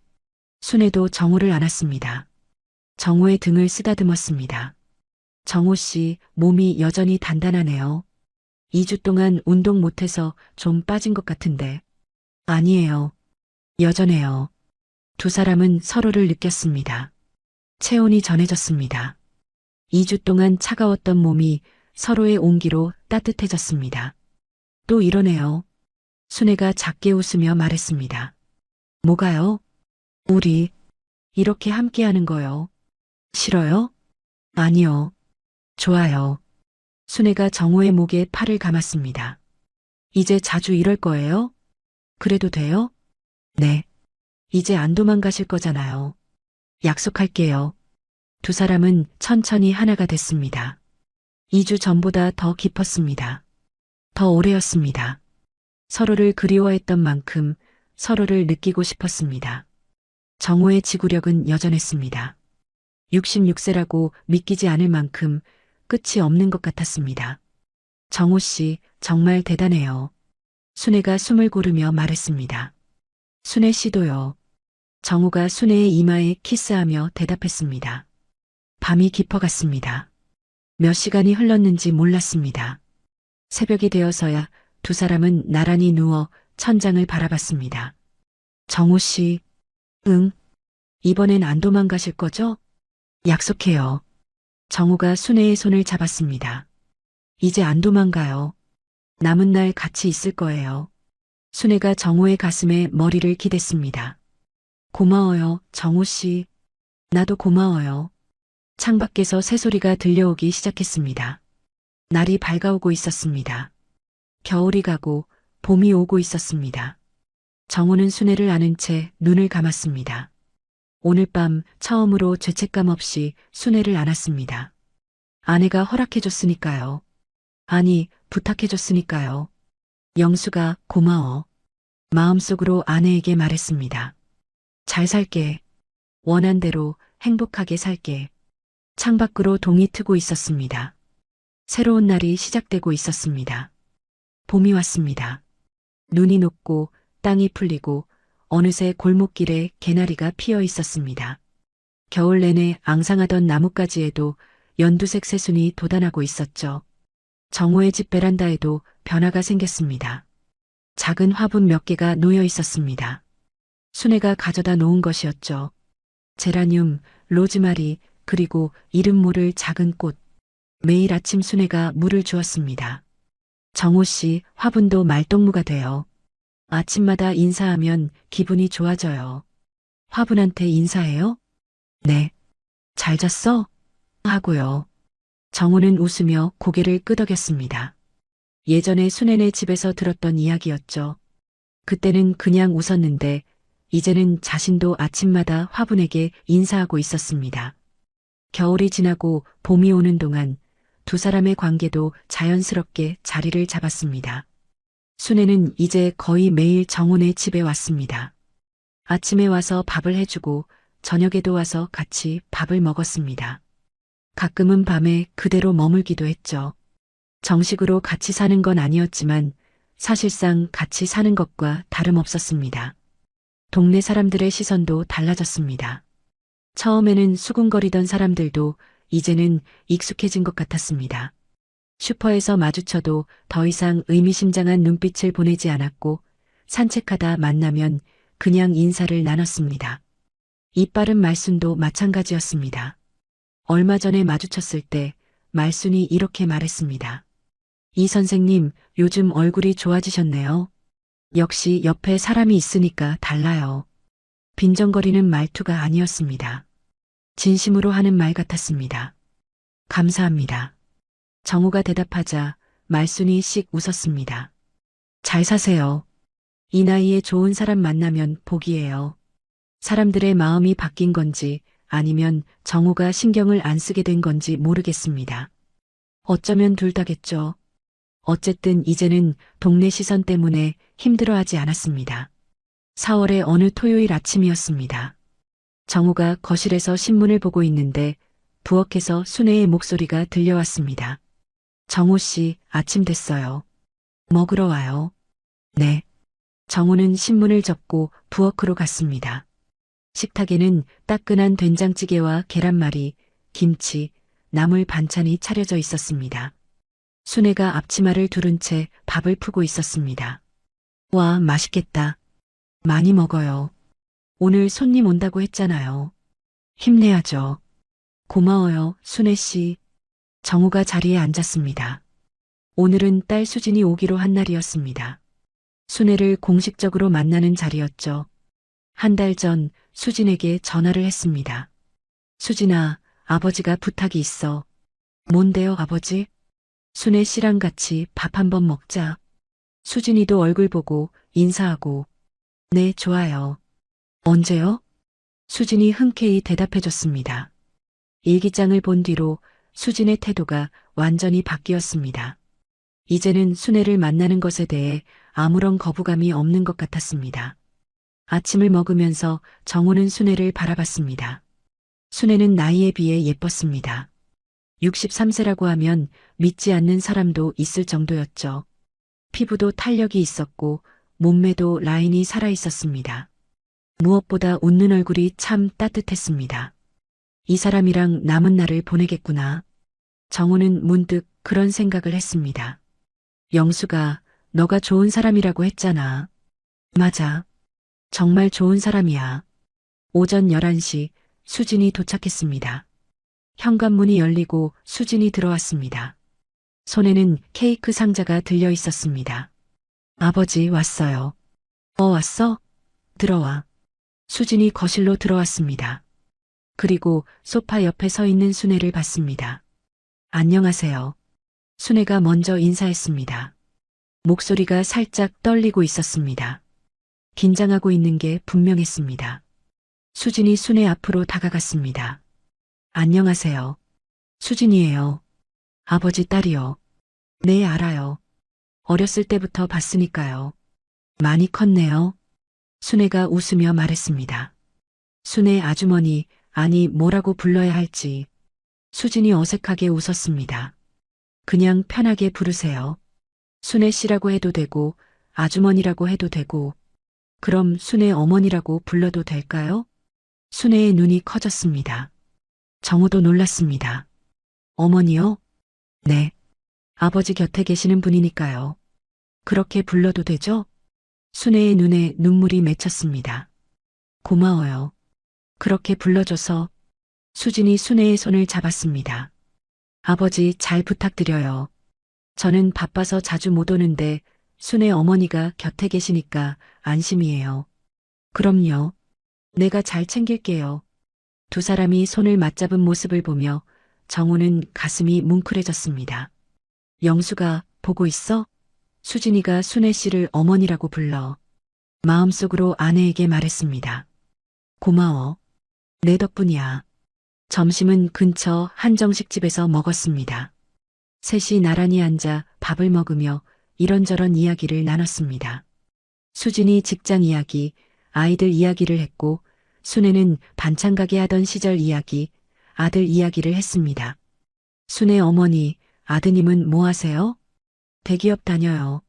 Speaker 3: 순애도 정우를 안았습니다. 정우의 등을 쓰다듬었습니다. 정우 씨, 몸이 여전히 단단하네요. 2주 동안 운동 못해서 좀 빠진 것 같은데. 아니에요. 여전해요. 두 사람은 서로를 느꼈습니다. 체온이 전해졌습니다. 2주 동안 차가웠던 몸이 서로의 온기로 따뜻해졌습니다. 또 이러네요. 순애가 작게 웃으며 말했습니다. 뭐가요? 우리 이렇게 함께하는 거요. 싫어요? 아니요. 좋아요. 순애가 정우의 목에 팔을 감았습니다. 이제 자주 이럴 거예요? 그래도 돼요? 네. 이제 안 도망가실 거잖아요. 약속할게요. 두 사람은 천천히 하나가 됐습니다. 2주 전보다 더 깊었습니다. 더 오래였습니다. 서로를 그리워했던 만큼 서로를 느끼고 싶었습니다. 정우의 지구력은 여전했습니다. 66세라고 믿기지 않을 만큼 끝이 없는 것 같았습니다. 정우 씨, 정말 대단해요. 순애가 숨을 고르며 말했습니다. 순애 씨도요. 정우가 순애의 이마에 키스하며 대답했습니다. 밤이 깊어갔습니다. 몇 시간이 흘렀는지 몰랐습니다. 새벽이 되어서야 두 사람은 나란히 누워 천장을 바라봤습니다. 정우 씨, 응. 이번엔 안 도망가실 거죠? 약속해요. 정우가 순애의 손을 잡았습니다. 이제 안 도망가요. 남은 날 같이 있을 거예요. 순애가 정우의 가슴에 머리를 기댔습니다. 고마워요, 정우 씨. 나도 고마워요. 창밖에서 새소리가 들려오기 시작했습니다. 날이 밝아오고 있었습니다. 겨울이 가고 봄이 오고 있었습니다. 정우는 순애를 안은 채 눈을 감았습니다. 오늘 밤 처음으로 죄책감 없이 순애를 안았습니다. 아내가 허락해줬으니까요. 아니, 부탁해줬으니까요. 영수가 고마워. 마음속으로 아내에게 말했습니다. 잘 살게. 원한 대로 행복하게 살게. 창밖으로 동이 트고 있었습니다. 새로운 날이 시작되고 있었습니다. 봄이 왔습니다. 눈이 녹고 땅이 풀리고 어느새 골목길에 개나리가 피어 있었습니다. 겨울 내내 앙상하던 나뭇가지에도 연두색 새순이 돋아나고 있었죠. 정우의 집 베란다에도 변화가 생겼습니다. 작은 화분 몇 개가 놓여 있었습니다. 순애가 가져다 놓은 것이었죠. 제라늄, 로즈마리, 그리고 이름 모를 작은 꽃. 매일 아침 순애가 물을 주었습니다. 정우 씨, 화분도 말동무가 돼요. 아침마다 인사하면 기분이 좋아져요. 화분한테 인사해요? 네. 잘 잤어? 하고요. 정우는 웃으며 고개를 끄덕였습니다. 예전에 순애네 집에서 들었던 이야기였죠. 그때는 그냥 웃었는데 이제는 자신도 아침마다 화분에게 인사하고 있었습니다. 겨울이 지나고 봄이 오는 동안 두 사람의 관계도 자연스럽게 자리를 잡았습니다. 순애는 이제 거의 매일 정훈의 집에 왔습니다. 아침에 와서 밥을 해주고 저녁에도 와서 같이 밥을 먹었습니다. 가끔은 밤에 그대로 머물기도 했죠. 정식으로 같이 사는 건 아니었지만 사실상 같이 사는 것과 다름없었습니다. 동네 사람들의 시선도 달라졌습니다. 처음에는 수군거리던 사람들도 이제는 익숙해진 것 같았습니다. 슈퍼에서 마주쳐도 더 이상 의미심장한 눈빛을 보내지 않았고 산책하다 만나면 그냥 인사를 나눴습니다. 이빠른 말순도 마찬가지였습니다. 얼마 전에 마주쳤을 때 말순이 이렇게 말했습니다. 이 선생님, 요즘 얼굴이 좋아지셨네요. 역시 옆에 사람이 있으니까 달라요. 빈정거리는 말투가 아니었습니다. 진심으로 하는 말 같았습니다. 감사합니다. 정우가 대답하자 말순이 씩 웃었습니다. 잘 사세요. 이 나이에 좋은 사람 만나면 복이에요. 사람들의 마음이 바뀐 건지 아니면 정우가 신경을 안 쓰게 된 건지 모르겠습니다. 어쩌면 둘 다겠죠. 어쨌든 이제는 동네 시선 때문에 힘들어하지 않았습니다. 4월의 어느 토요일 아침이었습니다. 정우가 거실에서 신문을 보고 있는데 부엌에서 순애의 목소리가 들려왔습니다. 정우 씨, 아침 됐어요. 먹으러 와요. 네. 정우는 신문을 접고 부엌으로 갔습니다. 식탁에는 따끈한 된장찌개와 계란말이, 김치, 나물 반찬이 차려져 있었습니다. 순애가 앞치마를 두른 채 밥을 푸고 있었습니다. 와, 맛있겠다. 많이 먹어요. 오늘 손님 온다고 했잖아요. 힘내야죠. 고마워요, 순애 씨. 정우가 자리에 앉았습니다. 오늘은 딸 수진이 오기로 한 날이었습니다. 순애를 공식적으로 만나는 자리였죠. 한 달 전 수진에게 전화를 했습니다. 수진아, 아버지가 부탁이 있어. 뭔데요, 아버지? 순애 씨랑 같이 밥 한번 먹자. 수진이도 얼굴 보고 인사하고. 네, 좋아요. 언제요? 수진이 흔쾌히 대답해줬습니다. 일기장을 본 뒤로 수진의 태도가 완전히 바뀌었습니다. 이제는 순애를 만나는 것에 대해 아무런 거부감이 없는 것 같았습니다. 아침을 먹으면서 정우는 순애를 바라봤습니다. 순애는 나이에 비해 예뻤습니다. 63세라고 하면 믿지 않는 사람도 있을 정도였죠. 피부도 탄력이 있었고 몸매도 라인이 살아있었습니다. 무엇보다 웃는 얼굴이 참 따뜻했습니다. 이 사람이랑 남은 날을 보내겠구나. 정우는 문득 그런 생각을 했습니다. 영수가 너가 좋은 사람이라고 했잖아. 맞아. 정말 좋은 사람이야. 오전 11시 수진이 도착했습니다. 현관문이 열리고 수진이 들어왔습니다. 손에는 케이크 상자가 들려 있었습니다. 아버지 왔어요. 왔어? 들어와. 수진이 거실로 들어왔습니다. 그리고 소파 옆에 서 있는 순애를 봤습니다. 안녕하세요. 순애가 먼저 인사했습니다. 목소리가 살짝 떨리고 있었습니다. 긴장하고 있는 게 분명했습니다. 수진이 순애 앞으로 다가갔습니다. 안녕하세요. 수진이에요. 아버지 딸이요. 네, 알아요. 어렸을 때부터 봤으니까요. 많이 컸네요. 순애가 웃으며 말했습니다. 순애 아주머니, 아니 뭐라고 불러야 할지. 수진이 어색하게 웃었습니다. 그냥 편하게 부르세요. 순애 씨라고 해도 되고 아주머니라고 해도 되고 그럼 순애 어머니라고 불러도 될까요? 순애의 눈이 커졌습니다. 정우도 놀랐습니다. 어머니요? 네. 아버지 곁에 계시는 분이니까요. 그렇게 불러도 되죠? 순애의 눈에 눈물이 맺혔습니다. 고마워요. 그렇게 불러줘서. 수진이 순애의 손을 잡았습니다. 아버지 잘 부탁드려요. 저는 바빠서 자주 못 오는데 순애 어머니가 곁에 계시니까 안심이에요. 그럼요. 내가 잘 챙길게요. 두 사람이 손을 맞잡은 모습을 보며 정우는 가슴이 뭉클해졌습니다. 영수가 보고 있어? 수진이가 순애 씨를 어머니라고 불러. 마음속으로 아내에게 말했습니다. 고마워. 내 덕분이야. 점심은 근처 한정식집에서 먹었습니다. 셋이 나란히 앉아 밥을 먹으며 이런저런 이야기를 나눴습니다. 수진이 직장 이야기, 아이들 이야기를 했고 순애는 반찬 가게 하던 시절 이야기, 아들 이야기를 했습니다. 순애 어머니, 아드님은 뭐 하세요? 대기업 다녀요.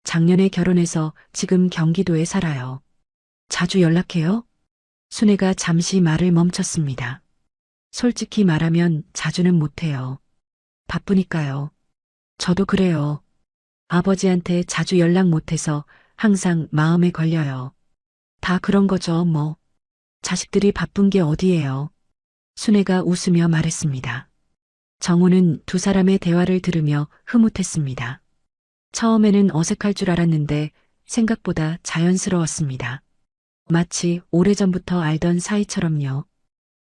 Speaker 3: 작년에 결혼해서 지금 경기도에 살아요. 자주 연락해요? 순애가 잠시 말을 멈췄습니다. 솔직히 말하면 자주는 못해요. 바쁘니까요. 저도 그래요. 아버지한테 자주 연락 못해서 항상 마음에 걸려요. 다 그런 거죠, 뭐. 자식들이 바쁜 게 어디예요. 순애가 웃으며 말했습니다. 정우는 두 사람의 대화를 들으며 흐뭇했습니다. 처음에는 어색할 줄 알았는데 생각보다 자연스러웠습니다. 마치 오래전부터 알던 사이처럼요.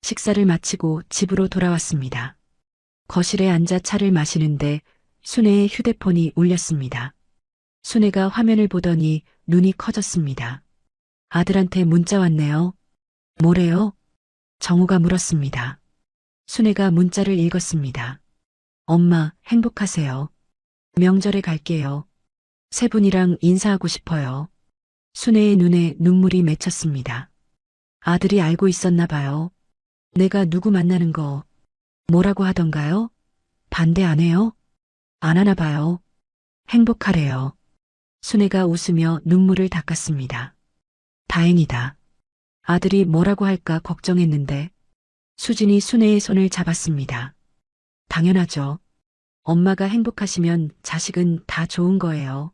Speaker 3: 식사를 마치고 집으로 돌아왔습니다. 거실에 앉아 차를 마시는데 순애의 휴대폰이 울렸습니다. 순애가 화면을 보더니 눈이 커졌습니다. 아들한테 문자 왔네요. 뭐래요? 정우가 물었습니다. 순애가 문자를 읽었습니다. 엄마, 행복하세요. 명절에 갈게요. 세 분이랑 인사하고 싶어요. 순애의 눈에 눈물이 맺혔습니다. 아들이 알고 있었나 봐요. 내가 누구 만나는 거 뭐라고 하던가요? 반대 안 해요? 안 하나 봐요. 행복하래요. 순애가 웃으며 눈물을 닦았습니다. 다행이다. 아들이 뭐라고 할까 걱정했는데 수진이 순애의 손을 잡았습니다. 당연하죠. 엄마가 행복하시면 자식은 다 좋은 거예요.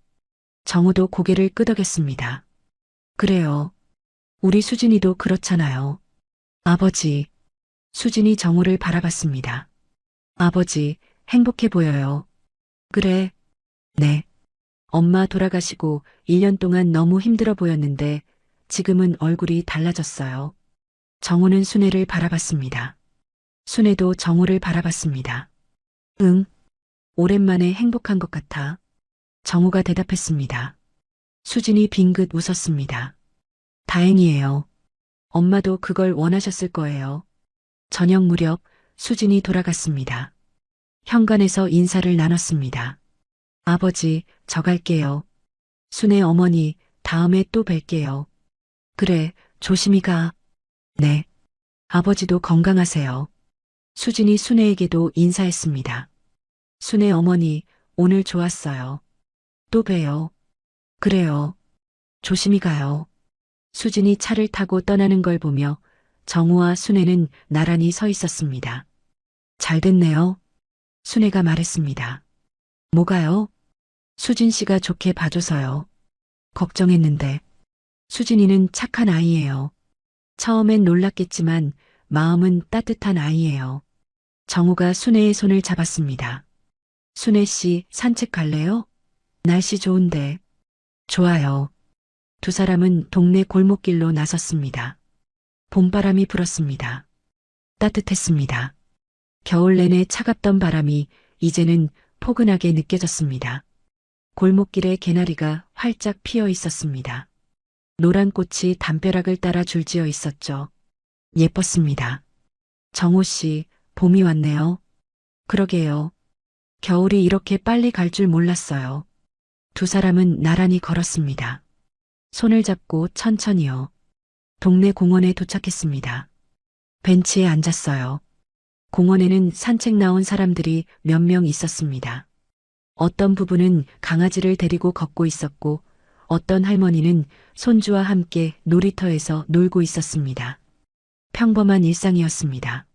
Speaker 3: 정우도 고개를 끄덕였습니다. 그래요. 우리 수진이도 그렇잖아요. 아버지. 수진이 정우를 바라봤습니다. 아버지, 행복해 보여요. 그래. 네. 엄마 돌아가시고 1년 동안 너무 힘들어 보였는데 지금은 얼굴이 달라졌어요. 정우는 순애를 바라봤습니다. 순애도 정우를 바라봤습니다. 응. 오랜만에 행복한 것 같아. 정우가 대답했습니다. 수진이 빙긋 웃었습니다. 다행이에요. 엄마도 그걸 원하셨을 거예요. 저녁 무렵 수진이 돌아갔습니다. 현관에서 인사를 나눴습니다. 아버지, 저 갈게요. 순애 어머니, 다음에 또 뵐게요. 그래, 조심히 가. 네. 아버지도 건강하세요. 수진이 순애에게도 인사했습니다. 순애 어머니, 오늘 좋았어요. 또 봬요. 그래요. 조심히 가요. 수진이 차를 타고 떠나는 걸 보며 정우와 순애는 나란히 서 있었습니다. 잘 됐네요. 순애가 말했습니다. 뭐가요? 수진 씨가 좋게 봐줘서요. 걱정했는데. 수진이는 착한 아이예요. 처음엔 놀랐겠지만 마음은 따뜻한 아이예요. 정우가 순애의 손을 잡았습니다. 순애 씨 산책 갈래요? 날씨 좋은데. 좋아요. 두 사람은 동네 골목길로 나섰습니다. 봄바람이 불었습니다. 따뜻했습니다. 겨울 내내 차갑던 바람이 이제는 포근하게 느껴졌습니다. 골목길에 개나리가 활짝 피어 있었습니다. 노란 꽃이 담벼락을 따라 줄지어 있었죠. 예뻤습니다. 정우 씨, 봄이 왔네요. 그러게요. 겨울이 이렇게 빨리 갈 줄 몰랐어요. 두 사람은 나란히 걸었습니다. 손을 잡고 천천히요. 동네 공원에 도착했습니다. 벤치에 앉았어요. 공원에는 산책 나온 사람들이 몇 명 있었습니다. 어떤 부부는 강아지를 데리고 걷고 있었고 어떤 할머니는 손주와 함께 놀이터에서 놀고 있었습니다. 평범한 일상이었습니다.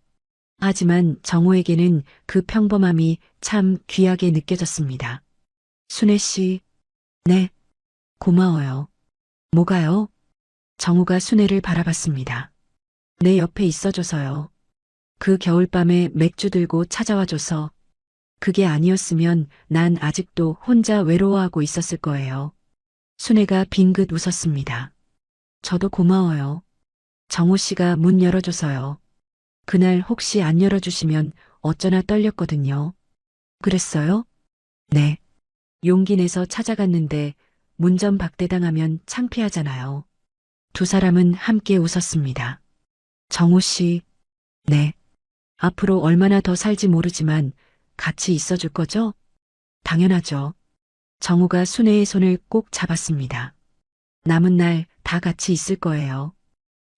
Speaker 3: 하지만 정우에게는 그 평범함이 참 귀하게 느껴졌습니다. 순애 씨, 네, 고마워요. 뭐가요? 정우가 순애를 바라봤습니다. 내 옆에 있어줘서요. 그 겨울밤에 맥주 들고 찾아와줘서 그게 아니었으면 난 아직도 혼자 외로워하고 있었을 거예요. 순애가 빙긋 웃었습니다. 저도 고마워요. 정우 씨가 문 열어줘서요. 그날 혹시 안 열어주시면 어쩌나 떨렸거든요. 그랬어요? 네. 용기 내서 찾아갔는데 문전박대당하면 창피하잖아요. 두 사람은 함께 웃었습니다. 정우 씨, 네. 앞으로 얼마나 더 살지 모르지만 같이 있어줄 거죠? 당연하죠. 정우가 순애의 손을 꼭 잡았습니다. 남은 날 다 같이 있을 거예요.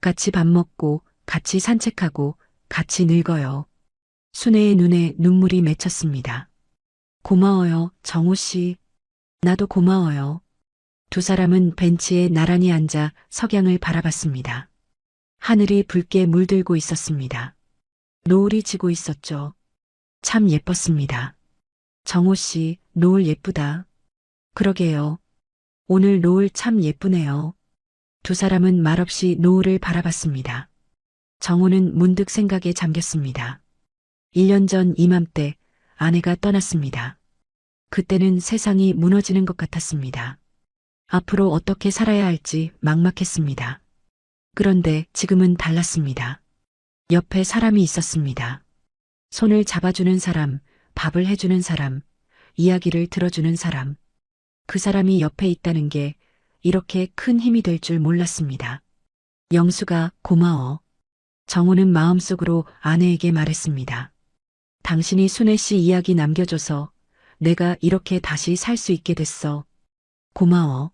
Speaker 3: 같이 밥 먹고, 같이 산책하고, 같이 늙어요. 순애의 눈에 눈물이 맺혔습니다. 고마워요, 정우 씨. 나도 고마워요. 두 사람은 벤치에 나란히 앉아 석양을 바라봤습니다. 하늘이 붉게 물들고 있었습니다. 노을이 지고 있었죠. 참 예뻤습니다. 정우 씨, 노을 예쁘다. 그러게요. 오늘 노을 참 예쁘네요. 두 사람은 말없이 노을을 바라봤습니다. 정우는 문득 생각에 잠겼습니다. 1년 전 이맘때 아내가 떠났습니다. 그때는 세상이 무너지는 것 같았습니다. 앞으로 어떻게 살아야 할지 막막했습니다. 그런데 지금은 달랐습니다. 옆에 사람이 있었습니다. 손을 잡아주는 사람, 밥을 해주는 사람, 이야기를 들어주는 사람. 그 사람이 옆에 있다는 게 이렇게 큰 힘이 될 줄 몰랐습니다. 영수가 고마워. 정우는 마음속으로 아내에게 말했습니다. 당신이 순애 씨 이야기 남겨줘서 내가 이렇게 다시 살 수 있게 됐어. 고마워.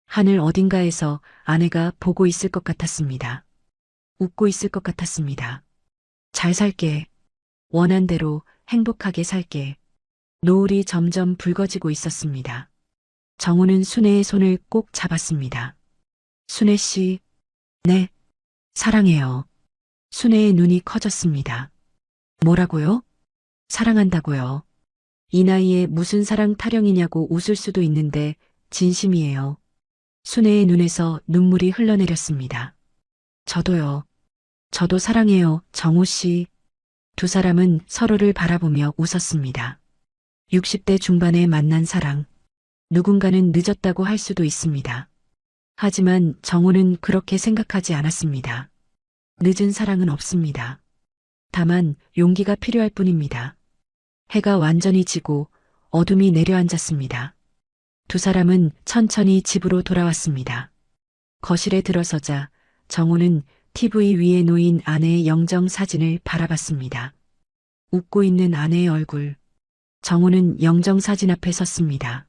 Speaker 3: 하늘 어딘가에서 아내가 보고 있을 것 같았습니다. 웃고 있을 것 같았습니다. 잘 살게. 원한 대로 행복하게 살게. 노을이 점점 붉어지고 있었습니다. 정우는 순애의 손을 꼭 잡았습니다. 순애 씨, 네, 사랑해요. 순애의 눈이 커졌습니다. 뭐라고요? 사랑한다고요. 이 나이에 무슨 사랑 타령이냐고 웃을 수도 있는데 진심이에요. 순애의 눈에서 눈물이 흘러내렸습니다. 저도요. 저도 사랑해요, 정우 씨. 두 사람은 서로를 바라보며 웃었습니다. 60대 중반에 만난 사랑. 누군가는 늦었다고 할 수도 있습니다. 하지만 정우는 그렇게 생각하지 않았습니다. 늦은 사랑은 없습니다. 다만 용기가 필요할 뿐입니다. 해가 완전히 지고 어둠이 내려앉았습니다. 두 사람은 천천히 집으로 돌아왔습니다. 거실에 들어서자 정우는 TV 위에 놓인 아내의 영정 사진을 바라봤습니다. 웃고 있는 아내의 얼굴. 정우는 영정 사진 앞에 섰습니다.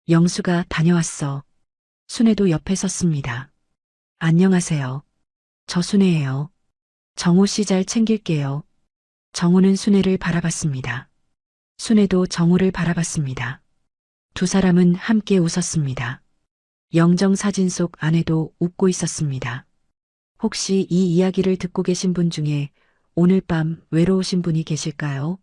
Speaker 3: 영수가 다녀왔어. 순애도 옆에 섰습니다. 안녕하세요. 저 순애예요. 정우 씨 잘 챙길게요. 정우는 순애를 바라봤습니다. 순애도 정우를 바라봤습니다. 두 사람은 함께 웃었습니다. 영정 사진 속 아내도 웃고 있었습니다. 혹시 이 이야기를 듣고 계신 분 중에 오늘 밤 외로우신 분이 계실까요?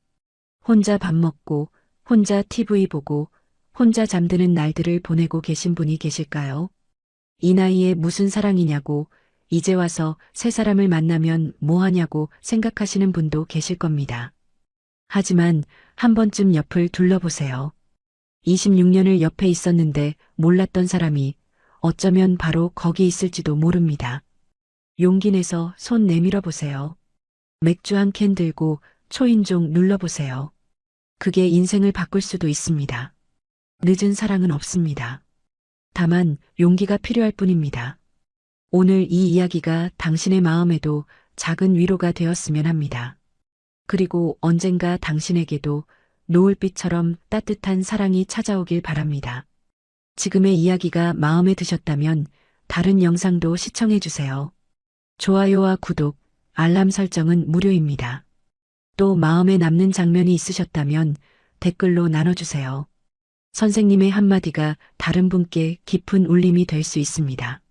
Speaker 3: 혼자 밥 먹고, 혼자 TV 보고, 혼자 잠드는 날들을 보내고 계신 분이 계실까요? 이 나이에 무슨 사랑이냐고, 이제 와서 새 사람을 만나면 뭐 하냐고 생각하시는 분도 계실 겁니다. 하지만 한 번쯤 옆을 둘러보세요. 26년을 옆에 있었는데 몰랐던 사람이 어쩌면 바로 거기 있을지도 모릅니다. 용기 내서 손 내밀어 보세요. 맥주 한 캔 들고 초인종 눌러보세요. 그게 인생을 바꿀 수도 있습니다. 늦은 사랑은 없습니다. 다만 용기가 필요할 뿐입니다. 오늘 이 이야기가 당신의 마음에도 작은 위로가 되었으면 합니다. 그리고 언젠가 당신에게도 노을빛처럼 따뜻한 사랑이 찾아오길 바랍니다. 지금의 이야기가 마음에 드셨다면 다른 영상도 시청해 주세요. 좋아요와 구독, 알람 설정은 무료입니다. 또 마음에 남는 장면이 있으셨다면 댓글로 나눠주세요. 선생님의 한마디가 다른 분께 깊은 울림이 될 수 있습니다.